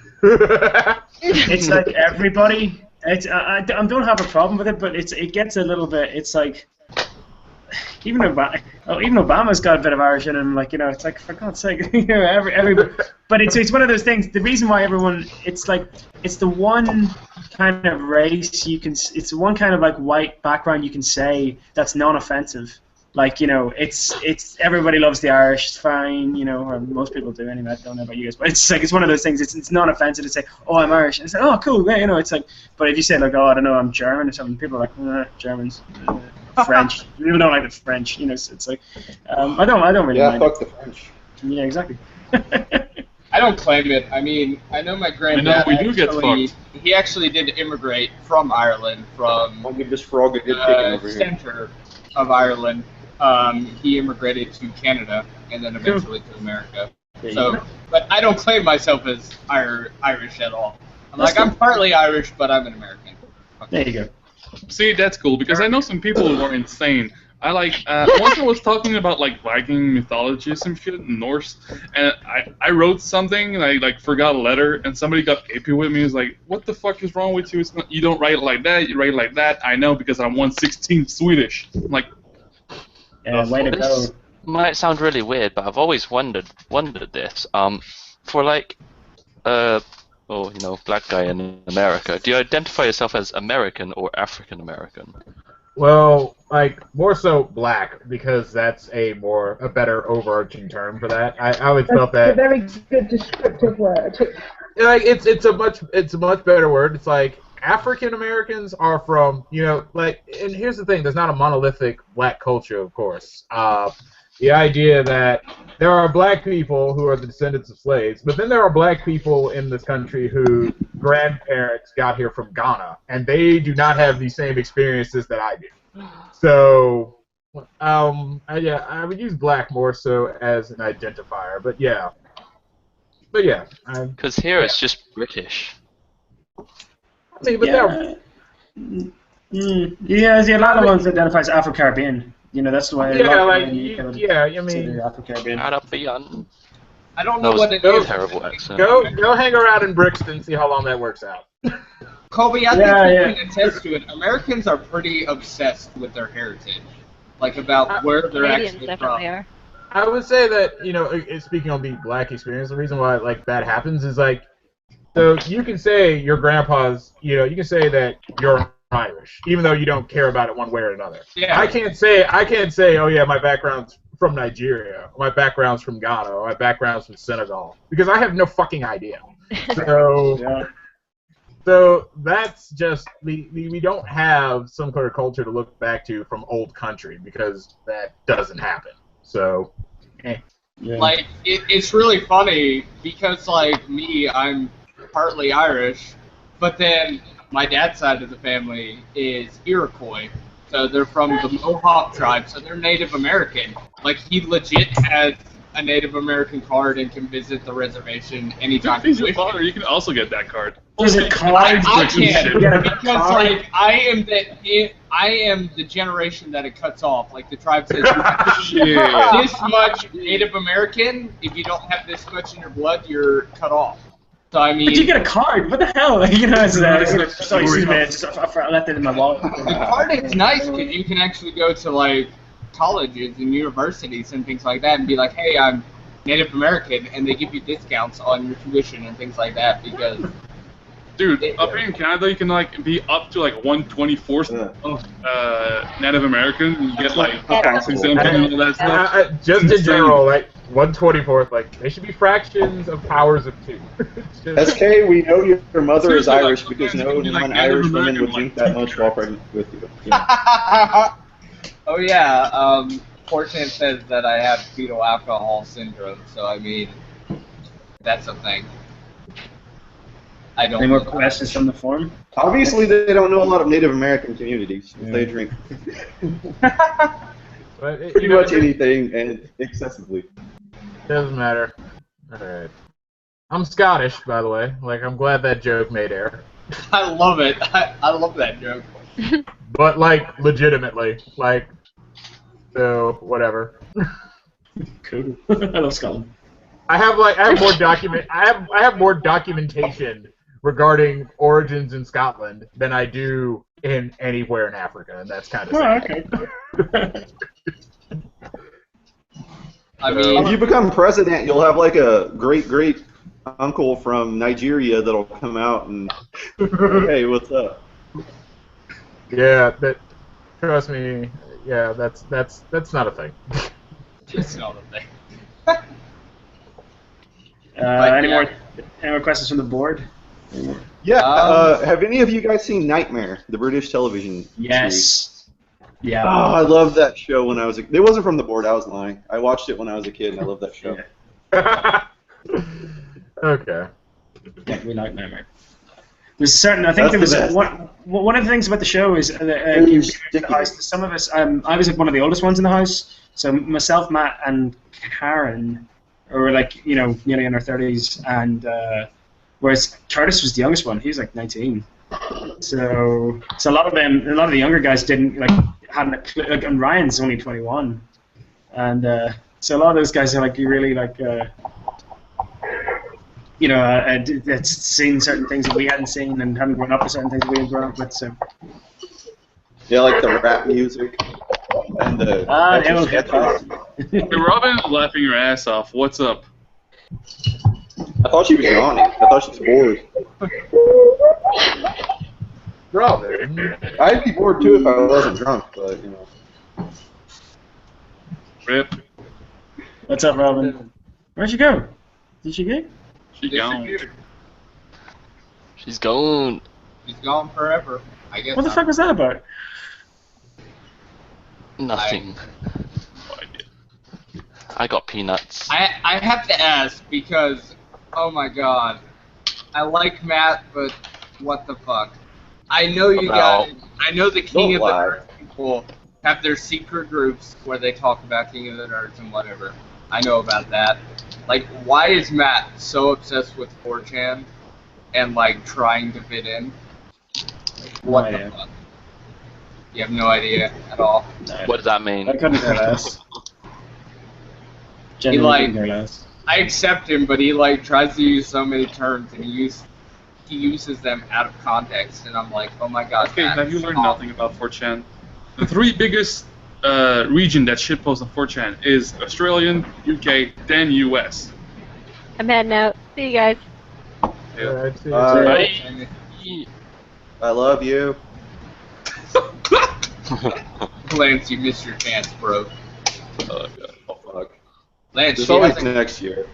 It's like everybody. I don't have a problem with it, but it gets a little bit. It's like even Obama's got a bit of Irish in him. Like, it's like, for God's sake, everybody. But it's one of those things. The reason why everyone, it's like, it's the one kind of race it's the one kind of like white background you can say that's non-offensive. Like, it's everybody loves the Irish. It's fine, or most people do anyway. I don't know about you guys, but it's like it's one of those things. It's non-offensive to say, oh, I'm Irish. And it's like, oh, cool, yeah, it's like. But if you say like, oh, I don't know, I'm German or something, people are like, Germans. French. People don't like the French, so it's like, I don't really mind. Yeah, fuck the French. Yeah, exactly. I don't claim it. I mean, I know my granddad. We do get fucked. He actually did immigrate from Ireland, from I'll give this frog a good kicking over here. Center of Ireland. He immigrated to Canada and then eventually to America. So, but I don't claim myself as Irish at all. I'm partly Irish, but I'm an American. Okay. There you go. See, that's cool, because I know some people who are insane. Once I was talking about, Viking mythology and some shit, Norse, and I wrote something, and I, forgot a letter, and somebody got AP with me, and was like, what the fuck is wrong with you? It's not, you don't write it like that, you write it like that. I know, because I'm 1/16 Swedish. I'm like, yeah, way to go. This might sound really weird, but I've always wondered this. For black guy in America, do you identify yourself as American or African American? Well, more so black, because that's a better overarching term for that. I always felt that. It's a very good descriptive word. It's a much better word. It's like African Americans are from, and here's the thing: there's not a monolithic black culture, of course. The idea that there are black people who are the descendants of slaves, but then there are black people in this country whose grandparents got here from Ghana, and they do not have the same experiences that I do. So, I would use black more so as an identifier, but yeah. Because here it's just British. I mean, but a lot of ones identify as Afro-Caribbean. That's the way. Afro-Caribbean. I don't know what it is. Terrible accent. Go hang around in Brixton, see how long that works out. Colby, I think you can attest to it. Americans are pretty obsessed with their heritage, about where they're Canadians actually definitely from. are. I would say that, speaking on the black experience, the reason why like that happens is like, so you can say your grandpa's, you can say that you're Irish, even though you don't care about it one way or another. Yeah. I can't say, oh yeah, my background's from Nigeria, or my background's from Ghana, or my background's from Senegal, because I have no fucking idea. So, so that's just, we don't have some kind of culture to look back to from old country, because that doesn't happen. So, Like, it's really funny, because, like, me, I'm partly Irish, but then my dad's side of the family is Iroquois, so they're from the Mohawk tribe, so they're Native American. Like, he legit has a Native American card and can visit the reservation anytime he wishes. You can also get that card. There's a card. I can't, because, like, I am the generation that it cuts off. Like, the tribe says, this much Native American, if you don't have this much in your blood, you're cut off. So, I mean... But you get a card. What the hell? Sorry, man. I left it in my wallet. The card is nice because you can actually go to, like, colleges and universities and things like that and be like, hey, I'm Native American, and they give you discounts on your tuition and things like that because... Dude, up here in Canada, you can like be up to like 1/24th of Native American. And you get like tax exemption and all that stuff. Just in general, like 1/24th, like they should be fractions of powers of 2. SK, we know your mother is Seriously, Irish like, because you no can be, like, non-Irish Native women would American, drink like, that much while pregnant with you. Yeah. Oh yeah, Fortune says that I have fetal alcohol syndrome, so I mean, that's a thing. I don't. Any more questions from the forum? Obviously, they don't know a lot of Native American communities. Yeah. They drink too much anything and excessively. Doesn't matter. Alright. I'm Scottish, by the way. Like, I'm glad that joke made air. I love it. I love that joke. But, like, legitimately. Like, so, whatever. Cool. I love Scotland. I have more documentation regarding origins in Scotland than I do in anywhere in Africa, and that's kind of sad. Okay. I mean, if you become president, you'll have like a great uncle from Nigeria that'll come out and hey, what's up? Yeah, trust me. Yeah, that's not a thing. It's not a thing. Any more questions from the board? Yeah. Have any of you guys seen Nightmare, the British television series? Yeah. Oh, I loved that show when I was it wasn't from the board, I was lying. I watched it when I was a kid and I loved that show. Okay. Yeah, we like Nightmare. There's certain. I think there was one of the things about the show is the house. Some of us. I was like one of the oldest ones in the house. So myself, Matt, and Karen, were like nearly in our 30s, and whereas Curtis was the youngest one. He was like 19. So a lot of the younger guys didn't hadn't a clue. Like, and Ryan's only 21, and so a lot of those guys are like really like. It's seen certain things that we hadn't seen and haven't grown up with certain things that we had grown up with. So. Yeah, like the rap music and the. Hey, Robin, laughing your ass off. What's up? I thought she was yawning. I thought she was bored. Robin. I'd be bored too if I wasn't drunk, but Rip. What's up, Robin? Where'd she go? Did she go? She's gone. She's gone. She's gone forever. I guess. What the fuck was that about? Nothing. No idea. I got peanuts. I have to ask because, oh my god, I like Matt, but what the fuck? I know you guys. I know the King of the Nerds people have their secret groups where they talk about King of the Nerds and whatever. I know about that. Like, why is Matt so obsessed with 4chan and, like, trying to fit in? What the fuck? You have no idea at all? No. What does that mean? I couldn't care less. He, like, I accept him, but he, like, tries to use so many terms, and he uses them out of context, and I'm like, oh my god. Okay, have you learned nothing about 4chan? The three biggest region that shitposts on 4chan is Australian, UK, then US. I'm heading out. See you guys. Bye. I love you. Lance, you missed your chance, bro. Oh fuck. Lance, it's always next year.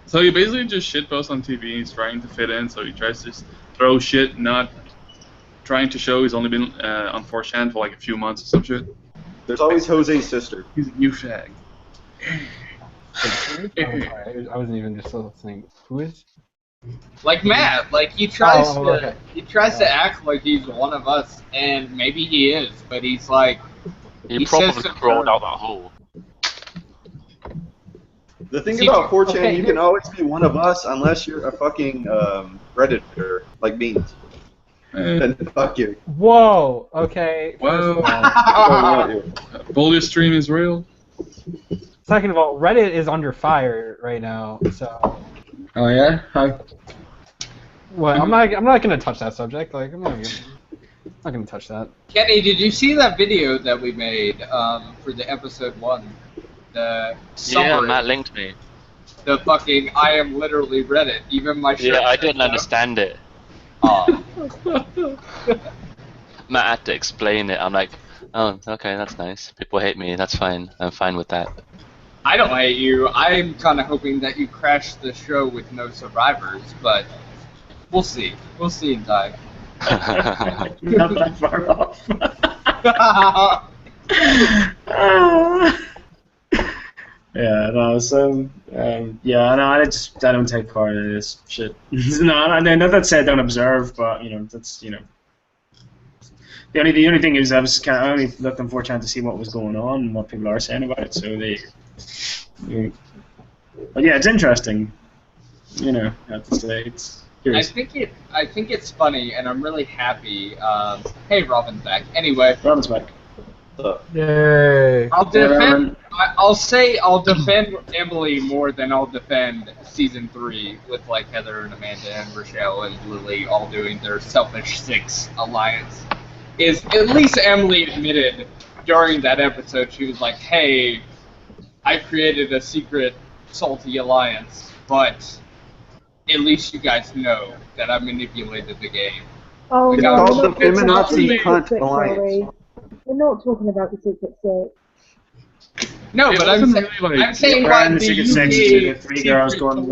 So he basically just shitposts on TV. He's trying to fit in, so he tries to just throw shit, not trying to show he's only been on 4chan for like a few months or some shit. There's always Jose's sister. He's a new shag. I wasn't even just listening. Who is? Like Matt, like he tries to act like he's one of us, and maybe he is, but he's like he probably crawled out that hole. The thing about 4chan, you can always be one of us unless you're a fucking Redditor like Beans. Then fuck you. Whoa. Okay. Whoa. Bully stream is real. Second of all, Reddit is under fire right now, so. Oh yeah? How? Well, I'm not gonna touch that subject. Like, I'm not gonna touch that. Kenny, did you see that video that we made for the episode 1? The summary. Yeah, Matt linked me. The fucking I am literally Reddit. Even my shirt. Yeah, I didn't understand it. Matt had to explain it. I'm like, oh, okay, that's nice. People hate me. That's fine. I'm fine with that. I don't hate you. I'm kind of hoping that you crash the show with no survivors, but we'll see. We'll see in time. Not that far off. Yeah, no, so, yeah, no, I don't take part in this shit. No, not that said, I don't observe, but, you know, that's, you know. The only thing is I only looked on 4chan to see what was going on and what people are saying about it, so there you go. But yeah, it's interesting, you know, I have to say, it's curious. I think it's funny, and I'm really happy. Hey, Robin's back. Anyway. Robin's back. Yay! I'll defend Emily more than I'll defend season 3 with like Heather and Amanda and Rochelle and Lily all doing their selfish 6 alliance. Is at least Emily admitted during that episode, she was like, "Hey, I created a secret salty alliance, but at least you guys know that I manipulated the game." Oh, it's no, called the Feminazi Cunt Alliance. We're not talking about the Secret Six. No, but I'm saying why the UK three girls going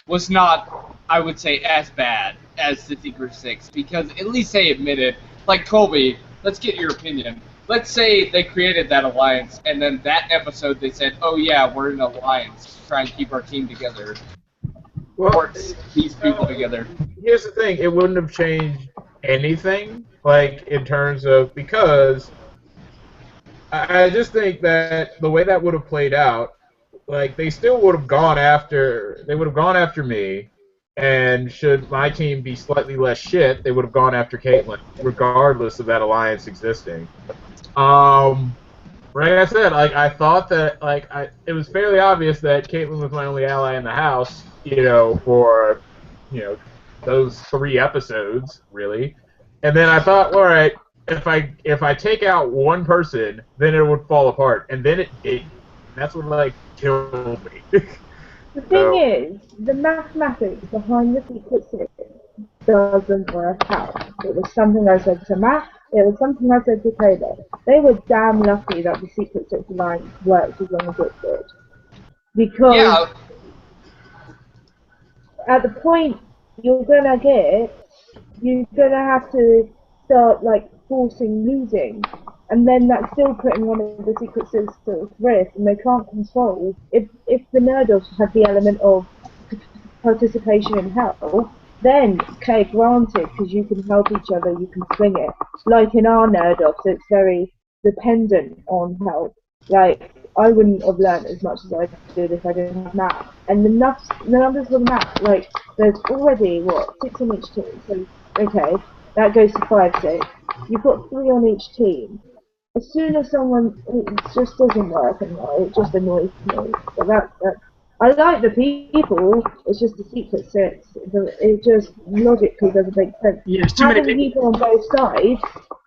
was not, I would say, as bad as the Secret Six, because at least they admitted, like Colby, let's get your opinion. Let's say they created that alliance, and then that episode they said, oh yeah, we're in an alliance to try and keep our team together. Well, these people together. Here's the thing, it wouldn't have changed anything, like, in terms of, because I just think that the way that would have played out, like, they still would have gone after, me, and should my team be slightly less shit, they would have gone after Caitlyn, regardless of that alliance existing. Like I said, like, I thought that, like, it was fairly obvious that Caitlyn was my only ally in the house, you know, for, you know, those 3 episodes, really. And then I thought, all right, if I take out one person, then it would fall apart, and then it did. That's what, like, killed me. The thing is, the mathematics behind the Secret Six doesn't work out. It was something I said to Matt, it was something I said to Taylor. They were damn lucky that the Secret Six alliance worked as long as it did. Because at the point you're gonna have to start, like, forcing losing. And then that's still putting one of the Secret Six at risk, and they can't control. If the Nerdos had the element of participation in help, then, okay, granted, because you can help each other, you can swing it. Like in our Nerdos, it's very dependent on help. Like, I wouldn't have learned as much as I did if I didn't have Matt. And the numbers with Matt, like, there's already, 6 on each team, so, okay, that goes to 5-6. You've got 3 on each team. As soon as it just doesn't work anymore, it just annoys me. But I like the people, it's just the Secret Six. It just logically doesn't make sense. Yeah, having people on both sides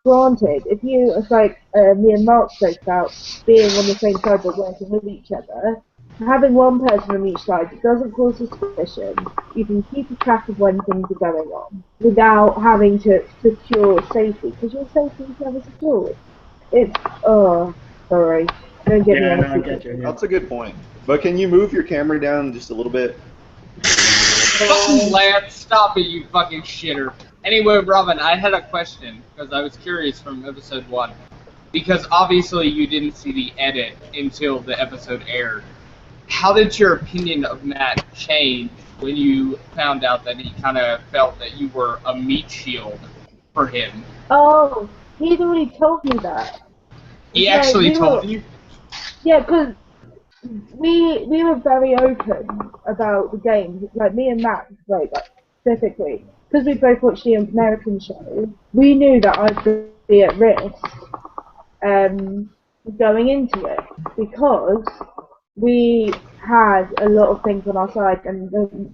granted, if you, it's like me and Mark spoke about being on the same side but working with each other, having one person on each side doesn't cause suspicion. You can keep a track of when things are going on without having to secure safety, because your safety is never secured. It's, oh, sorry. Don't get me on I get you. That's a good point. But can you move your camera down just a little bit? Fucking Lance, stop it, you fucking shitter. Anyway, Robin, I had a question, because I was curious from episode 1. Because obviously you didn't see the edit until the episode aired. How did your opinion of Matt change when you found out that he kind of felt that you were a meat shield for him? Oh, he'd already told me that. He actually told you? Yeah, because we were very open about the game. Like, me and Matt, like specifically, because we both watched the American show, we knew that I'd be at risk going into it, because we had a lot of things on our side, and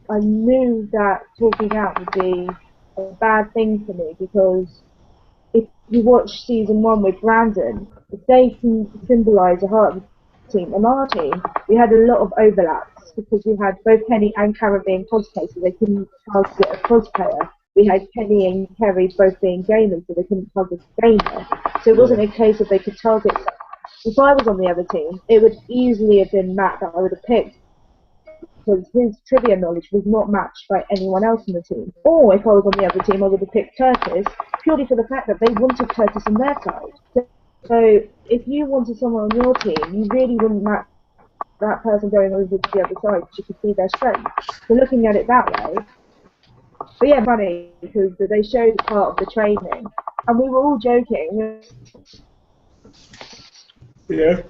I knew that talking out would be a bad thing for me, because if you watch season 1 with Brandon, if they can symbolise a heart of the team, on our team, we had a lot of overlaps, because we had both Kenny and Karen being cosplayers, so they couldn't target a cosplayer. We had Kenny and Kerry both being gamers, so they couldn't target a gamer. So it wasn't a case of they could target. If I was on the other team, it would easily have been Matt that I would have picked, because his trivia knowledge was not matched by anyone else in the team. Or if I was on the other team, I would have picked Curtis, purely for the fact that they wanted Curtis on their side. So if you wanted someone on your team, you really wouldn't match that person going over to the other side, because you could see their strength. So looking at it that way. But yeah, funny, because they showed part of the training, and we were all joking. Yeah.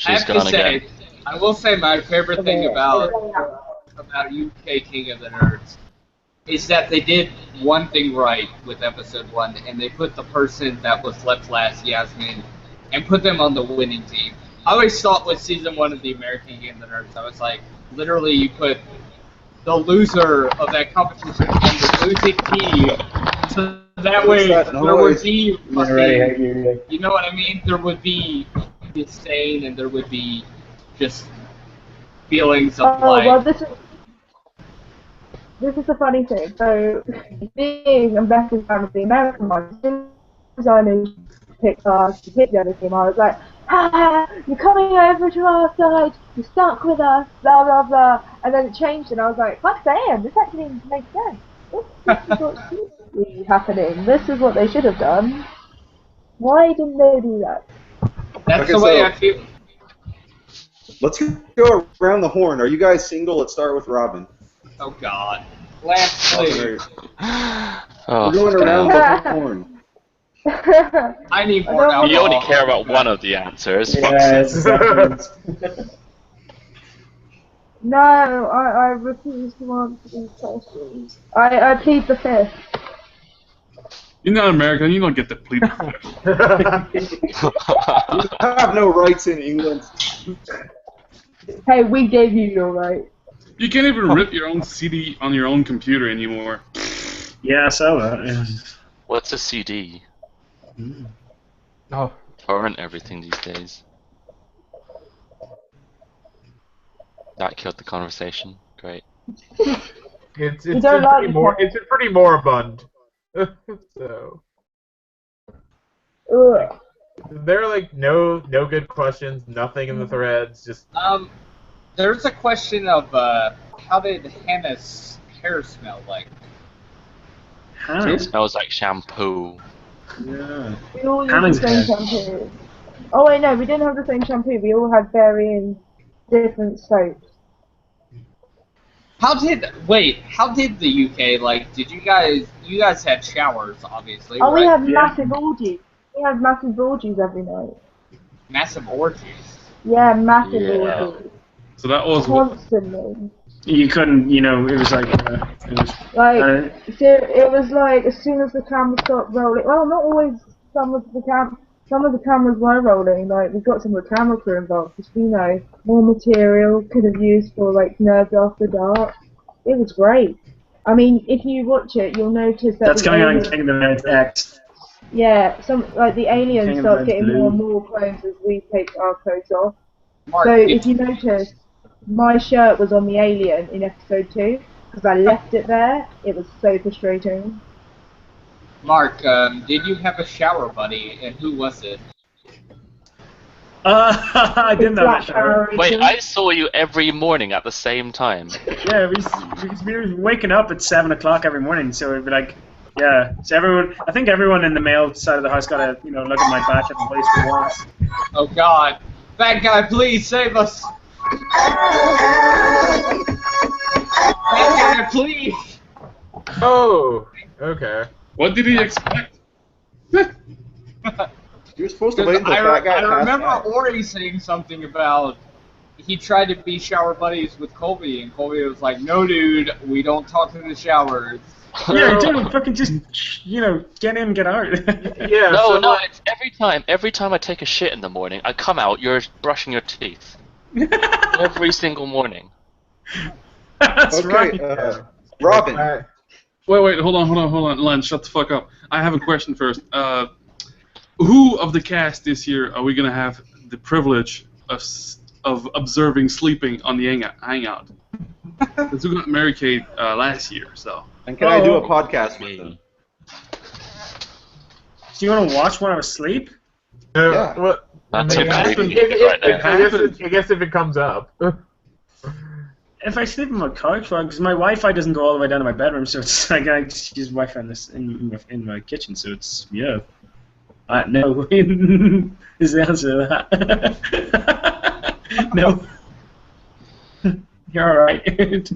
I will say my favorite thing about UK King of the Nerds is that they did one thing right with episode 1, and they put the person that was left last, Yasmin, and put them on the winning team. I always thought with season 1 of the American King of the Nerds, I was like, literally you put the loser of that competition on the losing team, so that way there would be fucking, you know what I mean? There would be disdain, and there would be just feelings of like... Well, this is the funny thing. So, being a massive fan of the American one, as soon as I knew to pick us to hit the other team, I was like, you're coming over to our side, you're stuck with us, blah blah blah. And then it changed, and I was like, fuck damn, this actually makes sense. This is what should be happening. This is what they should have done. Why didn't they do that? That's the way I feel. Let's go around the horn. Are you guys single? Let's start with Robin. Oh God. Last please. We're going around the horn. I need more alcohol. You only care about one of the answers. Yes. No, I refuse to answer these questions. I plead the fifth. You're not American, you don't get to plead the fifth. You have no rights in England. Hey, we gave you your right. You can't even rip your own CD on your own computer anymore. Yeah, I saw that. Yeah. What's a CD? Oh. Torrent everything these days. That killed the conversation. Great. It's pretty moribund. So there are like no good questions, nothing in the threads, just there's a question of how did Hannah's hair smell like? It smells like shampoo. Yeah. We all used the same shampoo. Oh wait, no, we didn't have the same shampoo. We all had varying different soaps. How did the UK, like, did you guys had showers, obviously, Oh, right? we had massive orgies. We had massive orgies every night. Massive orgies? Yeah, massive orgies. So that was constantly. You couldn't, it was like, so it was like as soon as the camera stopped rolling. Well, not always. Some of the cameras were rolling. Like we got some of the camera crew involved because more material could have used for like Nerds After Dark. It was great. I mean, if you watch it, you'll notice that that's coming on Kingdom Hearts X. Yeah, some like the aliens King of start Red's getting more and blue. more clones as we take our clothes off. Mark, So if you notice, my shirt was on the alien in episode 2 because I left it there. It was so frustrating. Mark, did you have a shower buddy, and who was it? I didn't have a shower. Wait, I saw you every morning at the same time. Yeah, because we were waking up at 7 o'clock every morning, so it'd be like, yeah. So everyone, I think everyone in the male side of the house got to, look at my batch at the waist for once. Oh God, bad guy, please save us! Bad guy, please! Oh, okay. What did he expect? You're supposed to wait until that guy I passed remember out. Ori saying something about he tried to be shower buddies with Colby, and Colby was like, "No, dude, we don't talk in the showers." Yeah, dude, fucking just, get in, get out. Yeah. No, it's every time I take a shit in the morning, I come out, you're brushing your teeth. Every single morning. That's Okay, right. Robin. Wait, hold on, Len, shut the fuck up. I have a question first. Who of the cast this year are we gonna have the privilege of observing sleeping on the hangout? Because we got Mary Kate last year, so. And can I do a podcast with them? Do you want to watch when I was asleep? Yeah. Well, That's too I creepy guess, right now. I guess if it comes up. If I sleep on my couch, because my Wi-Fi doesn't go all the way down to my bedroom, so it's like I just use Wi-Fi in my kitchen, so it's, yeah. No, is the answer to that. No. You're alright.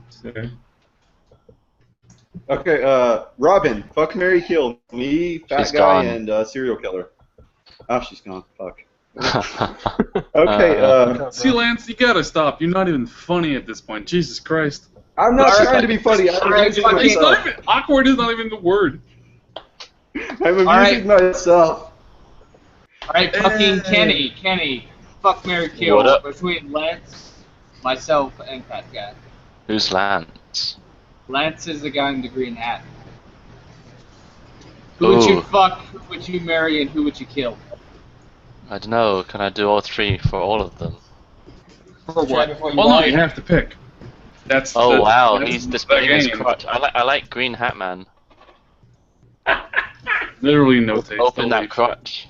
So. Okay, Robin, fuck, marry, kill. Me, fat She's guy, gone. and serial killer. Oh, she's gone. Fuck. Okay, See, Lance, you gotta stop. You're not even funny at this point. Jesus Christ. I'm not trying to be funny. I'm amusing It's not myself. even awkward. Is not even the word. I'm amusing myself. Alright, fucking Kenny, fuck, marry, kill What up? between Lance, myself, and Fat Guy. Who's Lance? Lance is the guy in the green hat. Who would you Ooh. fuck, who would you marry, and who would you kill? I don't know. Can I do all three for all of them? For what? Well, no, you have to pick. That's. Oh wow, that's he's the displaying his game. crotch. I like Green Hat Man. Literally no taste. Open Holy that crotch.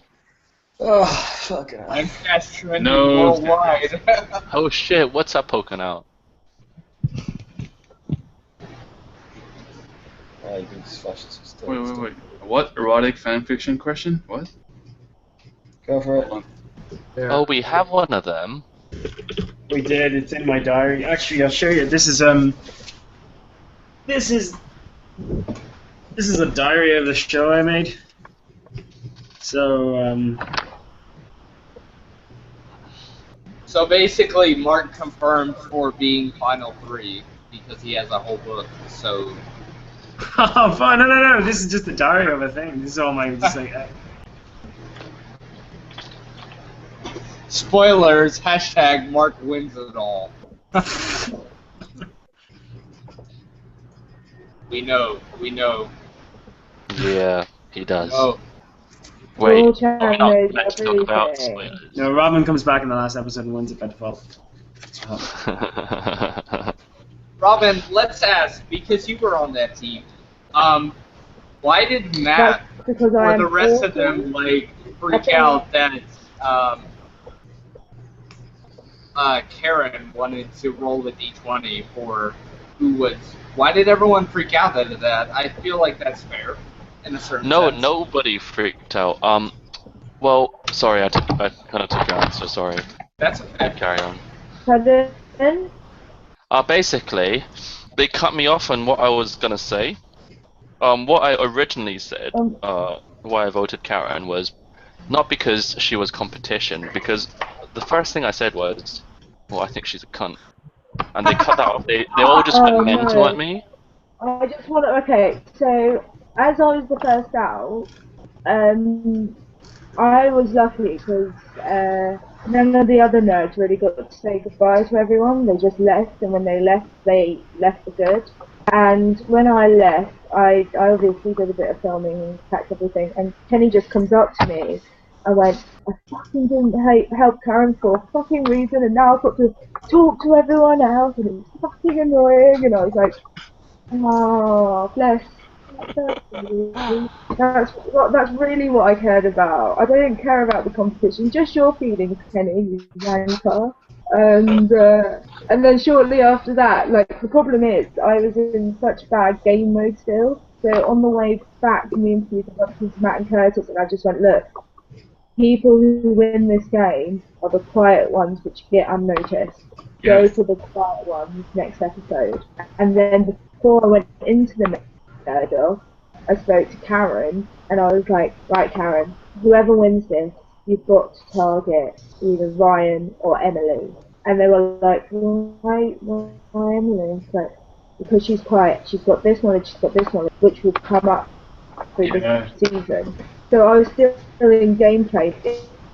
Oh, fuck it. I'm fast trending No. worldwide. Oh shit, what's that poking out? Wait. What? Erotic fanfiction question? What? Go for it. Yeah. Oh, we have one of them. We did. It's in my diary. Actually, I'll show you. This is a diary of the show I made. So So basically, Mark confirmed for being Final 3 because he has a whole book. So oh, fine. No. This is just a diary of a thing. This is all my just like. spoilers. Hashtag Mark wins it all. We know. Yeah, he does. Oh, Wait, All chat no, knows let's talk about everything. spoilers. No, Robin comes back in the last episode and wins it by default. Robin, let's ask because you were on that team. Why did Matt That's because or I am the rest of awesome. them freak out that Karen wanted to roll a d20 for who was? Why did everyone freak out at that? I feel like that's fair in a certain No, sense. nobody freaked out. Well, sorry, I kind of took your answer. Sorry. That's okay. Carry on. Pardon? Basically, they cut me off on what I was gonna say. What I originally said, why I voted Karen was not because she was competition, because the first thing I said was, well, I think she's a cunt. And they cut that off. They all just went mental at me. I just want to. Okay, so as I was the first out, I was lucky because none of the other nerds really got to say goodbye to everyone. They just left, and when they left for good. And when I left, I obviously did a bit of filming and packed everything, and Kenny just comes up to me and went, I fucking didn't help Karen for a fucking reason, and now I've got to talk to everyone else, and it's fucking annoying, and I was like, oh, bless. That's really what I cared about. I didn't care about the competition, just your feelings, Kenny, you wanker. And then shortly after that, like, the problem is, I was in such bad game mode still, so on the way back from the interviews, I bumped into Matt and Curtis, and I just went, look, people who win this game are the quiet ones which get unnoticed. Go for the quiet ones next episode. And then before I went into the murder, I spoke to Karen, and I was like, right, Karen, whoever wins this, you've got to target either Ryan or Emily. And they were like, why Emily? And it's like, because she's quiet, she's got this knowledge, which will come up through this season. So I was still in gameplay,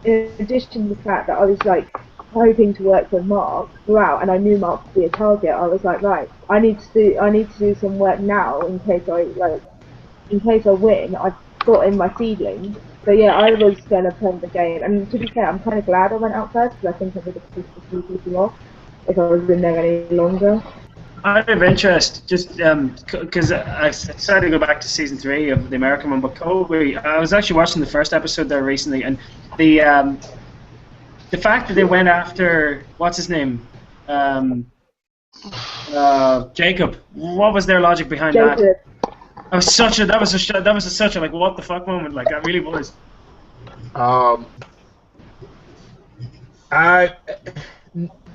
in addition to the fact that I was like hoping to work with Mark throughout, and I knew Mark would be a target. I was like, right, I need to do some work now in case I win. I've got in my seedling. So yeah, I was gonna play the game, and to be fair, I'm kind of glad I went out first because I think I would have pissed a few people off if I was in there any longer. Out of interest, just because I decided to go back to season 3 of the American one, but Kobe, I was actually watching the first episode there recently, and the fact that they went after what's his name, Jacob. What was their logic behind that? That was such a like what the fuck moment. Like that really was.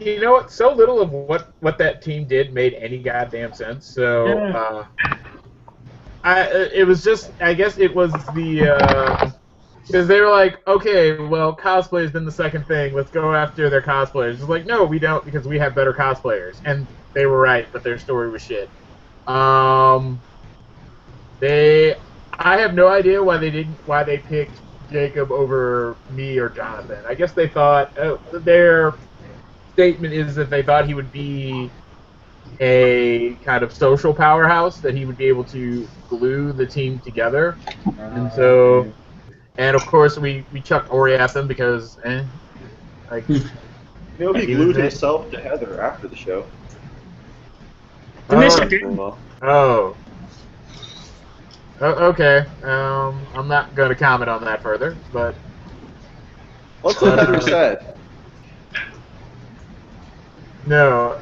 You know what? So little of what that team did made any goddamn sense. So it was just, I guess it was the because they were like, okay, well, cosplay has been the second thing. Let's go after their cosplayers. It's like, no, we don't, because we have better cosplayers, and they were right, but their story was shit. I have no idea why they picked Jacob over me or Jonathan. I guess they thought their statement is that they thought he would be a kind of social powerhouse, that he would be able to glue the team together. And so, and of course we chucked Ori at them because, like, he glued himself to Heather after the show. Okay. I'm not going to comment on that further, but what's what Heather said? No,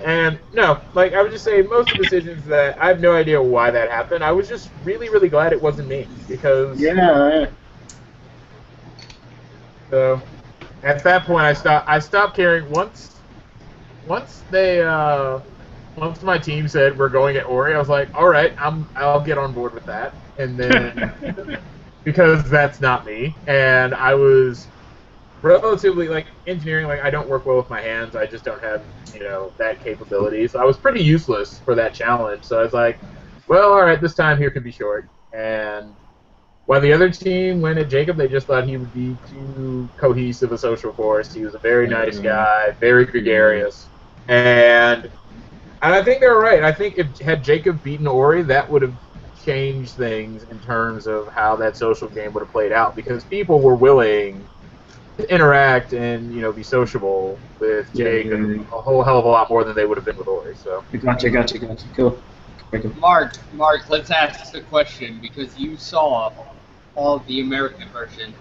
like, I would just say most of the decisions that, I have no idea why that happened. I was just really, really glad it wasn't me, because... Yeah. So, at that point, I stopped caring. Once my team said we're going at Ori, I was like, all right, I'll get on board with that. And then, because that's not me, and I was relatively, like, engineering, like, I don't work well with my hands. I just don't have, that capability. So I was pretty useless for that challenge. So I was like, well, all right, this time here could be short. And while the other team went at Jacob, they just thought he would be too cohesive a social force. He was a very nice guy, very gregarious. And I think they were right. I think had Jacob beaten Ori, that would have changed things in terms of how that social game would have played out, because people were willing to interact and be sociable with Jake and a whole hell of a lot more than they would have been with Ori. So Gotcha. Cool. Mark, let's ask the question, because you saw all of the American version.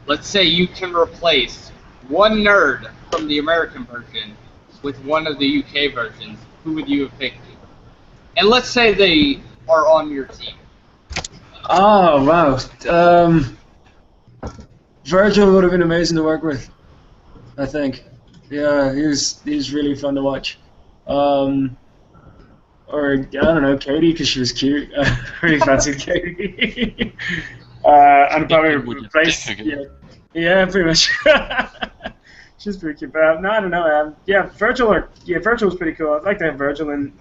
Let's say you can replace one nerd from the American version with one of the UK versions. Who would you have picked? And let's say they are on your team. Oh wow. Virgil would have been amazing to work with, I think. Yeah, he was really fun to watch. Or I don't know, Katie, because she was cute. I really fancied Katie. And probably replace. Yeah, pretty much. She's pretty cute. But no, I don't know. Virgil was pretty cool. I'd like to have Virgil and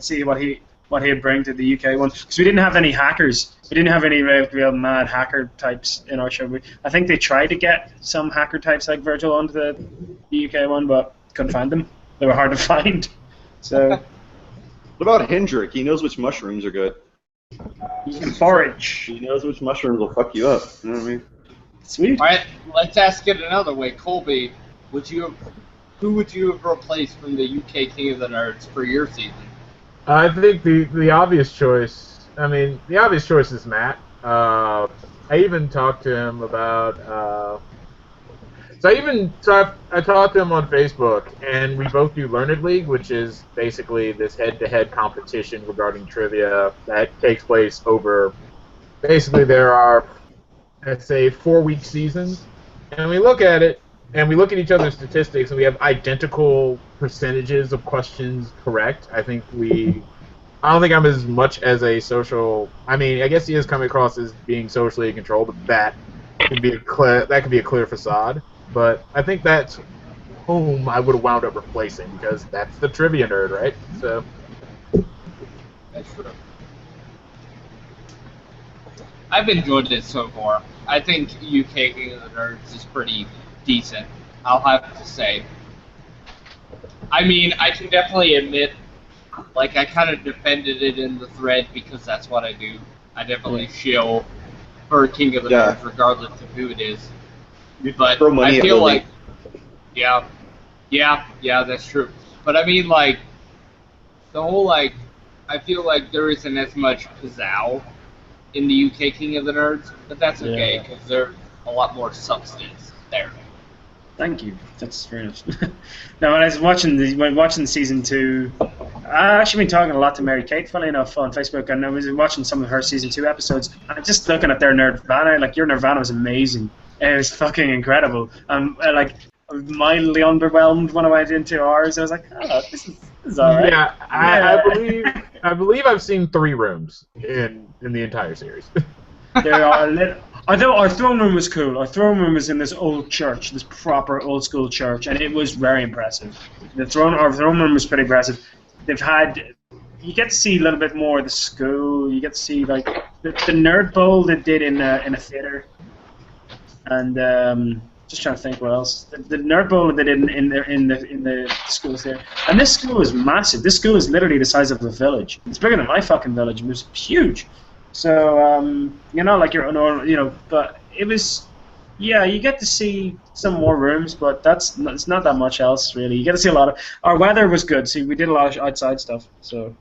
see what he'd bring to the UK one, because we didn't have any hackers. We didn't have any real mad hacker types in our show. I think they tried to get some hacker types like Virgil onto the UK one, but couldn't find them. They were hard to find. So What about Hendrik? He knows which mushrooms are good. You can forage. He knows which mushrooms will fuck you up. You know what I mean? Sweet. All right, let's ask it another way. Colby, who would you have replaced from the UK King of the Nerds for your season? I think the obvious choice. I mean, the obvious choice is Matt. I even talked to him about. I talked to him on Facebook, and we both do Learned League, which is basically this head-to-head competition regarding trivia that takes place over. Basically, there are, let's say, 4-week seasons, and we look at it, and we look at each other's statistics, and we have identical percentages of questions correct. I don't think I'm as much as a social. I mean, I guess he is coming across as being socially controlled, but that could be a clear facade. But I think that's whom I would have wound up replacing, because that's the trivia nerd, right? So. That's true. I've enjoyed it so far. I think UK King of the Nerds is pretty decent, I'll have to say. I mean, I can definitely admit, like, I kind of defended it in the thread because that's what I do. I definitely shill for King of the Nerds regardless of who it is. But I feel like, yeah, that's true. But I mean, like, the whole, like, I feel like there isn't as much pizzazz in the UK King of the Nerds, but that's okay, because there's a lot more substance there. Thank you. That's very nice. Now, when I was watching season 2, I actually been talking a lot to Mary Kate, funny enough, on Facebook, and I was watching some of her season 2 episodes, and just looking at their Nirvana, like, your Nirvana was amazing. It was fucking incredible. Like, mildly underwhelmed when I went into ours. I was like, oh, this is alright. Yeah, I believe I've seen 3 rooms in the entire series. There are although our throne room was cool. Our throne room was in this old church, this proper old school church, and it was very impressive. Our throne room was pretty impressive. You get to see a little bit more of the school. You get to see like the nerd bowl they did in a theater, and just trying to think what else. The nerd bowl they did in the school theater, and this school is massive. This school is literally the size of a village. It's bigger than my fucking village. It was huge. So, but it was, you get to see some more rooms, but it's not that much else, really. You get to see a lot of, our weather was good, see, we did a lot of outside stuff, so.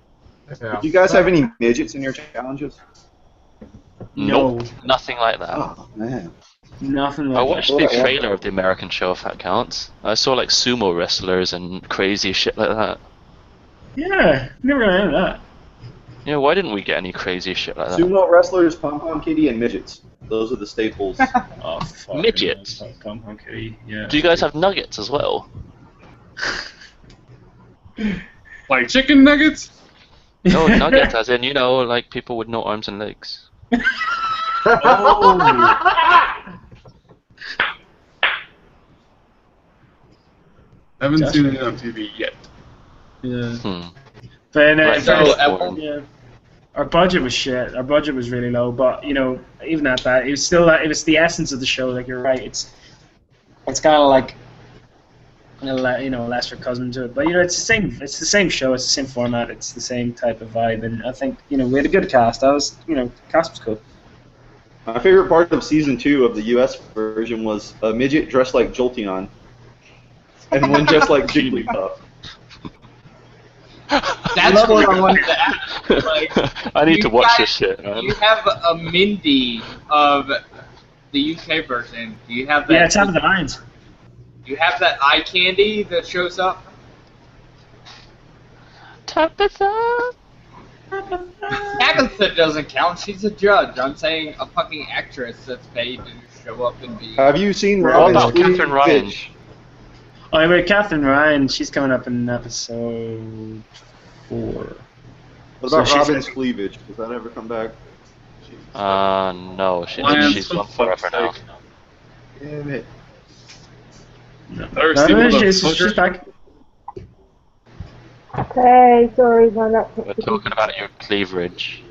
Yeah. Do you guys have any midgets in your challenges? Nope, nothing like that. Oh, man. Nothing like that. I watched the trailer of the American show, if that counts. I saw, like, sumo wrestlers and crazy shit like that. Yeah, never heard of that. Yeah, why didn't we get any crazy shit like that? Sumo wrestlers, pom-pom kitty, and midgets. Those are the staples. Oh, fuck. Midgets? Pom-pom kitty, yeah. Do you guys have nuggets as well? Like chicken nuggets? No, nuggets as in, like people with no arms and legs. Haven't seen it on TV yet. Yeah. But our budget was shit. Our budget was really low, but even at that, it was still it was the essence of the show. Like you're right, it's kind of like lesser cousin to it, but it's the same. It's the same show. It's the same format. It's the same type of vibe, and I think we had a good cast. Cast was cool. My favorite part of season 2 of the US version was a midget dressed like Jolteon, and one dressed like Jigglypuff. That's what I wanted to ask. Like, I need to watch this shit, man. You have a Mindy of the UK version. Do you have that? Yeah, it's out of the lines. Do you have that eye candy that shows up? Tabitha doesn't count. She's a judge. I'm saying a fucking actress that's paid to show up and be. Have you seen What Robin's about Catherine Ryan? Bitch? Oh, wait, Catherine Ryan. She's coming up in episode 4. What about Robin's cleavage? Does that ever come back? No. She's gone forever now. Damn it. She's back. Hey, sorry, my laptop. We're talking about your cleavage.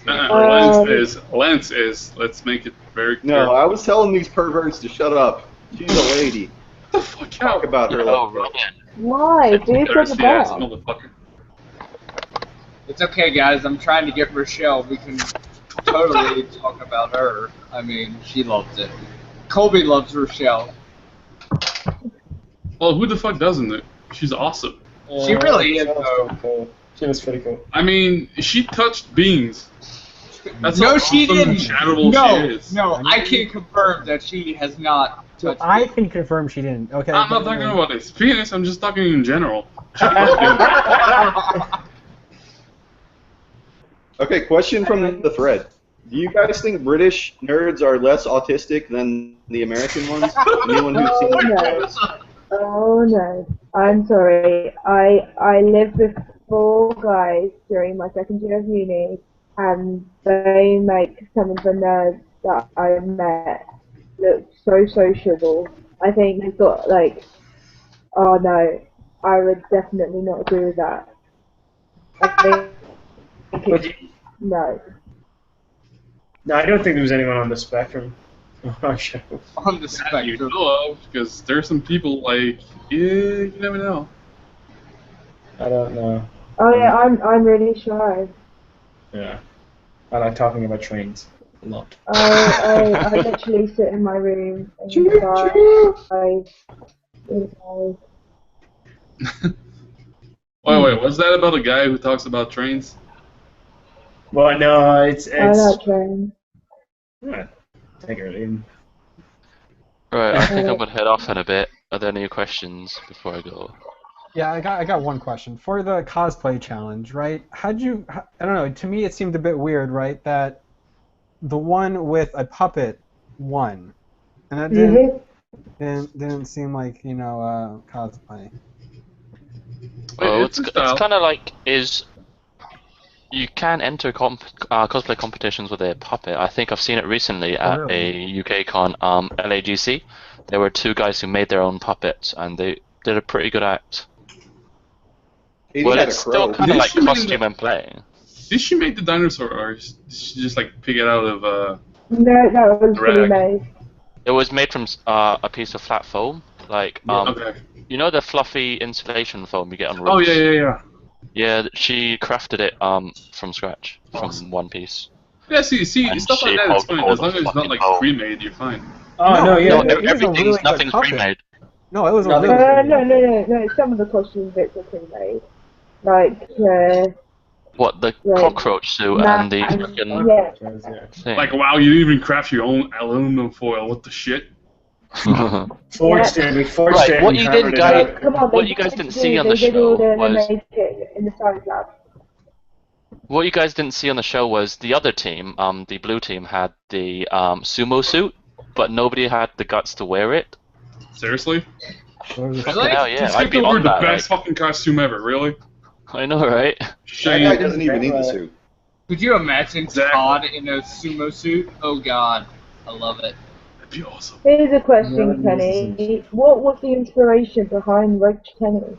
Lance is. Let's make it very clear. No, I was telling these perverts to shut up. She's a lady. What the fuck? Talk about her like that. Why? Do you talk about? Motherfucker. It's okay, guys. I'm trying to get Rochelle. We can totally talk about her. I mean, she loves it. Colby loves Rochelle. Well, who the fuck doesn't? She's awesome. She really is, though. Cool. She was pretty cool. I mean, she touched beans. That's No, how she awesome didn't. and charitable No, she is. no, I can confirm that she has not touched I me. can confirm she didn't. Okay. I'm not talking about this penis, I'm just talking in general. Okay, question from the thread. Do you guys think British nerds are less autistic than the American ones? Anyone who's seen no. Oh no. I'm sorry. I lived with 4 guys during my second year of uni, and they make some of the nerds that I met look so sociable. I think they've got like, oh no, I would definitely not agree with that. I think it's, no. No, I don't think there was anyone on the spectrum. Oh, sure. On the spectrum. You know of, because there's some people like, yeah, you never know. I don't know. Oh yeah, I'm really shy. Yeah. I like talking about trains a lot. I literally sit in my room and cry. Wait, was that about a guy who talks about trains? Well, no, it's. I like trains. Yeah, take it or leave 'em. Right, I think I'm gonna head off in a bit. Are there any questions before I go? Yeah, I got one question. For the cosplay challenge, right? I don't know, to me it seemed a bit weird, right, that the one with a puppet won. And that didn't seem like, cosplay. Well, it's kind of like you can enter cosplay competitions with a puppet. I think I've seen it recently at a UK con, LAGC. There were 2 guys who made their own puppets, and they did a pretty good act. Well, it's still kind of like costume and playing. Did she make the dinosaur, or did she just like pick it out of No, it was fully made. It was made from a piece of flat foam, like okay. You know the fluffy insulation foam you get on roofs? Oh yeah. Yeah, she crafted it from scratch, from one piece. Yeah, see, stuff like that is fine. As long as it's not like pre-made, you're fine. Oh no, yeah. Nothing's pre-made. No, it was a no. Some of the costume bits are pre-made. Like, what, the cockroach suit and the freaking thing? Like, wow, you didn't even craft your own aluminum foil. What the shit? Forged it. Right, what you guys didn't see on the show was... in the science lab. What you guys didn't see on the show was the other team, the blue team, had the sumo suit, but nobody had the guts to wear it. Seriously? Really? Hell yeah, I'd be the on that. Best fucking costume ever, really? I know, right? That guy doesn't even need the suit. Could you imagine Todd in a sumo suit? Oh god, I love it. That'd be awesome. Here's a question, Kenny. What was the inspiration behind Roach Kenny?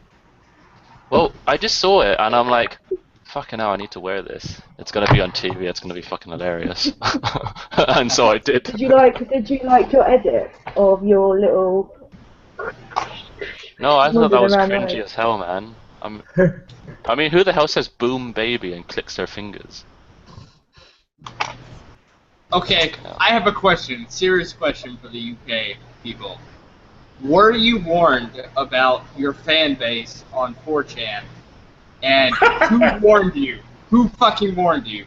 Well, I just saw it and I'm like, fucking hell, I need to wear this. It's gonna be on TV. It's gonna be fucking hilarious. And so I did. Did you like your edit of your little? No, I thought that was cringy as hell, man. I mean, who the hell says "boom baby" and clicks their fingers? Okay, I have a question. Serious question for the UK people. Were you warned about your fan base on 4chan? And who warned you? Who fucking warned you?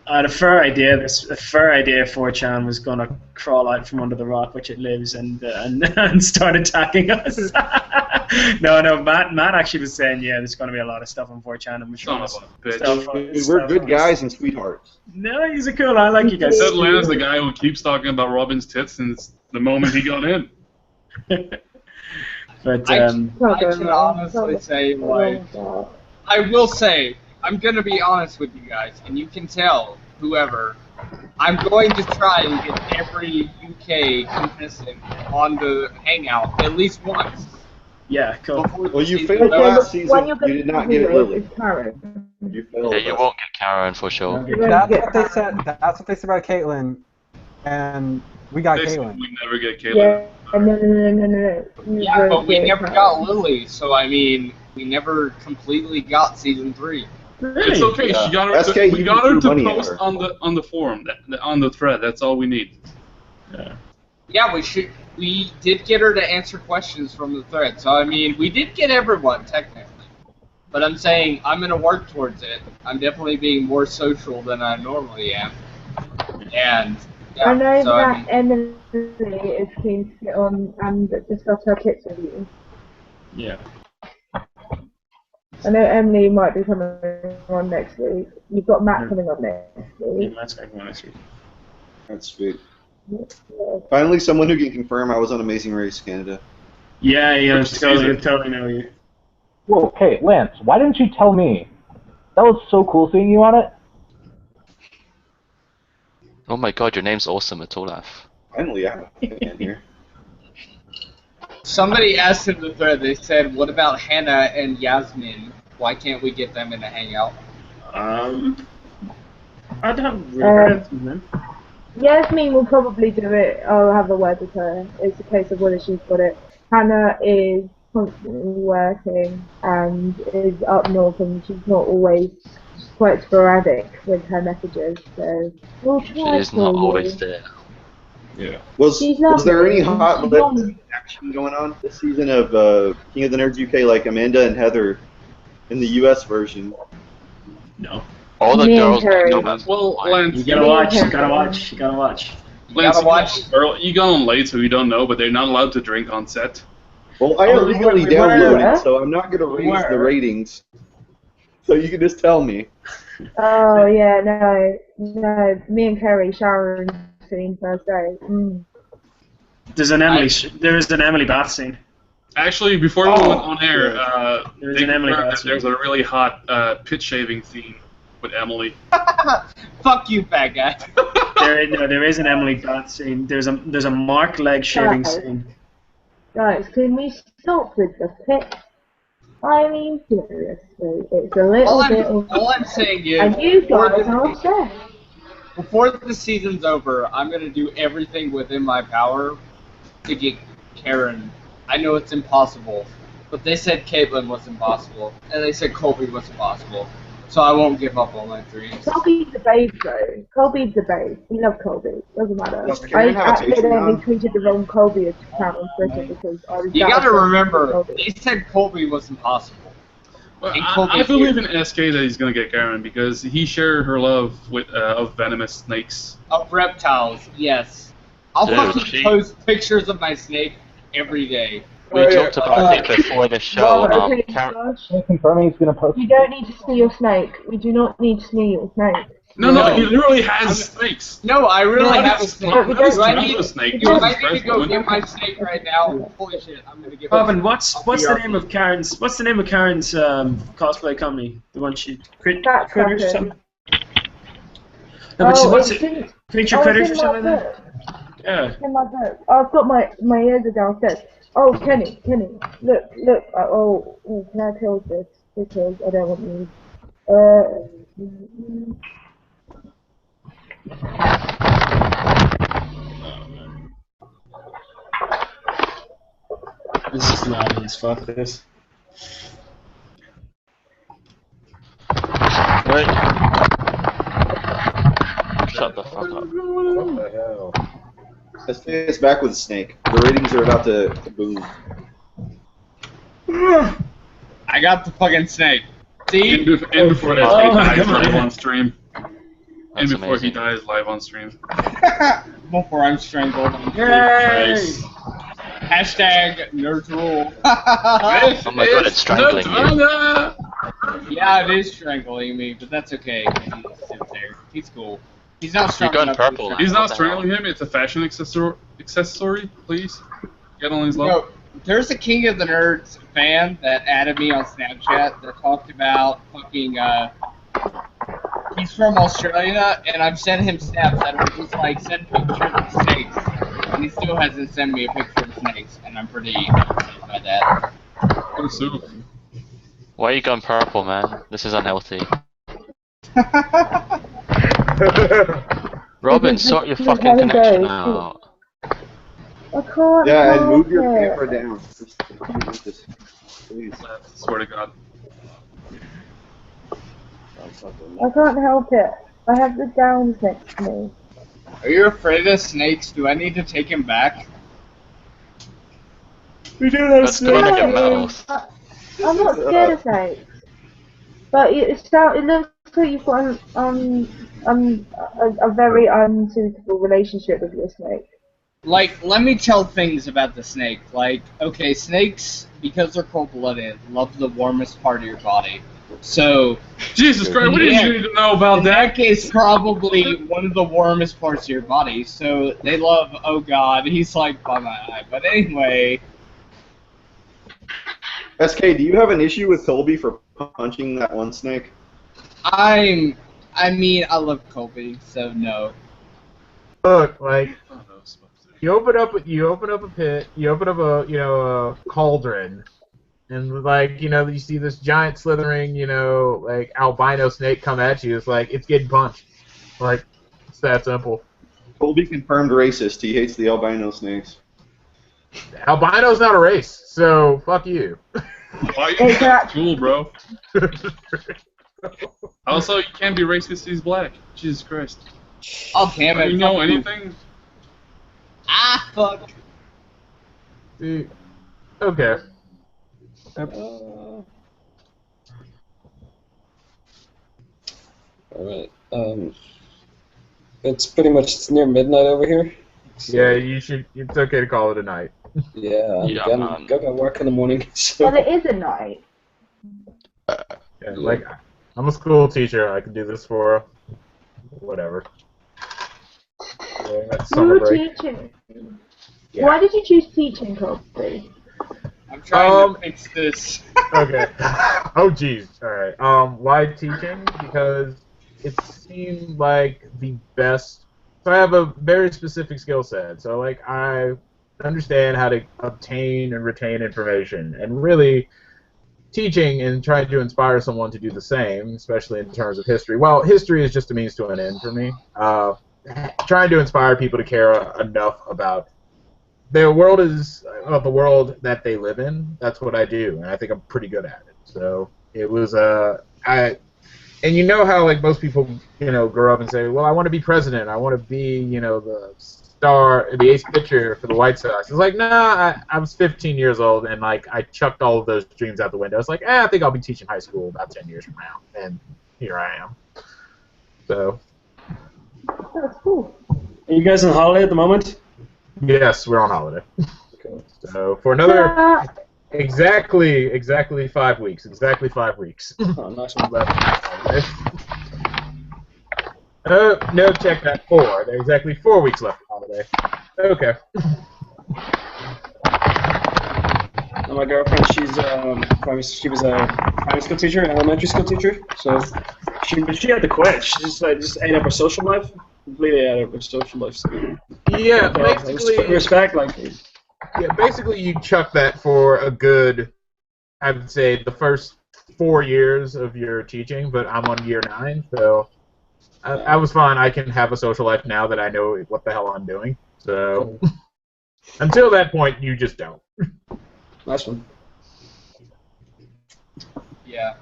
The fair idea 4chan was gonna crawl out from under the rock which it lives and start attacking us. No, Matt actually was saying, yeah, there's gonna be a lot of stuff on 4chan and we're good guys and sweethearts. No, he's a cool. I like you guys. Ted Lan's the guy who keeps talking about Robin's tits since the moment he got in. But I can honestly say, like, I will say, I'm gonna be honest with you guys, and you can tell, whoever, I'm going to try and get every UK contestant on the Hangout at least once. Yeah, cool. Well, you failed last season. You did not get it Lily. You failed. Yeah, you won't get Karen for sure. That's what they said. That's what they said about Caitlyn, and we got Caitlyn. We never get Caitlyn. Yeah, no. Yeah, but we never got Lily, so I mean, we never completely got season 3. Really? It's okay. Yeah. She got her. SK, We you got her threw money to at post her. on the forum, on the thread. That's all we need. Yeah. Yeah, we did get her to answer questions from the thread. So I mean, we did get everyone technically. But I'm saying I'm gonna work towards it. I'm definitely being more social than I normally am. And yeah, I know so, that Emily is keen to sit on and discuss her kits with you. Yeah. I know Emily might be coming on next week. You've got Matt coming on next Yeah, week. Matt's going on next week. That's sweet. Finally, someone who can confirm I was on Amazing Race Canada. Yeah, Which season? totally know you. Whoa, hey, Lance, why didn't you tell me? That was so cool seeing you on it. Oh my god, your name's awesome at Olaf. Finally, I have a fan here. somebody asked in the thread. They said, "What about Hannah and Yasmin? Why can't we get them in a hangout?" I don't regret it. Yasmin will probably do it. I'll have a word with her. It's a case of whether she's got it. Hannah is constantly working and is up north, and she's not always quite sporadic with her messages. So we'll She try is not for always you. there. Yeah. Was there any hot She's lip lovely. action going on this season of King of the Nerds UK, like Amanda and Heather in the US version? No. All the Me and girls Terry. know that. Well, Lance, You gotta watch. You gotta watch. You gotta watch. Lance, gotta watch. You got on late, so you don't know, but they're not allowed to drink on set. Well, I Oh, illegally we were. downloaded, so I'm not gonna We raise the were. ratings. So you can just tell me. Oh yeah, no. Me and Kerry showering scene first day. There's an Emily. There is an Emily bath scene. Actually, before we went on air, There's they an Emily confirmed that Watson. there's a really hot pit shaving scene with Emily. Fuck you, fat guy. There is an Emily bath scene. There's a Mark leg shaving Guys. scene. Guys, can we stop with the pit? I mean, seriously, it's a little bit of... all I'm saying is, And you before guys are upset. before the season's over, I'm gonna do everything within my power to get Karen. I know it's impossible, but they said Caitlyn was impossible, and they said Colby was impossible. So I won't give up on my dreams. Colby's the babe, though. Colby's the babe. We love Colby. Doesn't matter. Does I Karen have a accidentally Patreon? tweeted the wrong Colby account on Twitter because I was... You that gotta upset with remember, Colby. they said Colby was impossible. Well, And Colby I believe here. in SK that he's gonna get Karen because he shared her love with of venomous snakes. Of reptiles, yes. I'll Dude, fucking she- post pictures of my snake every day. We talked about it before the show. Well, okay, Karen, Josh, Confirming he's gonna post. you don't need to see your snake. We do not need to see your snake. No, he literally has snakes. No, I really No, have a it's snake. not- it's Do I not need, a snake. do It's I a need to fresh go one. get my snake right now? Holy shit, I'm gonna get Bobbin, my what's the name of Karen's cosplay company? The one she Critters or Patriarchal. something? No, but what's it's it? in- Creature oh, Critters or it's in my something like that? book. Yeah. It's in my book. I've got my ears are downstairs. Oh, Kenny, look. Can I close this? Because I don't want you. This is loud as fuck. This. wait. Shut the fuck up. What the hell? SK is back with a snake. The ratings are about to boom. I got the fucking snake. See? And before SK Oh my dies God. live on stream. And That's before he amazing. dies live on stream. Before I'm strangled. Yay! Nice. Hashtag nerds rule. Oh my god, it's strangling you. Yeah, it is strangling me, but that's okay. He sits there. He's cool. He's not strong You're going enough to purple. strangle. He's not strangling him, it's a fashion accessory, please. Get on his level. No, there's a King of the Nerds fan that added me on Snapchat that talked about fucking, he's from Australia, and I've sent him snaps that are just like, send pictures of snakes. And he still hasn't sent me a picture of snakes, and I'm pretty upset by that. Oh, so. Why are you going purple, man? This is unhealthy. Robin, sort your fucking How he connection goes. out. I can't. Yeah, and move your help it. camera down. Just, please. Swear to God. I can't help it. I have the Downs next to me. Are you afraid of snakes? Do I need to take him back? We do have Let's do it in your No, mouth. I'm not scared of snakes. But it looks like you've got a very unsuitable relationship with your snake. Like, let me tell things about the snake. Like, okay, snakes, because they're cold-blooded, love the warmest part of your body. So, Jesus Christ, what do you need to know about that? Neck is probably one of the warmest parts of your body. So they love. Oh God, he's like by my eye. But anyway, SK, do you have an issue with Colby for punching that one snake? I mean, I love Colby, so no. Look, like, you open up a pit, you open up a cauldron, and like, you see this giant slithering, like albino snake come at you. It's like it's getting punched. Like, it's that simple. Colby confirmed racist. He hates the albino snakes. Albino's not a race, so fuck you. Why you that cool, bro? Also, you can't be racist. He's black. Jesus Christ. Oh damn it! Do you know anything? Ah fuck. Dude. Okay. Alright, it's pretty much near midnight over here. So, yeah, you should. It's okay to call it a night. Yeah, I'm gonna work in the morning. So. Well, it is a night. Yeah, like, I'm a school teacher. I can do this for whatever. Yeah, You were teaching. Yeah. Why did you choose teaching, Colby? I'm trying to fix this. Okay. Oh, jeez. All right. Why teaching? Because it seemed like the best. So I have a very specific skill set. So, like, I understand how to obtain and retain information, and really teaching and trying to inspire someone to do the same, especially in terms of history. Well, history is just a means to an end for me. Trying to inspire people to care enough about their world is the world that they live in. That's what I do, and I think I'm pretty good at it. So it was and you know how like most people grow up and say, well, I want to be president. I want to be the star, the ace pitcher for the White Sox. It's like, nah, I was 15 years old, and like I chucked all of those dreams out the window. It's like, I think I'll be teaching high school about 10 years from now, and here I am. So. That's cool. Are you guys on holiday at the moment? Yes, we're on holiday. Okay. So for another exactly 5 weeks. Exactly 5 weeks. Oh, nice one. No, check that. 4. There's exactly 4 weeks left of holiday. Okay. And my girlfriend, she was a primary school teacher, elementary school teacher. So she had to quit. She just ate up her social life. Completely ate up her social life. So, yeah, basically. Respect, like. Yeah, basically you chuck that for a good, I would say, the first 4 years of your teaching, but I'm on year 9, so I was fine. I can have a social life now that I know what the hell I'm doing. So until that point, you just don't. Nice one. Yeah.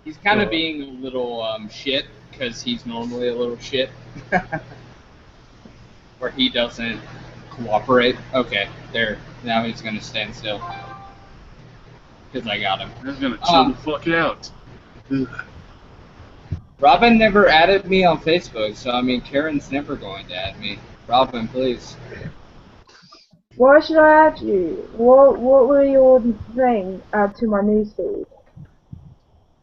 He's kind of being a little shit, because he's normally a little shit. Where he doesn't cooperate. Okay, there. Now he's gonna stand still. Because I got him. He's gonna chill the fuck out. Ugh. Robin never added me on Facebook, so I mean, Karen's never going to add me. Robin, please. Why should I add you? What were your thing add to my newsfeed?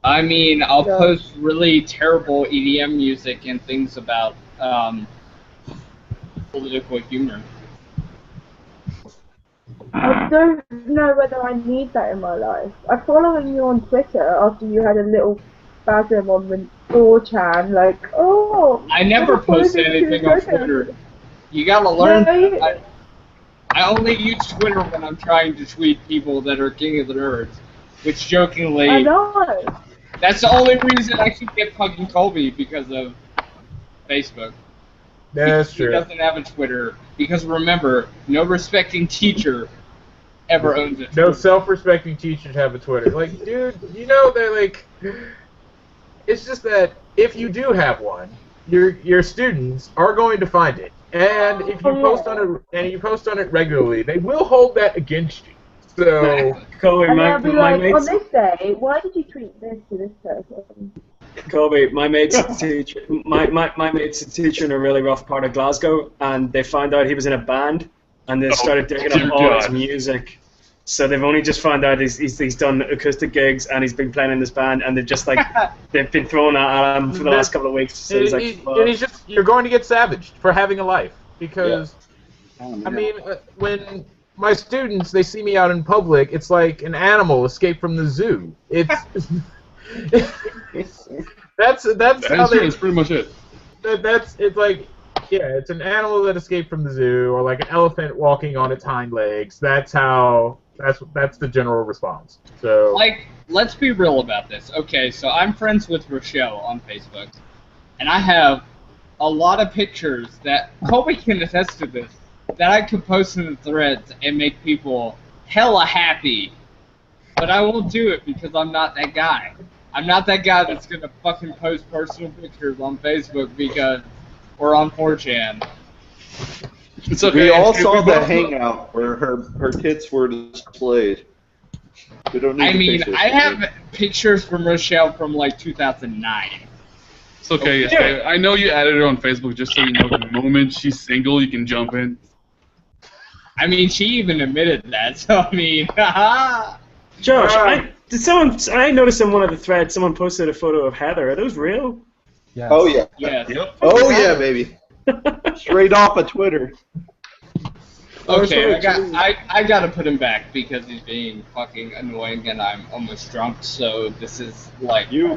I mean, I'll post really terrible EDM music and things about political humor. I don't know whether I need that in my life. I'm following you on Twitter after you had a little spasm on the 4chan, like, oh... I never post anything on Twitter. You gotta learn. No, I only use Twitter when I'm trying to tweet people that are king of the nerds. Which, jokingly... I know! That's the only reason I can get fucking Colby, because of Facebook. That's true. He doesn't have a Twitter, because remember, no respecting teacher ever owns a Twitter. No self-respecting teachers have a Twitter. Like, dude, they're like... It's just that if you do have one, your students are going to find it, and if you post on it regularly, they will hold that against you. So, Colby, And my they'll be like, on mates, this day, why did you treat this to this person? Colby, my mate's a teacher. My mate's a teacher in a really rough part of Glasgow, and they found out he was in a band, and they started digging dear up all his God. music. So they've only just found out he's done acoustic gigs and he's been playing in this band, and they've just they've been throwing that at him for the last couple of weeks. So he's like, and he's just, you're going to get savaged for having a life, because I mean, when my students, they see me out in public, it's like an animal escaped from the zoo. It's that's how That's pretty much it. It's like, yeah, it's an animal that escaped from the zoo, or like an elephant walking on its hind legs. That's the general response. So, Like, let's be real about this. Okay, so I'm friends with Rochelle on Facebook, and I have a lot of pictures that Colby can attest to this, that I could post in the threads and make people hella happy. But I won't do it because I'm not that guy. I'm not that guy that's gonna fucking post personal pictures on Facebook because we're on 4chan. It's okay. We all saw the hangout where her tits were displayed. We don't need I the mean, pictures. I have pictures from Rochelle from like 2009. It's okay. It's okay. I know you added her on Facebook just so you know the moment she's single, you can jump in. I mean, she even admitted that, so I mean, haha. Josh, I noticed in one of the threads someone posted a photo of Heather. Are those real? Yes. Oh yeah. Yes. Yep. Oh yeah, baby. Straight off of Twitter. Okay, I gotta put him back because he's being fucking annoying and I'm almost drunk, so this is like You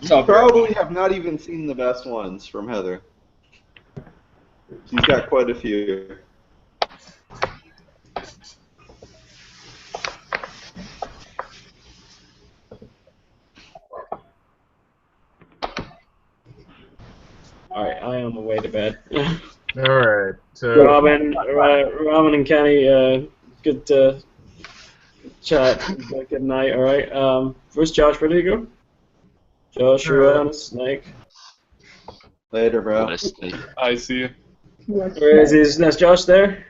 probably have not even seen the best ones from Heather. She's got quite a few. Alright, I am on the way to bed. alright, so... Robin and Kenny, good chat. Good night, alright. Where's Josh? Where did he go? Joshua and a snake. Later, bro. I see you. Where is he? Is Josh there?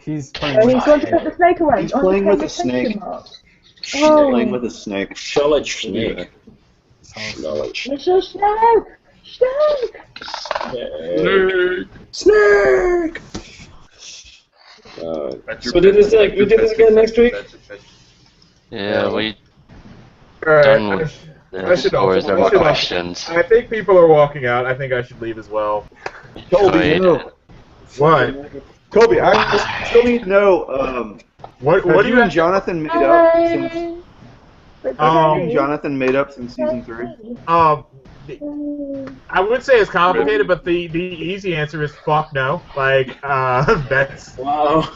He's And he's going to put the snake away. He's Oh, playing with a attention snake. mark. He's Oh. playing with a snake. Charlotte Snake. It's a snake! Snake! Snake! So we do this again next week? Yeah, we Alright, done with I should this, or is there more also- questions? I think people are walking out. I think I should leave as well. Colby, Right. no. What? Colby, I still need to know. What Have do you you and Jonathan made up since? But Have you and Jonathan made up since season 3? I would say it's complicated, but the easy answer is fuck no. Like, that's Wow.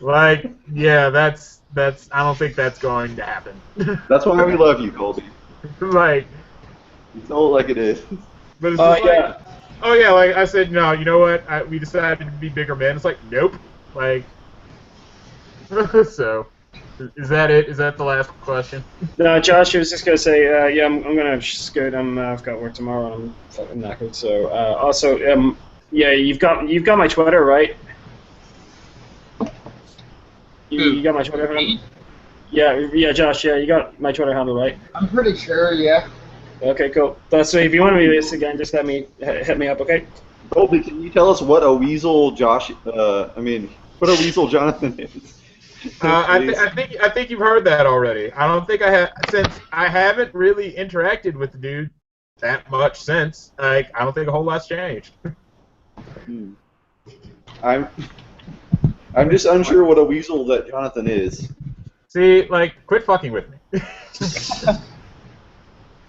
like, yeah, that's I don't think that's going to happen. That's why we love you, Colby. Like, You tell it like it is. but it's just like, oh yeah, like I said, no, you know what? We decided to be bigger men. It's like, nope. Like, so. Is that it? Is that the last question? No, Josh, I was just gonna say, yeah, I'm gonna scoot. I've got work tomorrow, and I'm fucking knackered. So, also, yeah, you've got my Twitter, right? You got my Twitter handle? Yeah, Josh. Yeah, you got my Twitter handle, right? I'm pretty sure, yeah. Okay, cool. So if you want to do this again, just hit me up, okay? Colby, can you tell us what a weasel what a weasel Jonathan is? I think you've heard that already. I don't think I have, since I haven't really interacted with the dude that much since. Like, I don't think a whole lot's changed. I'm just unsure what a weasel that Jonathan is. See, like, quit fucking with me.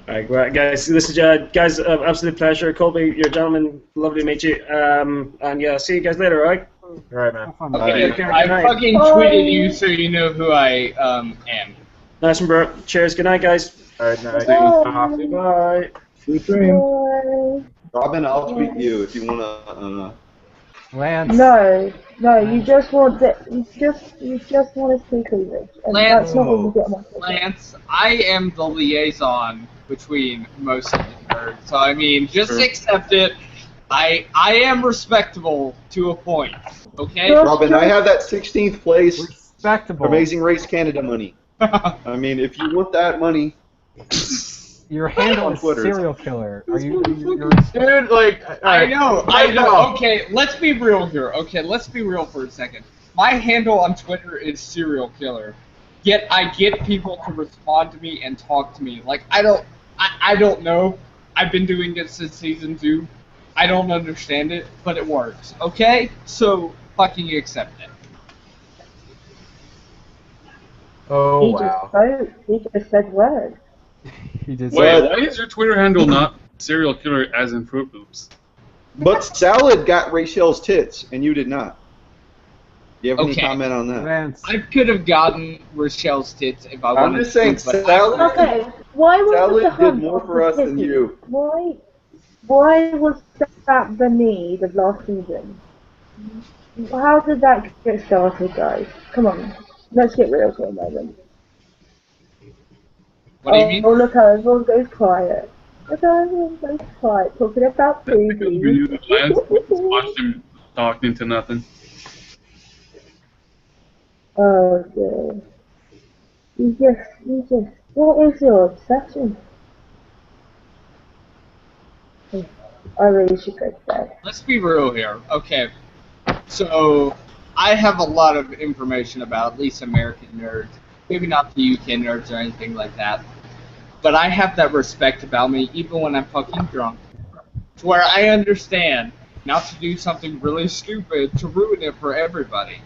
Alright, well, guys, this is guys, absolute pleasure. Colby, you're a gentleman. Lovely to meet you. And yeah, see you guys later, alright? Alright, man. Okay, I fucking tweeted you so you know who I am. Nice one, bro. Cheers. Good night, guys. Alright, night. Bye. Sweet dream. Robin, I'll tweet you if you wanna. Lance. No, you just want you just want to see cleavage, and Lance, that's not what you get on my Lance, I am the liaison between most of the nerds, so I mean, just accept it. I am respectable to a point, okay? Robin, I have that 16th place Respectable. Amazing Race Canada money. I mean, if you want that money, your handle on is Twitter. serial killer. Are you? Dude, like, I know. Okay, let's be real here. Okay, let's be real for a second. My handle on Twitter is serial killer. Yet I get people to respond to me and talk to me. Like, I don't know. I've been doing it since season 2. I don't understand it, but it works. Okay? So, fucking accept it. Oh, He wow. He just said words. He did. Wait, why is your Twitter handle not serial killer as in Fruit Loops? But Salad got Rachel's tits, and you did not. Do you have any comment on that? Lance. I could have gotten Rochelle's tits if I I'm wanted just saying, to, but Salad, Okay, why was Salad the did hunt more of for the us than titties? you. Why was that the need of last season? How did that get started, guys? Come on, let's get real for a moment. What do you mean? Oh, look how everyone goes quiet. Look how everyone goes quiet, talking about That's because we knew babies. that Lance would watch him talk into nothing. Oh, dear. You just, what is your obsession? I really should go to bed. Let's be real here. Okay, so I have a lot of information about at least American nerds. Maybe not the UK nerds or anything like that. But I have that respect about me even when I'm fucking drunk. To where I understand not to do something really stupid to ruin it for everybody.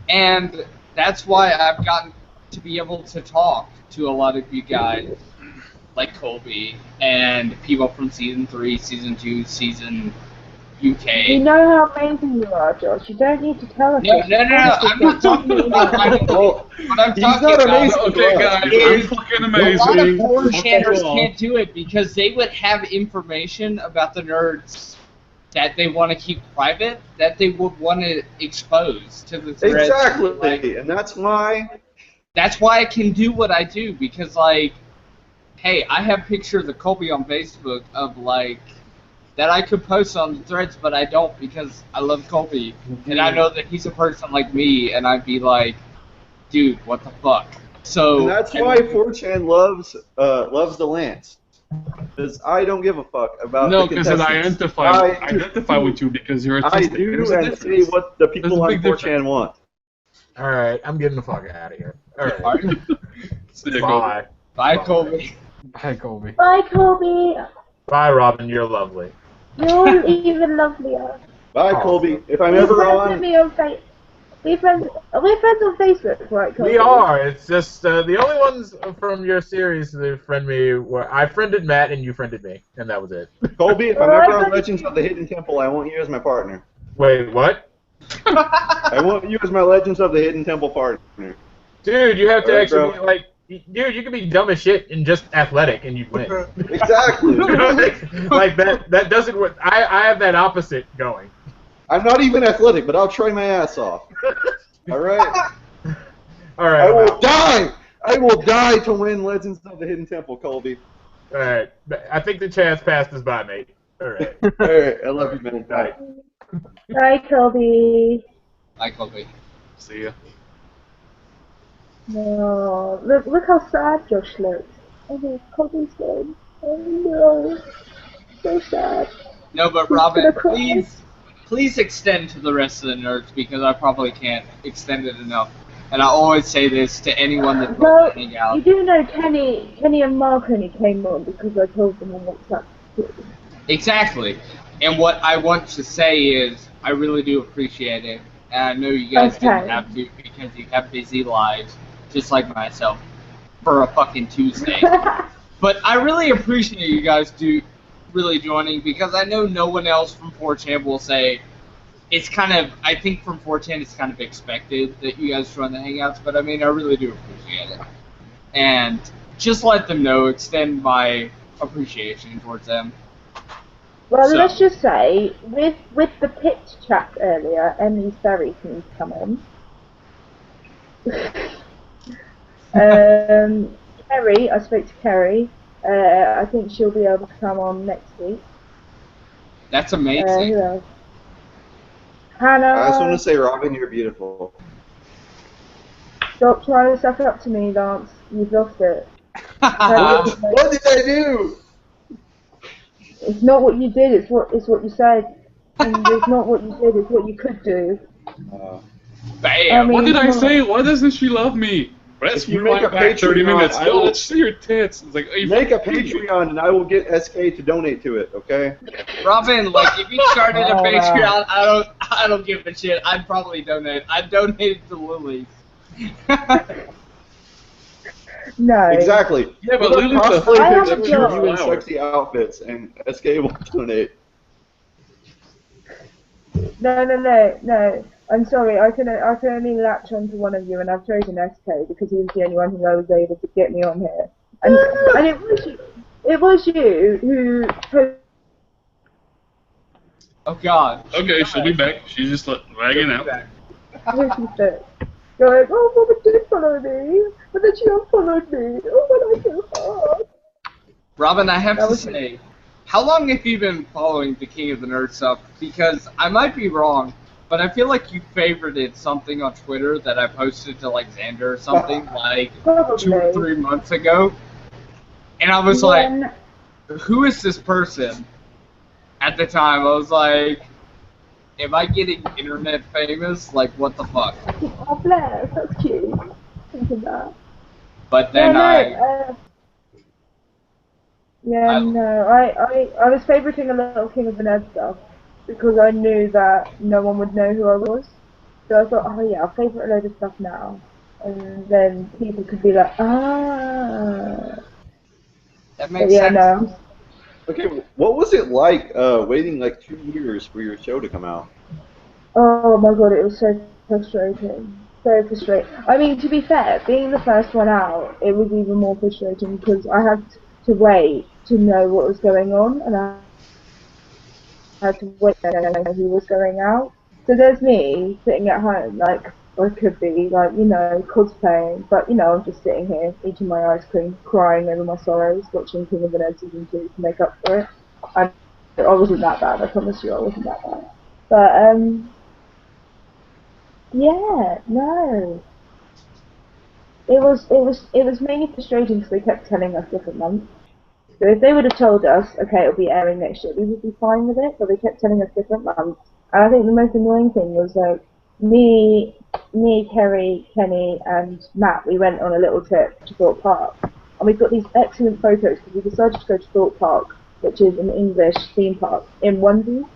And that's why I've gotten to be able to talk to a lot of you guys, like Colby, and people from Season 3, Season 2, Season UK. You know how amazing you are, Josh. You don't need to tell us. No, I'm not talking about my what I'm talking about. Okay, guys, I'm fucking amazing. A lot of 4chaners can't do it because they would have information about the nerds that they want to keep private, that they would want to expose to the threads. Exactly, like, and that's why I can do what I do, because, like, hey, I have pictures of Colby on Facebook of, like, that I could post on the threads, but I don't because I love Colby, and I know that he's a person like me, and I'd be like, dude, what the fuck? So and that's why 4chan loves the Lance. Because I don't give a fuck about No, the because contestants. I identify with you because you're I autistic. do There's a and say difference. what the people on There's a big 4chan want. Alright, I'm getting the fuck out of here. Alright. Bye. Bye, Colby. Hi, Colby. Bye, Colby. Bye, Robin. You're lovely. You're even lovelier. Bye, Colby. If I'm We're ever friends on, with me on we're friends on Facebook, right, Colby? We are. It's just the only ones from your series that friend me were I friended Matt and you friended me, and that was it. Colby, if I'm ever on Legends of the Hidden Temple, I want you as my partner. Wait, what? I want you as my Legends of the Hidden Temple partner. Dude, you have to Alright, actually bro. be like, dude, you can be dumb as shit and just athletic and you'd win. Exactly. like that doesn't work. I have that opposite going. I'm not even athletic, but I'll try my ass off. All right. All right. I will die. I will die to win Legends of the Hidden Temple, Colby. All right. I think the chance passed us by, mate. All right. All right. I love you, man. Bye. Bye, Colby. Bye, Colby. See ya. No, look how sad Josh looks. Oh, Colby's dead. Oh no, so sad. No, but He's Robin, gonna cry. please extend to the rest of the nerds because I probably can't extend it enough. And I always say this to anyone that Well, wants to hang out. you do know Kenny and Mark only came on because I told them on WhatsApp. Exactly. And what I want to say is, I really do appreciate it. And I know you guys didn't have to because you have busy lives, just like myself, for a fucking Tuesday. But I really appreciate you guys really joining because I know no one else from 4chan will say, it's kind of, I think from 4chan it's kind of expected that you guys join the Hangouts, but I mean, I really do appreciate it. And just let them know, extend my appreciation towards them. Well, So- let's just say, with the pit chat earlier, Emily's very keen to come on. Kerry, I spoke to Kerry. I think she'll be able to come on next week. That's amazing. Who else? Hannah. I just want to say, Robin, you're beautiful. Stop trying to suck up to me, Lance. You've lost it. What did I do? It's not what you did. It's what you said. And it's not what you did. It's what you could do. Bam! What did I come on. say? Why doesn't she love me? Let's If you make rewind a back 30 Patreon, minutes. I Yo, will- let's see your tits. It's like, hey, Make a fuck you. Patreon, and I will get SK to donate to it. Okay? Robin, like if you started a Oh, Patreon, I don't give a shit. I'd probably donate. I'd donate it to Lily's. No. Exactly. Yeah, but Put up Lily's a cosplay I have pictures a of you in flower. sexy outfits, and SK will donate. No. I'm sorry. I can only latch onto one of you, and I've chosen SK because he was the only one who was able to get me on here. And it was you who. Oh God. Okay, she'll be back. She's just lagging out. Going, oh, Mama did follow me, but then she unfollowed me. Oh, what I so hard. Robin, I have That to was- say, how long have you been following the King of the Nerd stuff? Because I might be wrong, but I feel like you favorited something on Twitter that I posted to like Xander or something like 2 or Probably. 3 months ago, and I was like, who is this person? At the time, I was like, am I getting internet famous? Like, what the fuck? Oh, bless, that's cute. Think of that. But then I was favoriting a lot of King of the Nerd stuff because I knew that no one would know who I was. So I thought, oh yeah, I'll favorite a load of stuff now, and then people could be like, ah. that But makes yeah, sense. no. Okay, what was it like waiting like 2 years for your show to come out? Oh my god, it was so frustrating. So frustrating. I mean, to be fair, being the first one out, it was even more frustrating because I had to wait to know what was going on, and I had to wait to know who was going out. So there's me sitting at home, like, I could be, like, you know, cosplaying, but, you know, I'm just sitting here, eating my ice cream, crying over my sorrows, watching King of the Nerd Season 2 to make up for it. I wasn't that bad, I promise you, I wasn't that bad. But, yeah, no. It was mainly frustrating because they kept telling us different months. So if they would have told us, okay, it'll be airing next year, we would be fine with it, but they kept telling us different months. And I think the most annoying thing was, like, me, Kerry, Kenny, and Matt, we went on a little trip to Thorpe Park. And we've got these excellent photos because we decided to go to Thorpe Park, which is an English theme park, in onesies.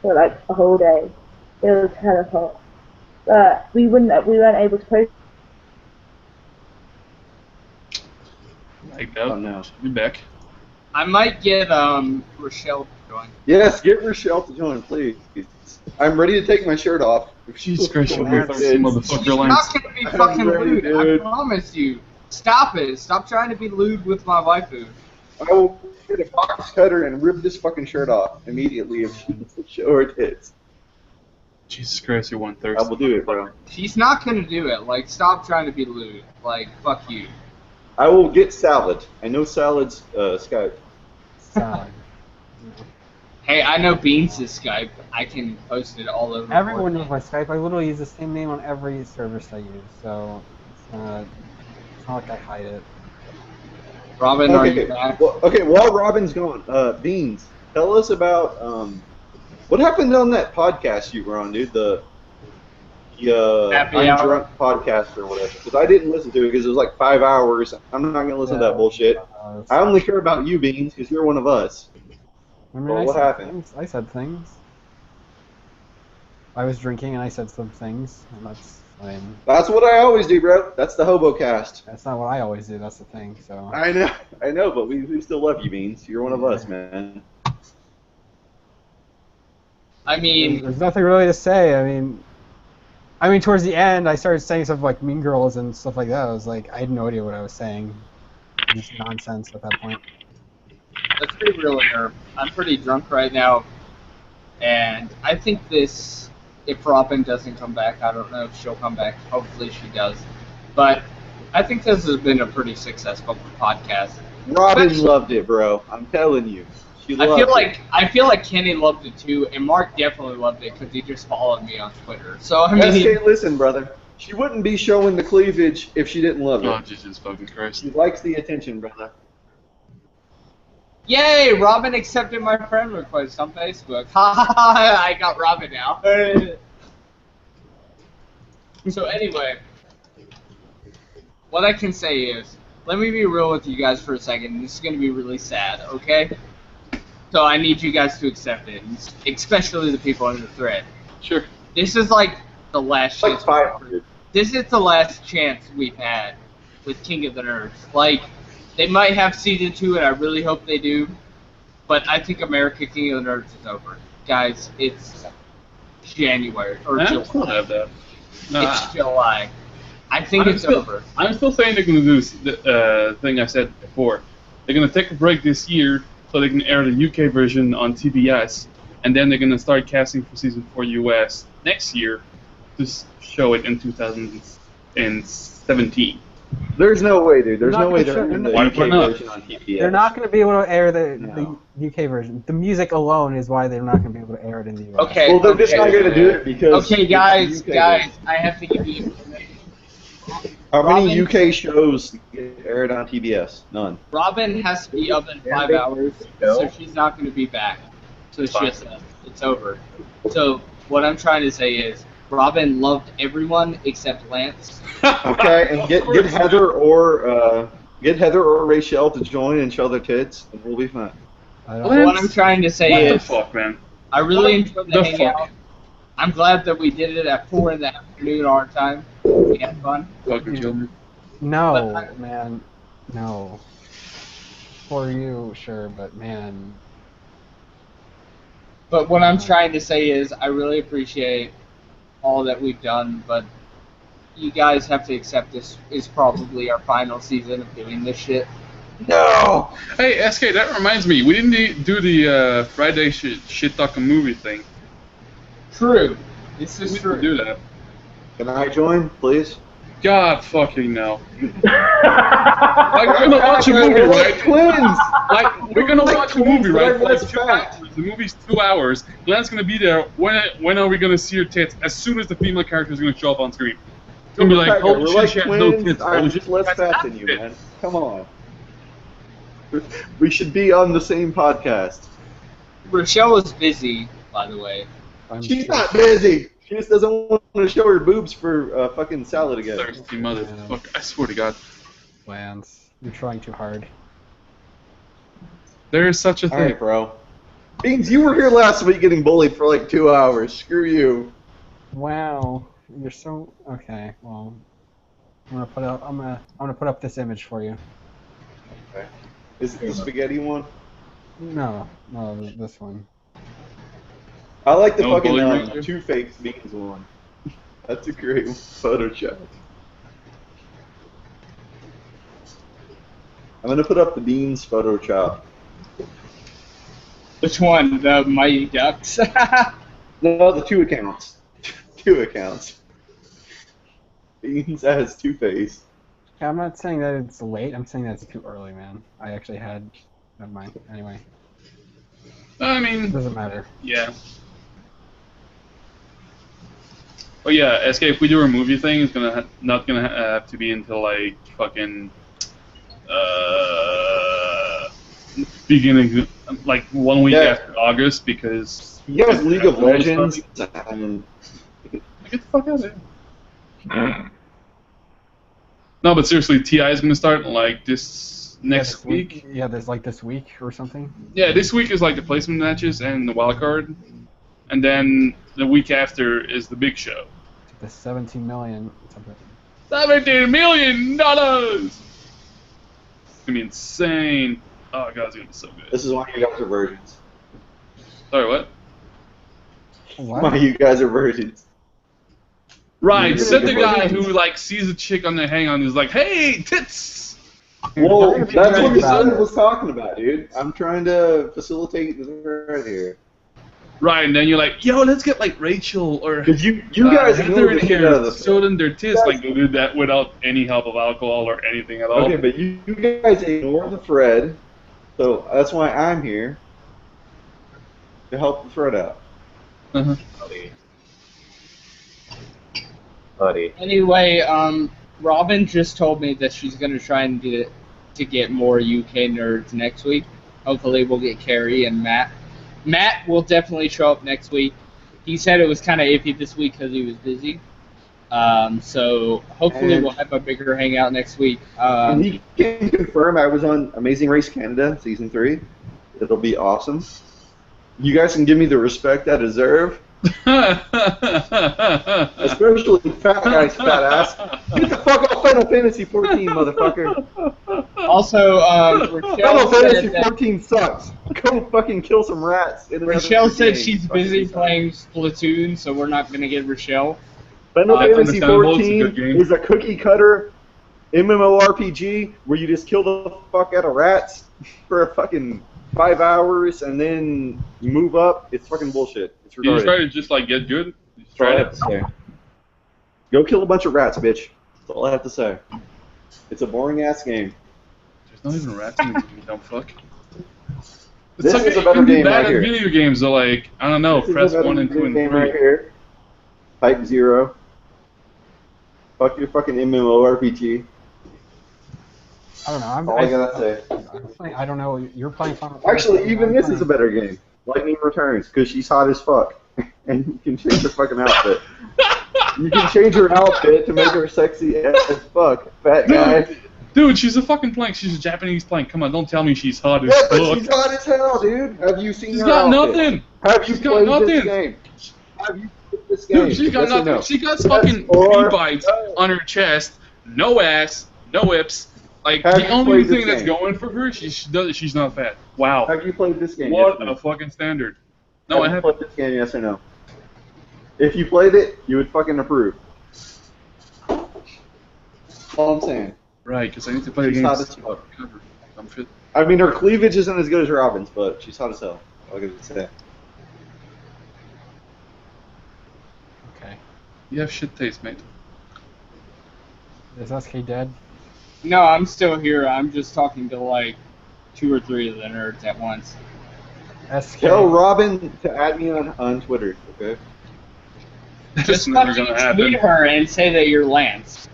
For like a whole day. It was hella hot. But we weren't able to post. Like that. Oh, no. She'll be back. I might get Rochelle to join. Yes, get Rochelle to join, please. I'm ready to take my shirt off. Jesus Christ, she'll be That's thirsty, it. motherfucker. She's Lance. not gonna be fucking ready, lewd, I dude. promise you. Stop it. Stop trying to be lewd with my waifu. I will get a box cutter and rip this fucking shirt off immediately if she show her tits. Jesus Christ, you want I thirsty. will do it, bro. She's not gonna do it. Like, stop trying to be lewd. Like, fuck you. I will get salad. I know salad's Skype. Salad. Hey, I know Beans is Skype. I can post it all over. Everyone knows my Skype. I literally use the same name on every service I use, so it's not like I hide it. Robin, are you Okay, back? well, okay, while Robin's gone, Beans, tell us about what happened on that podcast you were on, dude. The Happy I'm Hour? Drunk podcast or whatever. Because I didn't listen to it because it was like 5 hours. I'm not gonna listen to that bullshit. I only care about you, Beans, because you're one of us. I mean, Well, what said happened? Things. I said things. I was drinking and I said some things, and That's what I always do, bro. That's the hobo cast. that's not what I always do. That's the thing. So. I know, but we still love you, Beans. You're one of us, man. I mean, There's nothing really to say. I mean, towards the end, I started saying stuff like Mean Girls and stuff like that. I was like, I had no idea what I was saying. Just nonsense at that point. let's be real here. I'm pretty drunk right now, and I think this, if Robin doesn't come back, I don't know if she'll come back. Hopefully she does. But I think this has been a pretty successful podcast. Robin loved it, bro. I'm telling you. She loved I feel like Kenny loved it too, and Mark definitely loved it because he just followed me on Twitter. So I mean, SK, listen, brother. She wouldn't be showing the cleavage if she didn't love it. Oh, Jesus fucking Christ. She likes the attention, brother. yay! Robin accepted my friend request on Facebook. Ha ha ha! I got Robin now. So anyway, what I can say is, let me be real with you guys for a second. This is going to be really sad, okay? So I need you guys to accept it, especially the people in the thread. Sure. This is like the last chance. 500. This is the last chance we've had with King of the Nerds. Like, they might have season 2, and I really hope they do. But I think America King of the Nerds is over, guys. It's January or July. Still have that. Nah. It's July. I think it's over. I'm still saying they're going to do the thing I said before. They're going to take a break this year so they can air the UK version on TBS, and then they're going to start casting for season 4 US next year to show it in 2017. There's no way, dude. There's no way they're in the UK not? version on TBS. They're not going to be able to air the UK version. The music alone is why they're not going to be able to air it in the US. Okay. Well, they're just not going to do it because. Okay, guys, I have to give you information. How many UK shows get aired on TBS? None. Robin has to be up in 5 hours, so she's not going to be back. So it's just it's over. So what I'm trying to say is, Robin loved everyone except Lance. Okay, and get Heather or Rachel to join and show their tits, and we'll be fine. What I'm trying to say is, What the fuck, man? I really enjoyed the hangout. I'm glad that we did it at 4 in the afternoon our time. We had fun. Fucking children. No, man. No. For you, sure, but man. But what I'm trying to say is, I really appreciate all that we've done, but you guys have to accept this is probably our final season of doing this shit. No! Hey, SK, that reminds me. We didn't do the Friday shit talking movie thing. True. This is true. Do that. Can I join, please? God fucking no. Like, we're gonna watch a movie, right? Twins! Like, we're gonna watch a movie, right? For like 2 hours. The movie's 2 hours. Glenn's gonna be there. When are we gonna see your tits? As soon as the female character is gonna show up on screen. It's gonna be like, we're holy like shit, she has no twins. tits. I'm Holy just shit, less that's fat not than you, it. man. Come on. We should be on the same podcast. Rochelle is busy, by the way. She's not busy. She just doesn't want to show her boobs for fucking salad again. Thirsty motherfucker. I swear to God. Lance, you're trying too hard. There is such a thing. Alright, bro. Beans, you were here last week getting bullied for like 2 hours. Screw you. Wow, you're so okay. Well, I'm gonna put up this image for you. Okay. Is it the spaghetti one? No, this one. I like the No fucking bullying. Two-Faced Beans one. That's a great Photoshop. I'm gonna put up the Beans Photoshop. Which one? The Mighty Ducks? No, the 2 accounts. 2 accounts. Beans has Two-Face. Yeah, I'm not saying that it's late. I'm saying that it's too early, man. I actually had. Never mind. Anyway. I mean, It doesn't matter. yeah. Oh yeah, SK. If we do a movie thing, it's not gonna have to be until like fucking beginning, like 1 week after August, because You guys, League of Legends. Get the fuck out of here. No, but seriously, TI is gonna start like this next week. Yeah, there's like this week or something. Yeah, this week is like the placement matches and the wild card, and then the week after is the big show. The 17 million. Something. $17 million. It's gonna be insane. Oh god, it's gonna be so good. This is why you guys are virgins. Sorry, what? Why you guys are virgins. Right, said the guy who like sees a chick on the hang on who's like, "Hey, tits." Well, that's what the son was talking about, dude. I'm trying to facilitate the thread here. Right, and then you're like, yo, let's get like Rachel or you guys Heather in the shit here out of the show them their tits. Like they did that without any help of alcohol or anything at all. Okay, but you guys ignore the thread, so that's why I'm here to help the thread out. Uh-huh. Buddy. Anyway, Robin just told me that she's gonna try and get more UK nerds next week. Hopefully, we'll get Carrie and Matt. Matt will definitely show up next week. He said it was kind of iffy this week because he was busy. So hopefully we'll have a bigger hangout next week. And he can confirm I was on Amazing Race Canada Season 3. It'll be awesome. You guys can give me the respect I deserve. Especially fat guys, fat ass. Get the fuck off Final Fantasy 14, motherfucker. Also, Final Fantasy 14 sucks. Go fucking kill some rats. Rochelle said she's busy playing Splatoon, so we're not gonna get Rochelle. Final Fantasy 14 is a cookie cutter MMORPG where you just kill the fuck out of rats for a fucking 5 hours and then you move up. It's fucking bullshit. It's retarded. You just try to just like get good. You just try it. Go kill a bunch of rats, bitch. That's all I have to say. It's a boring ass game. There's not even rats in the game, you dumb fuck. This is a better game right here. Video games are like, I don't know, press 1 and 2 and 3. Right here. Type 0. Fuck your fucking MMORPG. I don't know. All I gotta say. I don't know. You're playing Final Actually, even this is a better game. Lightning Returns, because she's hot as fuck. And you can change her fucking outfit. You can change her outfit to make her sexy as fuck, fat guy. Dude, she's a fucking plank. She's a Japanese plank. Come on, don't tell me she's hot as Yeah, fuck. but she's hot as hell, dude. Have you seen her got outfit? nothing. Have you She's got played nothing. this game? Have you played this game? Dude, she's got Yes or nothing. no? She got fucking bee bites on her chest, no ass, no hips. Like, Have the you only played this thing that's game? going for her, she's not fat. Wow. Have you played this game? What yes or no? a fucking standard. No, Have I you haven't. played this game, yes or no? If you played it, you would fucking approve. All I'm saying. Right, because I need to play the She's game. hot as fuck. I'm fit. I mean, her cleavage isn't as good as Robin's, but she's hot as hell. All I gotta say. Okay. You have shit taste, mate. Is SK dead? No, I'm still here. I'm just talking to like 2 or 3 of the nerds at once. SK. Tell Robin to add me on Twitter, okay? Just never fucking gonna happen. tweet her and say that you're Lance.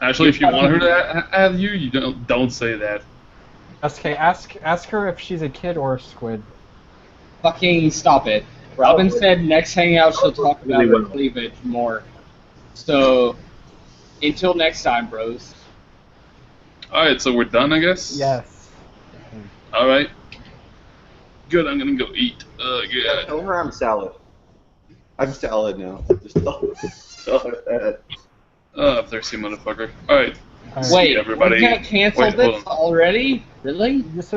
Actually, if you want her to add you, you don't say that. SK, ask her if she's a kid or a squid. Fucking stop it. Robin said next hangout she'll talk about her cleavage more. So, until next time, bros. Alright, so we're done, I guess? Yes. Alright. Good, I'm gonna go eat. Yeah, tell her I'm salad. I'm salad now. Just tell her that. Thirsty motherfucker. Alright. Wait, everybody. we're gonna cancel this already? Really? You just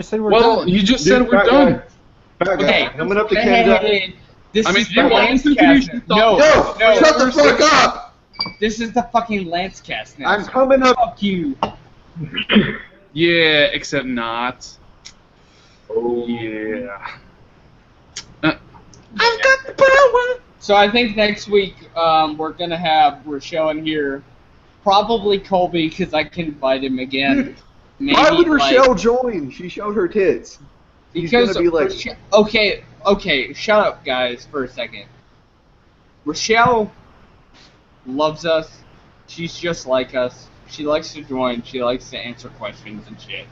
said we're Well, done. you just said we're done. Fat guy, Okay, coming up to hey, Canada. hey, this I mean, is you the want Lance to cast. finish No, Shut the fuck up! This is the fucking Lance cast now. I'm coming up. Fuck you. Yeah, except not. Oh, yeah. I've got the power! So I think next week we're gonna have Rochelle in here, probably Colby because I can invite him again. Maybe, Why would like, Rochelle join? She showed her tits. She's Because gonna be like, okay, shut up, guys, for a second. Rochelle loves us. She's just like us. She likes to join. She likes to answer questions and shit.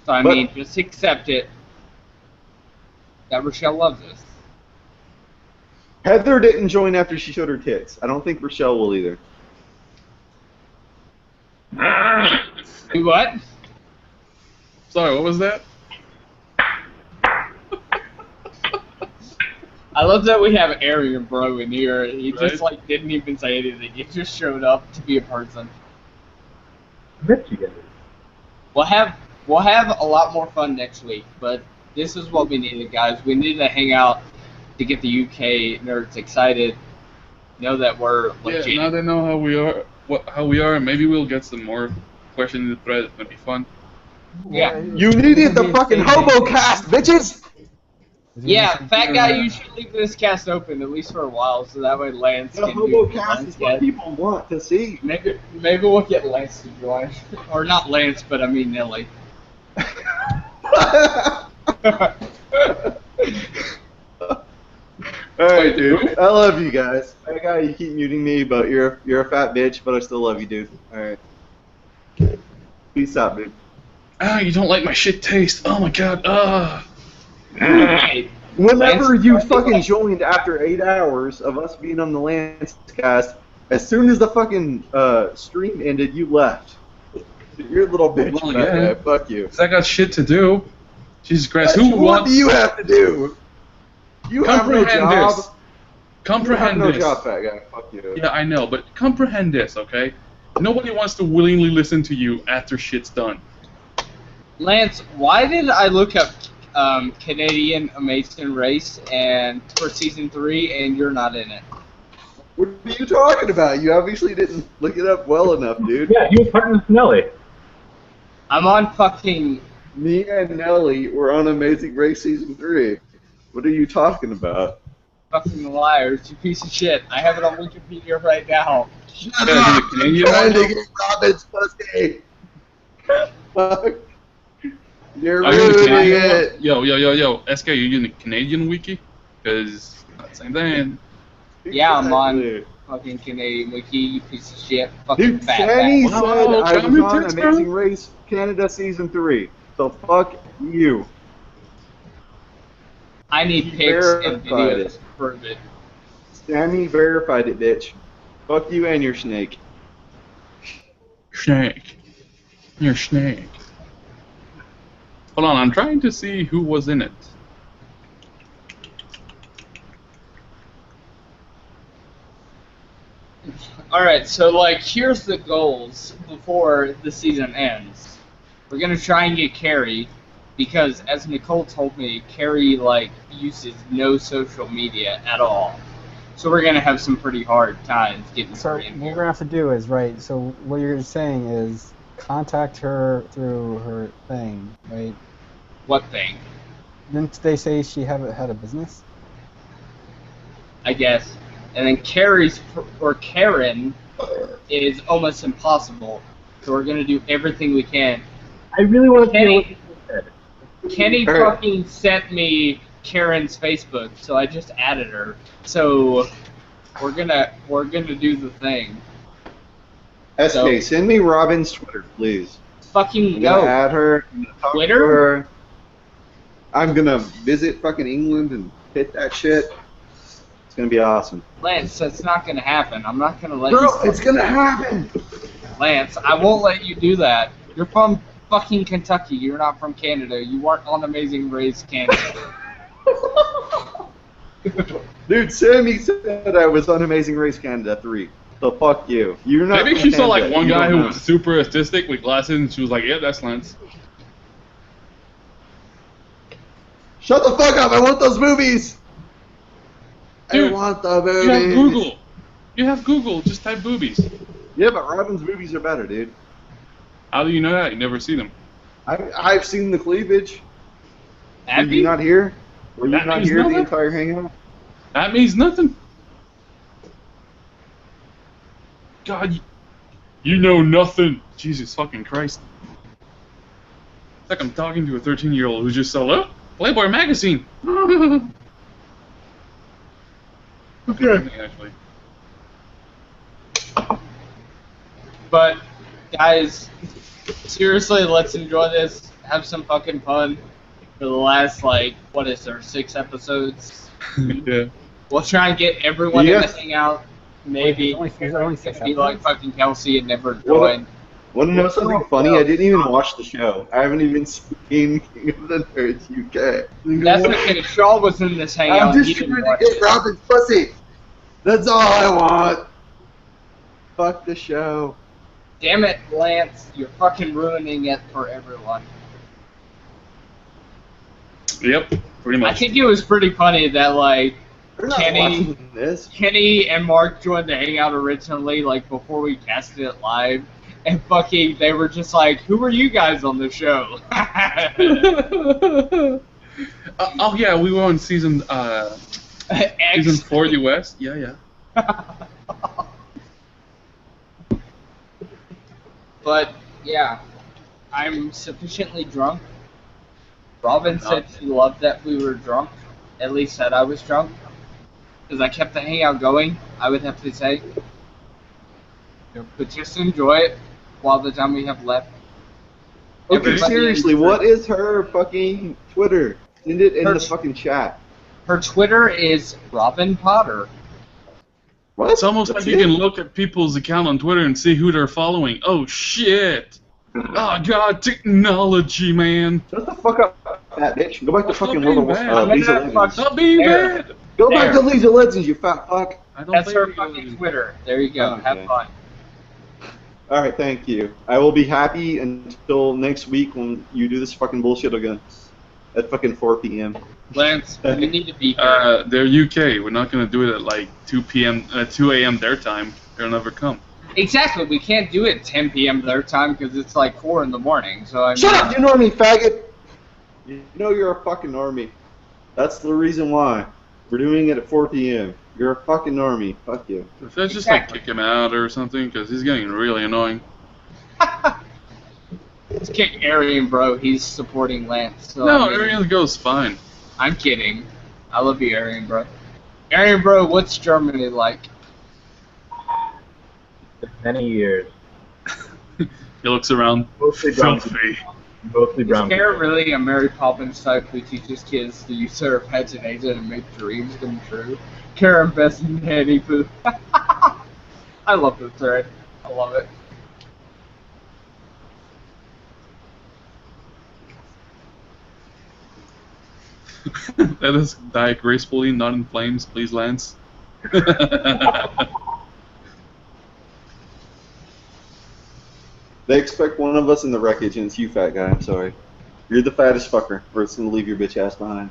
So I mean, just accept it that Rochelle loves us. Heather didn't join after she showed her tits. I don't think Rochelle will either. What? Sorry, what was that? I love that we have Arian Bro in here. He Right? just like didn't even say anything. He just showed up to be a person. We'll have a lot more fun next week, but this is what we needed, guys. We needed to hang out to get the UK nerds excited. Know that we're legit. Yeah, now they know how we are, and maybe we'll get some more question in the thread. It's gonna be fun. Yeah. You needed the fucking hobo cast, bitches! Yeah, fat guy, you should leave this cast open at least for a while, so that way Lance The can hobo do cast is what people want to see. Maybe we'll get Lance to join, or not Lance, but I mean Nelly. Alright, dude. I love you guys. Fat guy, you keep muting me, but you're a fat bitch, but I still love you, dude. Alright. Peace out, dude. Ah, you don't like my shit taste. Oh my god. Whenever you fucking joined after 8 hours of us being on the Lance cast, as soon as the fucking stream ended, you left. You're a little bitch, Well, fat yeah. guy. Fuck you. 'Cause I got shit to do. Jesus Christ. What do you have to do? You have no job. This. Comprehend you have this. no job, fat guy. Fuck you. Yeah, I know, but comprehend this, okay? Nobody wants to willingly listen to you after shit's done. Lance, why did I look up Canadian Amazing Race and for season 3 and you're not in it? What are you talking about? You obviously didn't look it up well enough, dude. Yeah, he was partnered with Nelly. I'm on fucking... Me and Nelly were on Amazing Race season 3. What are you talking about? Fucking liars, you piece of shit. I have it on Wikipedia right now. Shut up! I'm trying to get Robin's pussy! Fuck. You're ruining it! Yo, SK, you using the Canadian wiki? Because, same thing. Yeah, I'm on fucking Canadian Wiki, you piece of shit. Fucking Dude, fat Sammy bastard. said I was on Amazing Race Canada season 3. So fuck you. I need pics and videos to prove it. Sammy verified it, bitch. Fuck you and your snake. Snake. You're snake. Hold on, I'm trying to see who was in it. Alright, so like, here's the goals before the season ends. We're gonna try and get Carrie, because as Nicole told me, Carrie like uses no social media at all. So we're gonna have some pretty hard times getting her in what here. we're gonna have to do is so what you're saying is contact her through her thing, right? What thing? Didn't they say she had a business? I guess. And then Karen is almost impossible. So we're gonna do everything we can. I really want to know what you said. Kenny fucking sent me Karen's Facebook, so I just added her. So we're gonna do the thing. SK, send me Robin's Twitter, please. Fucking I'm go. gonna add her. I'm gonna talk Twitter? to her. I'm gonna visit fucking England and hit that shit. It's gonna be awesome. Lance, that's not gonna happen. I'm not gonna let Bro, you. it's gonna happen. Lance, I won't let you do that. You're from fucking Kentucky. You're not from Canada. You weren't on Amazing Race Canada. Dude, Sammy said I was on Amazing Race Canada 3. So fuck you. You're not. Maybe she saw like one guy who was super artistic with glasses, and she was like, "Yeah, that's Lance." Shut the fuck up! I want those movies. Dude, I want the movies. You have Google. You have Google. Just type boobies. Yeah, but Robin's movies are better, dude. How do you know that? You never see them. I've seen the cleavage. Have Were you not here? Were you That not means here nothing. the entire hangout? That means nothing. God, you know nothing. Jesus fucking Christ. It's like I'm talking to a 13-year-old who just saw Playboy magazine. Okay. Actually. But guys, seriously, let's enjoy this. Have some fucking fun. For the last what is there, 6 episodes? Yeah. We'll try and get everyone in the hangout. Maybe There's only 6 be like fucking Kelsey and never What? join. Want to know something funny? I didn't even watch the show. I haven't even seen King of the Nerds UK. That's okay. Shaw was in this hangout. I'm He just didn't trying to watch get it. Robin's pussy. That's all I want. Fuck the show. Damn it, Lance! You're fucking ruining it for everyone. Yep, pretty much. I think it was pretty funny that They're not Kenny watching this. and Mark joined the hangout originally, before we casted it live, and fucking they were just like, "Who are you guys on the show?" Oh yeah, we were on season 4 US. Yeah. But yeah, I'm sufficiently drunk. Robin said she loved that we were drunk. At least that I was drunk. Because I kept the hangout going, I would have to say. Yep. But just enjoy it while the time we have left. Okay, Everybody seriously, enjoy. what is her fucking Twitter? Send it in the fucking chat. Her Twitter is Robin Potter. What? It's almost like you can look at people's account on Twitter and see who they're following. Oh shit! Oh god, technology, man! Shut the fuck up, fat bitch. Go back to fucking World of League of Legends. Stop being bad! Go back to League of Legends, you fat fuck. That's her fucking Twitter. There you go. Okay. Have fun. Alright, thank you. I will be happy until next week when you do this fucking bullshit again. At fucking 4 p.m. Lance, you need to be here. They're UK. We're not gonna do it at like 2 a.m. their time. They'll never come. Exactly. We can't do it 10 p.m. their time because it's like 4 in the morning. So I mean, Shut up, you normie faggot! You know you're a fucking normie. That's the reason why. We're doing it at 4 p.m. You're a fucking normie. Fuck you. Let's just like kick him out or something because he's getting really annoying. Let's kick Arian, bro. He's supporting Lance. So No, I mean, Arian goes fine. I'm kidding. I love you, Arian, bro. Arian, bro, what's Germany like? Many years. He looks around. Mostly brown. Filthy. Mostly Is brown. Karen really a Mary Poppins type who teaches kids to use their imagination and make dreams come true? Karen best in Handy Poo. I love this thread. I love it. Let us die gracefully, not in flames, please, Lance. They expect one of us in the wreckage, and it's you, fat guy. I'm sorry. You're the fattest fucker. We're just gonna leave your bitch ass behind.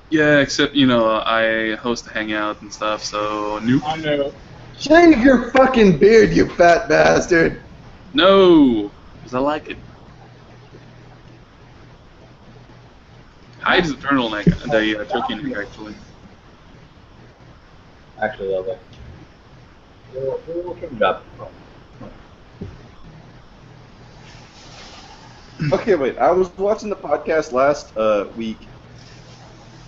Yeah, except, you know, I host a hangout and stuff, so nope. I know. Shave your fucking beard, you fat bastard! No! Because I like it. Hides the turtleneck, the turkey neck, actually. Actually, love it. We'll keep it up. Okay, wait. I was watching the podcast last week,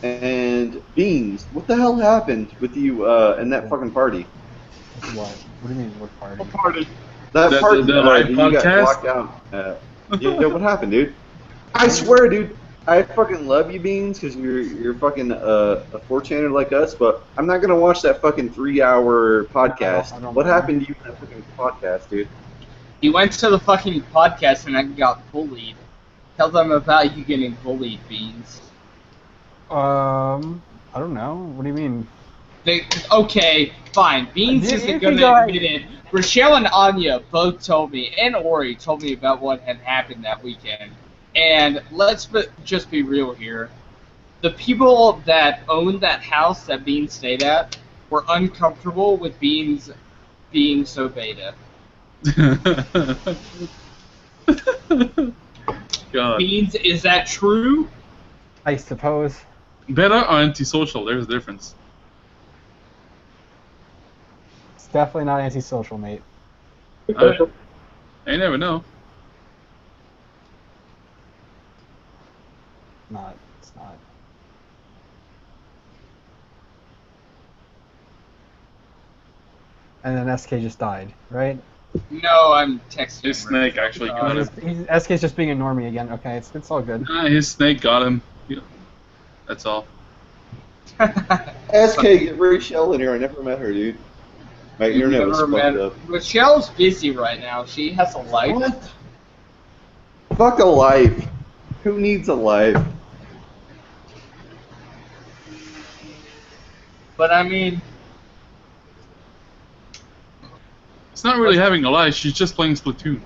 and Beans, what the hell happened with you and that fucking party? What? What do you mean, what party? What party? That party the that live you got podcast? locked out. Yeah, what happened, dude? I swear, dude, I fucking love you, Beans, because you're fucking a 4chaner like us, but I'm not gonna watch that fucking 3-hour podcast. I don't What know. happened to you in that fucking podcast, dude? You went to the fucking podcast and I got bullied. Tell them about you getting bullied, Beans. I don't know. What do you mean? Okay, fine. Beans You isn't can gonna go ahead. admit it. Rochelle and Anya both told me, and Ori told me about what had happened that weekend. And let's just be real here. The people that owned that house that Beans stayed at were uncomfortable with Beans being so beta. God. Beans, is that true? I suppose. Beta or antisocial, there's a difference. It's definitely not antisocial, mate. You never know. Not. It's not. And then SK just died, right? No, I'm texting. His snake actually got him. SK's just being a normie again. Okay, it's all good. His snake got him. Yeah. That's all. SK, get Rachel in here. I never met her, dude. My internet was fucked up. Rochelle's busy right now. She has a life. What? Fuck a life. Who needs a life? But I mean, It's not really having a life, she's just playing Splatoon.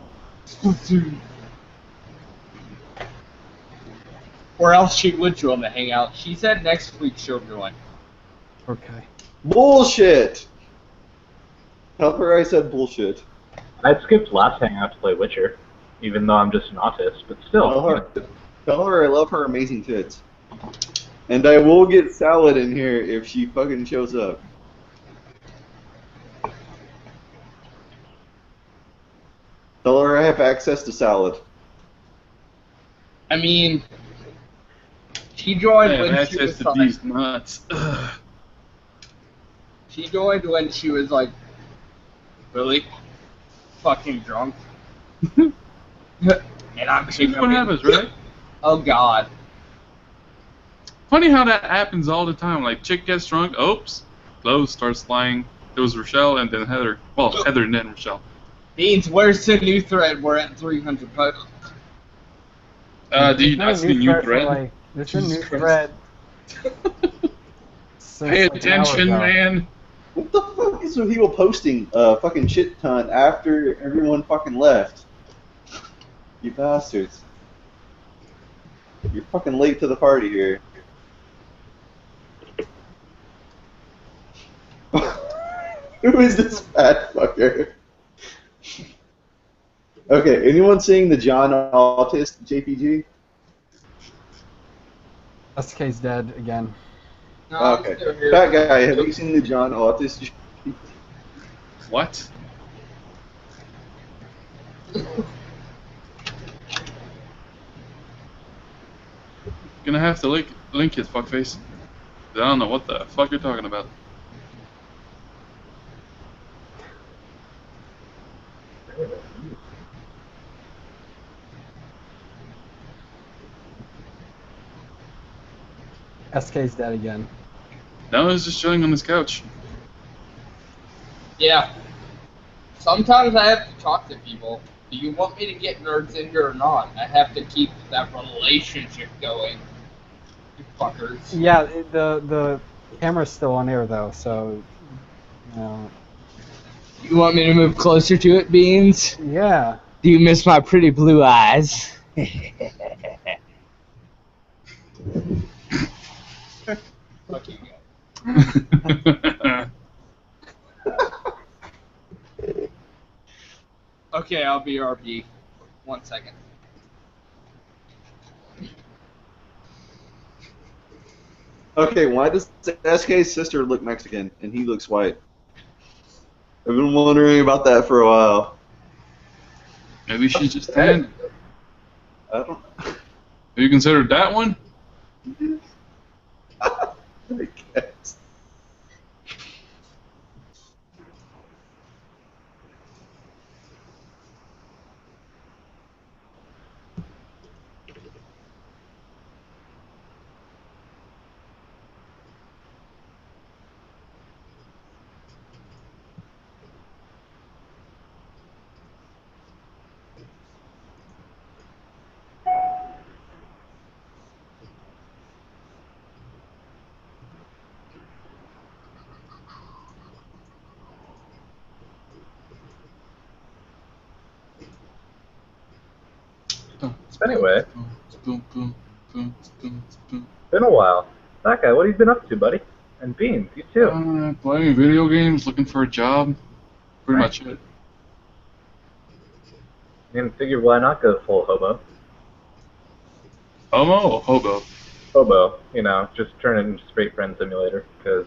or else she would join the hangout. She said next week she'll join. Okay. Bullshit! Tell her I said bullshit. I skipped last hangout to play Witcher, even though I'm just an autist, but still. Tell her I love her amazing tits. And I will get salad in here if she fucking shows up. Tell her I have access to salad. I mean, she joined when she access was to like, these nuts. she joined when she was like really fucking drunk. And I'm That's what happens, right? Oh God. Funny how that happens all the time. Like, chick gets drunk, oops, clothes starts flying. It was Rochelle and then Heather. Well, Heather and then Rochelle. Beans, where's the new thread? We're at 300 posts. Do you not see the new thread? There's a new thread. Pay attention, man. What the fuck is with people posting fucking shit ton after everyone fucking left? You bastards. You're fucking late to the party here. Who is this fat fucker? Okay, anyone seeing the John Autist JPG? SK's dead again. No, okay. Fat guy, have you seen the John Autist JPG? What? Gonna have to link it, fuckface. I don't know what the fuck you're talking about. SK's dead again. Now he's just chilling on his couch. Yeah. Sometimes I have to talk to people. Do you want me to get nerds in here or not? I have to keep that relationship going. You fuckers. Yeah, the camera's still on air though, so you know. You want me to move closer to it, Beans? Yeah. Do you miss my pretty blue eyes? Fuck you guys. Okay, I'll be RP. 1 second. Okay, why does SK's sister look Mexican and he looks white? I've been wondering about that for a while. Maybe she's just tan. I don't know. Have you considered that one? I guess. Anyway, been a while. That guy, what have you been up to, buddy? And Beans, you too. Playing video games, looking for a job. Pretty much it. And figure why not go full hobo? Homo or hobo? Hobo, you know, just turn it into straight friend simulator, because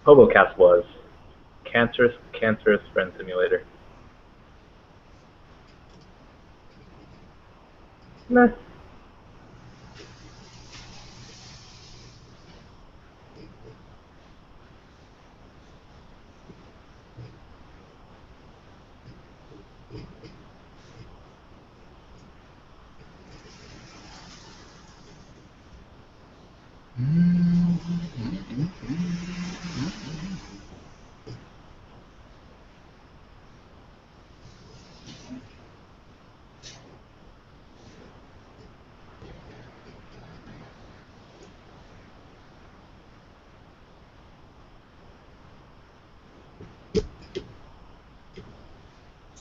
HoboCast was cancerous friend simulator. Meh.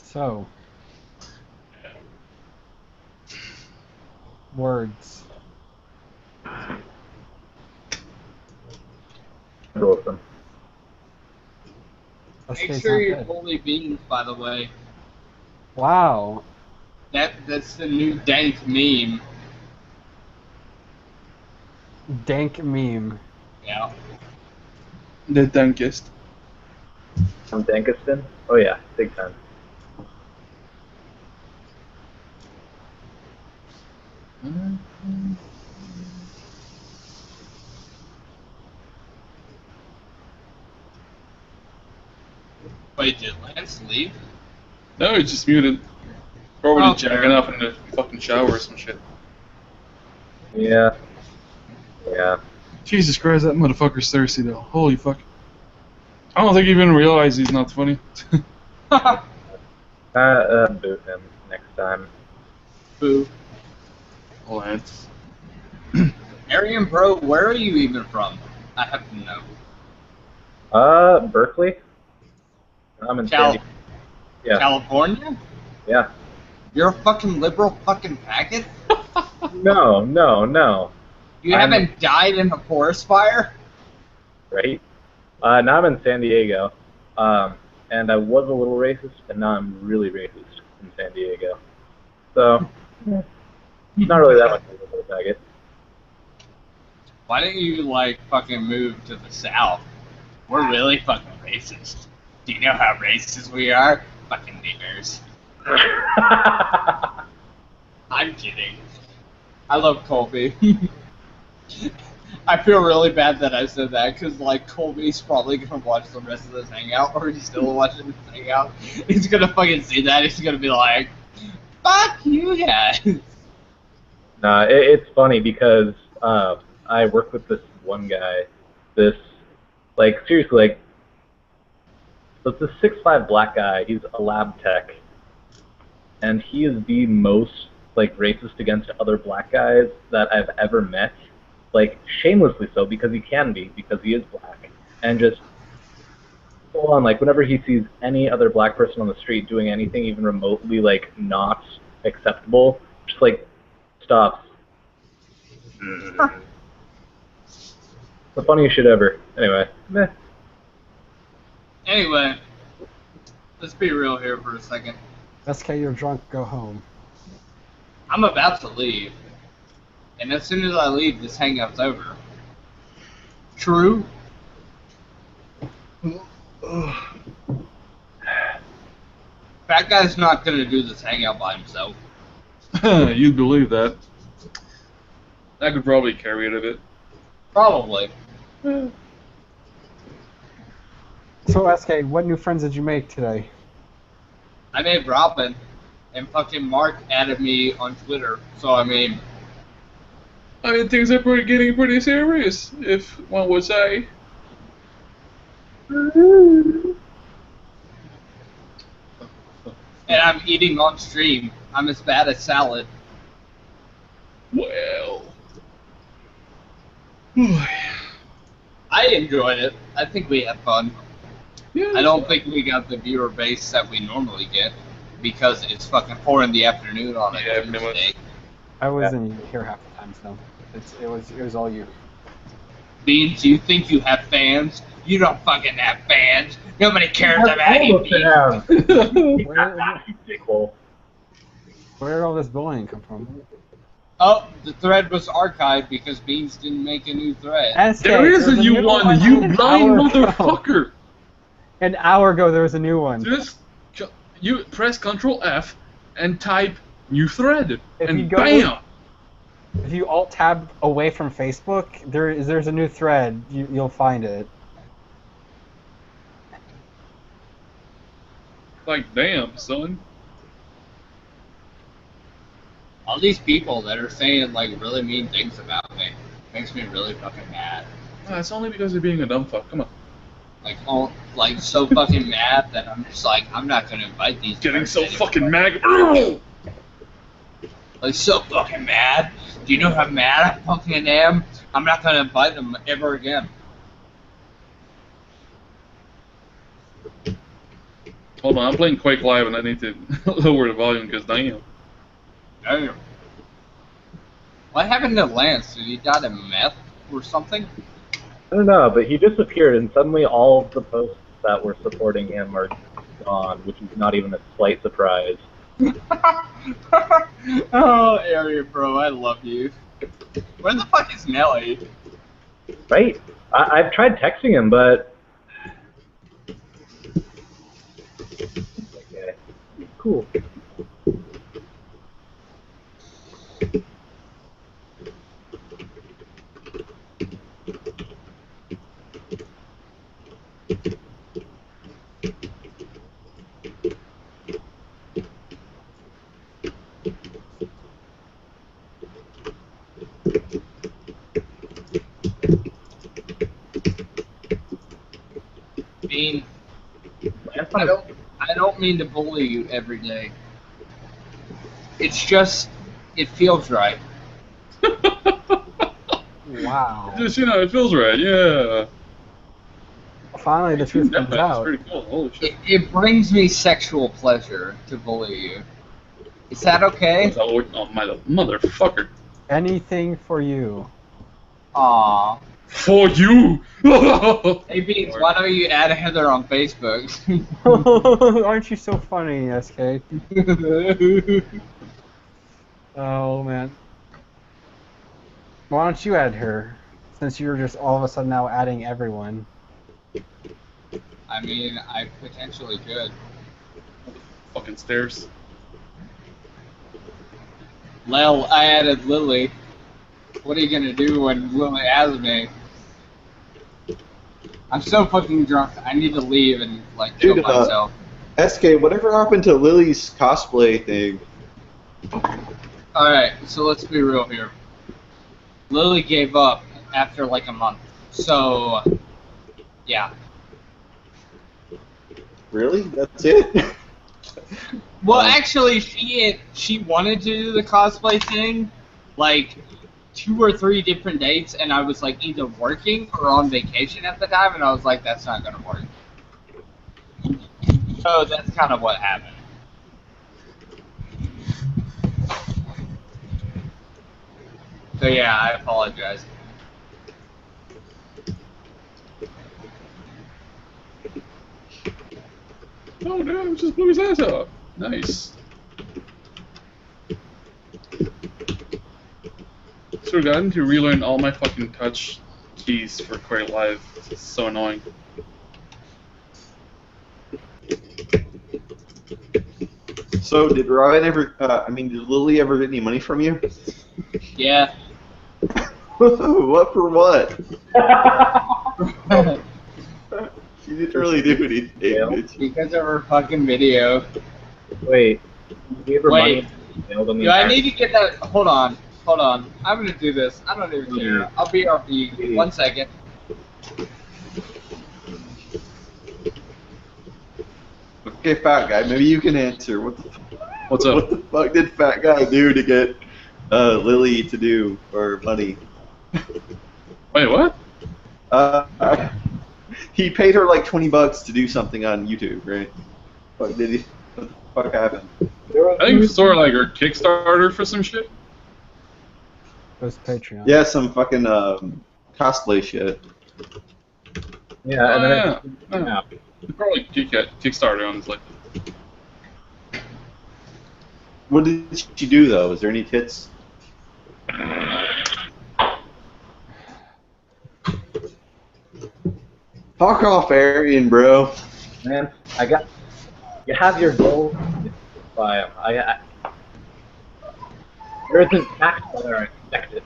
So, words. Awesome. Make sure you bully Beans, by the way. Wow. That's the new dank meme. Dank meme. Yeah. The dankest. I'm Dankiston? Oh yeah, big time. Wait, did Lance leave? No, he's just muted. Probably jacking off in the fucking shower or some shit. Yeah. Yeah. Jesus Christ, that motherfucker's thirsty though. Holy fuck. I don't think he even realized he's not funny. Boo him next time. Boo. Lance. Arian Bro, where are you even from? I have to know. Berkeley. I'm in Yeah. California? Yeah. You're a fucking liberal fucking faggot? No. You haven't died in a forest fire? Right? Now I'm in San Diego. And I was a little racist, and now I'm really racist in San Diego. So, not really that much of a faggot. Why don't you, like, fucking move to the south? We're really fucking racist. Do you know how racist we are? Fucking niggers. I'm kidding. I love Colby. I feel really bad that I said that, because, like, Colby's probably going to watch the rest of this hangout, or he's still watching this hangout. He's going to fucking see that, he's going to be like, fuck you guys. Nah, it's funny because I work with this one guy, seriously, so it's a 6'5" black guy, he's a lab tech, and he is the most, racist against other black guys that I've ever met. Shamelessly so, because he can be, because he is black. And just full on, whenever he sees any other black person on the street doing anything even remotely, not acceptable, just, stops. The funniest shit ever. Anyway, meh. Anyway, let's be real here for a second. SK, you're drunk, go home. I'm about to leave. And as soon as I leave, this hangout's over. True? That guy's not gonna do this hangout by himself. You'd believe that. I could probably carry it a bit. Probably. So, SK, what new friends did you make today? I made Robin, and fucking Mark added me on Twitter, so I mean, things are getting pretty serious, if one would say. And I'm eating on stream. I'm as bad as salad. Well. I enjoyed it. I think we had fun. Yeah, I don't think we got the viewer base that we normally get, because it's fucking 4 in the afternoon on a Tuesday. I wasn't here half the time, so it was all you. Beans, you think you have fans? You don't fucking have fans. Nobody cares about you, Beans. Where did all this bullying come from? Oh, the thread was archived because Beans didn't make a new thread. There is a new one, you blind motherfucker! An hour ago there was a new one. Just you press Ctrl F and type new thread, and bam! If you alt tab away from Facebook, there's a new thread. You'll find it. Damn, son. All these people that are saying really mean things about me makes me really fucking mad. It's only because you're being a dumb fuck. Come on. So fucking mad that I'm just I'm not gonna invite these. Getting so fucking mad. So fucking mad. Do you know how mad I fucking am? I'm not gonna invite them ever again. Hold on, I'm playing Quake Live and I need to lower the volume because damn. Damn. What happened to Lance? Did he die of meth or something? I don't know, but he disappeared and suddenly all of the posts that were supporting him are gone, which is not even a slight surprise. Oh, Area Bro, I love you. Where the fuck is Nelly? Right? I've tried texting him, but... Okay. Cool. Bean, I don't mean to bully you every day. It's just, it feels right. Wow. Just, it feels right, yeah. Finally, the truth comes That's out. pretty cool. Holy shit. It brings me sexual pleasure to bully you. Is that okay? Oh, my motherfucker. Anything for you. Aww. For you! Hey Beans, why don't you add Heather on Facebook? Aren't you so funny, SK? Oh, man. Why don't you add her? Since you're just all of a sudden now adding everyone. I mean, I potentially could. Fucking stairs. Lel, I added Lily. What are you gonna do when Lily adds me? I'm so fucking drunk. I need to leave and like kill myself. SK, whatever happened to Lily's cosplay thing? Alright, so let's be real here. Lily gave up after like a month. So, yeah. Really? That's it? Well, actually, she wanted to do the cosplay thing, like 2 or 3 different dates, and I was like either working or on vacation at the time, and I was like, that's not gonna work. So that's kind of what happened. So yeah, I apologize. Oh no, it just blew his ass off. Nice. So gotten to relearn all my fucking touch keys for Quake Live. It's so annoying. So did Ryan ever? Did Lily ever get any money from you? Yeah. What for what? She didn't really do anything, bitch. Because of her fucking video. Wait, you gave her money? Do I need to get that? Hold on. I'm gonna do this. I don't even care. I'll be RP. 1 second. Okay, fat guy, maybe you can answer. What's up? What the fuck did fat guy do to get Lily to do for money? Wait, what? He paid her like $20 to do something on YouTube, right? What did he? What the fuck happened? I think it's sort of like her Kickstarter for some shit. It was Patreon. Yeah, some fucking cosplay shit. Yeah, and then yeah. Probably Kickstarter on this, like. What did she do though? Is there any tits? Fuck off, Arian, bro. Man, you have your goal. There isn't tax whether I expect it.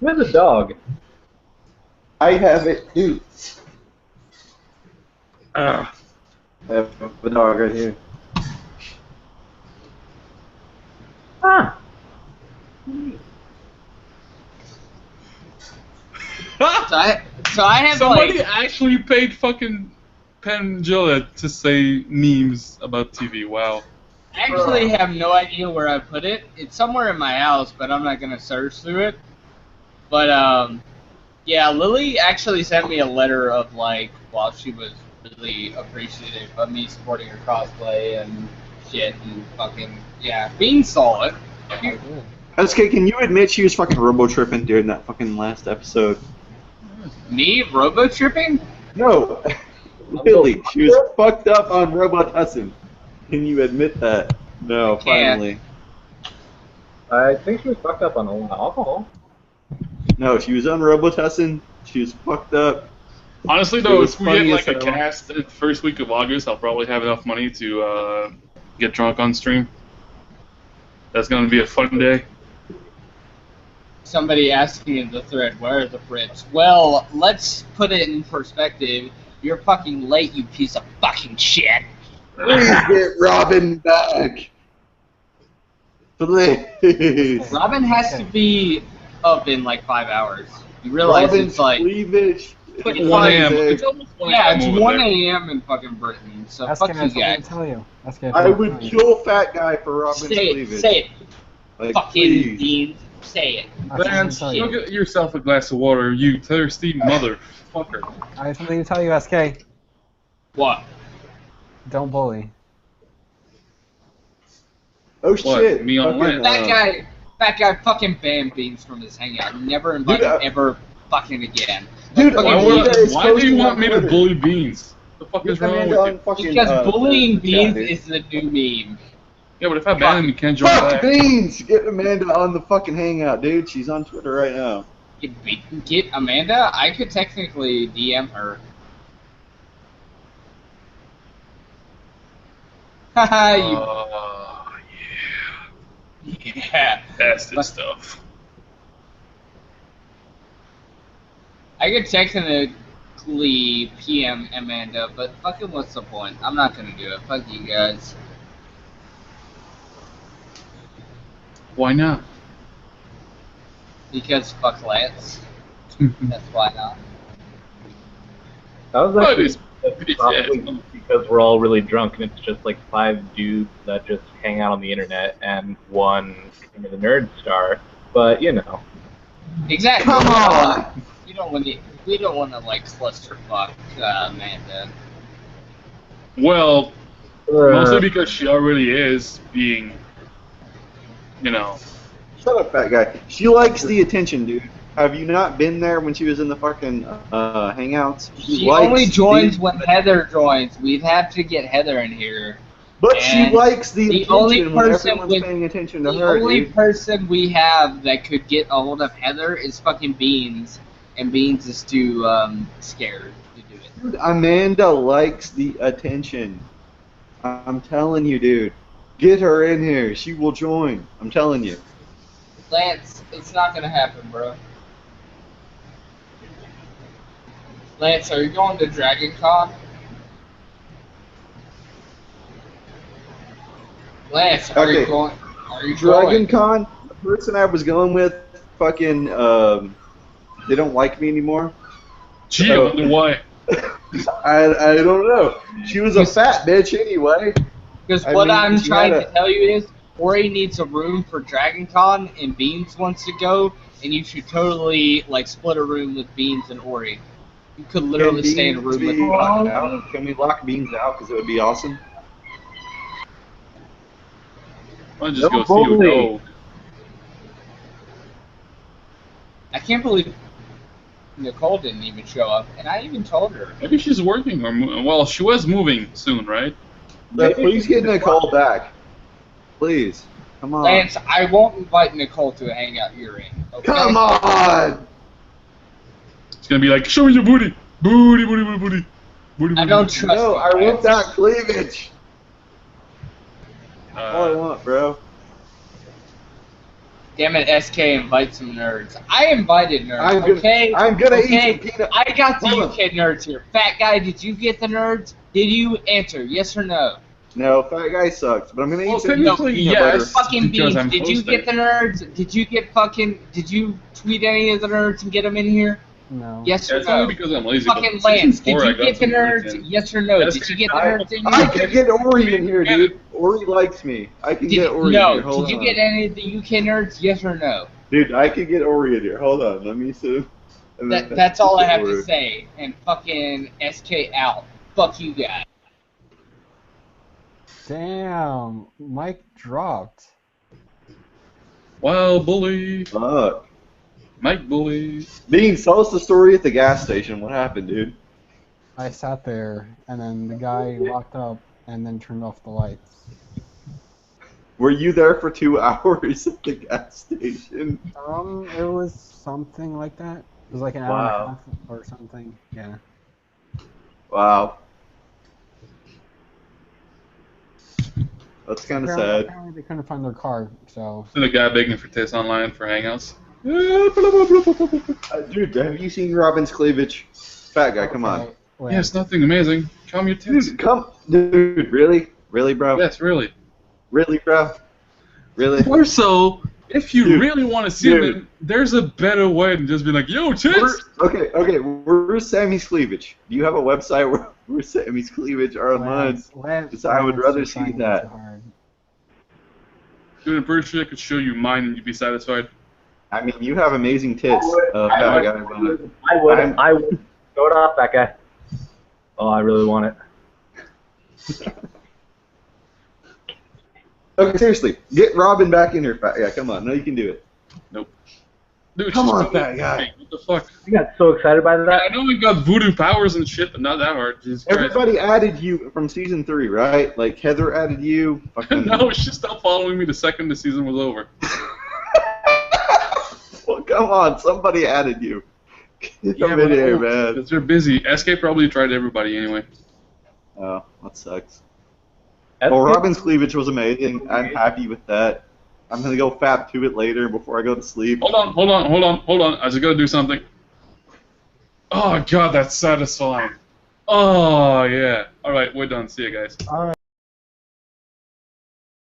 Where's the dog? I have it, dude. I have a dog right here. Ah. So I have somebody like, actually paid fucking Pangilla to say memes about TV. Wow. I actually have no idea where I put it. It's somewhere in my house, but I'm not gonna search through it. But yeah, Lily actually sent me a letter of like, while she was really appreciative of me supporting her cosplay and shit and fucking yeah. Bean saw it. SK, can you admit she was fucking robo-tripping during that fucking last episode? Me? Robo-tripping? No. Really, she was fucked up on Robotussin. Can you admit that? No, finally. I think she was fucked up on alcohol. No, she was on Robotussin. She was fucked up. Honestly, though, if we get like a cast in the first week of August, I'll probably have enough money to get drunk on stream. That's gonna be a fun day. Somebody asking in the thread, where are the Brits? Well, let's put it in perspective. You're fucking late, you piece of fucking shit. Please get Robin back. Please. Robin has to be up in like 5 hours. You realize Robin's it's like cleavage. 1 a.m. It's almost 1 yeah, a.m. it's over 1 there. a.m. in fucking Britain. So That's fuck gonna you guys. tell you. That's gonna I tell would you. kill Fat Guy for Robin's Say it. cleavage. Say it. Like, Fucking please. Dean. Say it. Vance, go get yourself a glass of water, you thirsty motherfucker. I have something to tell you, SK. What? Don't bully. Oh What, shit. me on Fucking, That guy fucking banned Beans from his hangout. Never invite him ever fucking again. Dude, Fucking Why do you want me to bully Beans? What the fuck is wrong with you? Because bullying Beans is the new meme. Yeah, but if I ban him, you can't join Fuck back. Beans! Get Amanda on the fucking hangout, dude. She's on Twitter right now. Get Amanda? I could technically DM her. Haha, yeah. That's the stuff. I could technically PM Amanda, but fucking what's the point? I'm not gonna do it. Fuck you guys. Why not? Because fuck Lance. That's why not. That was actually probably because we're all really drunk and it's just like 5 dudes that just hang out on the internet and one King of the Nerd star. But you know. Exactly. Come on! We don't want to like clusterfuck Amanda. Well, mostly because she already is being, you know. Shut up, Fat Guy. She likes the attention, dude. Have you not been there when she was in the fucking hangouts? She only joins when Heather joins. We'd have to get Heather in here. But she likes the only attention when person everyone's paying attention to the her, only dude. person we have that could get a hold of Heather is fucking Beans, and Beans is too scared to do it. Dude, Amanda likes the attention. I'm telling you, dude. Get her in here. She will join. I'm telling you. Lance, it's not gonna happen, bro. Lance, are you going to Dragon Con? Lance, are you going? Are you Dragon going? Con, the person I was going with, fucking, they don't like me anymore. Gee, So- I wonder why. I don't know. She was a fat bitch anyway. Because I what mean, I'm she trying had to tell you is, Ori needs a room for Dragon Con, and Beans wants to go, and you should totally like split a room with Beans and Ori. You could literally Can stay in a Beans room with be locked Beans. out? Can we lock Beans out? Because it would be awesome. I'll just No go see bully. you go. I can't believe Nicole didn't even show up, and I even told her. Maybe she's working, or well, she was moving soon, right? Please get Nicole back. Please. Come on. Lance, I won't invite Nicole to a hangout you're in. Okay? Come on! It's gonna be like, show me your booty, booty, booty, booty, booty, booty. I don't trust No, you, I want Lance. that cleavage. All I want, bro. Damn it, SK, invite some nerds. I invited nerds, I'm gonna- okay? I'm gonna eat okay? some peanut- I got the Hold on. UK nerds here. Fat guy, did you get the nerds? Did you answer, yes or no? No, Fat Guy sucks, but I'm gonna Well, eat some technically, peanut yes. butter. Fucking Because Beans, I'm did you hosting. get the nerds? Did you get fucking, did you tweet any of the nerds and get them in here? No. Yes Yeah, or it's no? only because I'm lazy. Fucking but Lance, season did 4, I you got get the some nerds? content. Yes or no? Yes, Did you get the I nerds in I here? can get Ori in here, dude. Ori likes me. I can get Ori in here. No, Hold did you on. get any of the UK nerds? Yes or no? Dude, I can get Ori in here. Hold on, let me see. And then- That's all I have Ori. to say. And fucking SK out. Fuck you guys. Damn, Mike dropped. Wow, bully. Fuck. Mike bully. Dean, tell us the story at the gas station. What happened, dude? I sat there, and then the guy walked up and then turned off the lights. Were you there for 2 hours at the gas station? It was something like that. It was like an hour and a half or something. Yeah. Wow. That's kind of sad. Apparently they couldn't find their car, so. The guy begging for tits online for Hangouts. Dude, have you seen Robin's cleavage? Fat guy, come on. Yes, nothing amazing. Show me your tits. Dude, dude, really? Really, bro? Yes, really. Really, bro? Really? Or so, if you really want to see them, there's a better way than just be like, yo, tits! Okay, where's Sammy's cleavage? Do you have a website where Sammy's cleavage are online? Because I would rather see that. Dude, I'm pretty sure I could show you mine and you'd be satisfied. I mean, you have amazing tits, fat guy, but I would. Throw it off, that guy. Oh, I really want it. Okay, seriously, get Robin back in here, fat guy. Come on, no, you can do it. Nope. Dude, come on, fat guy. What the fuck? You got so excited by that. I know we got voodoo powers and shit, but not that hard. Jesus Everybody added you from season 3, right? Like Heather added you. No, she stopped following me the second the season was over. Well, come on, somebody added you. Get them in here, man. Because they're busy. SK probably tried everybody anyway. Oh, that sucks. Well, Robin's cleavage was amazing. I'm happy with that. I'm gonna go fap to it later before I go to sleep. Hold on. I just gotta do something. Oh god, that's satisfying. Oh yeah. Alright, we're done. See you guys. Alright.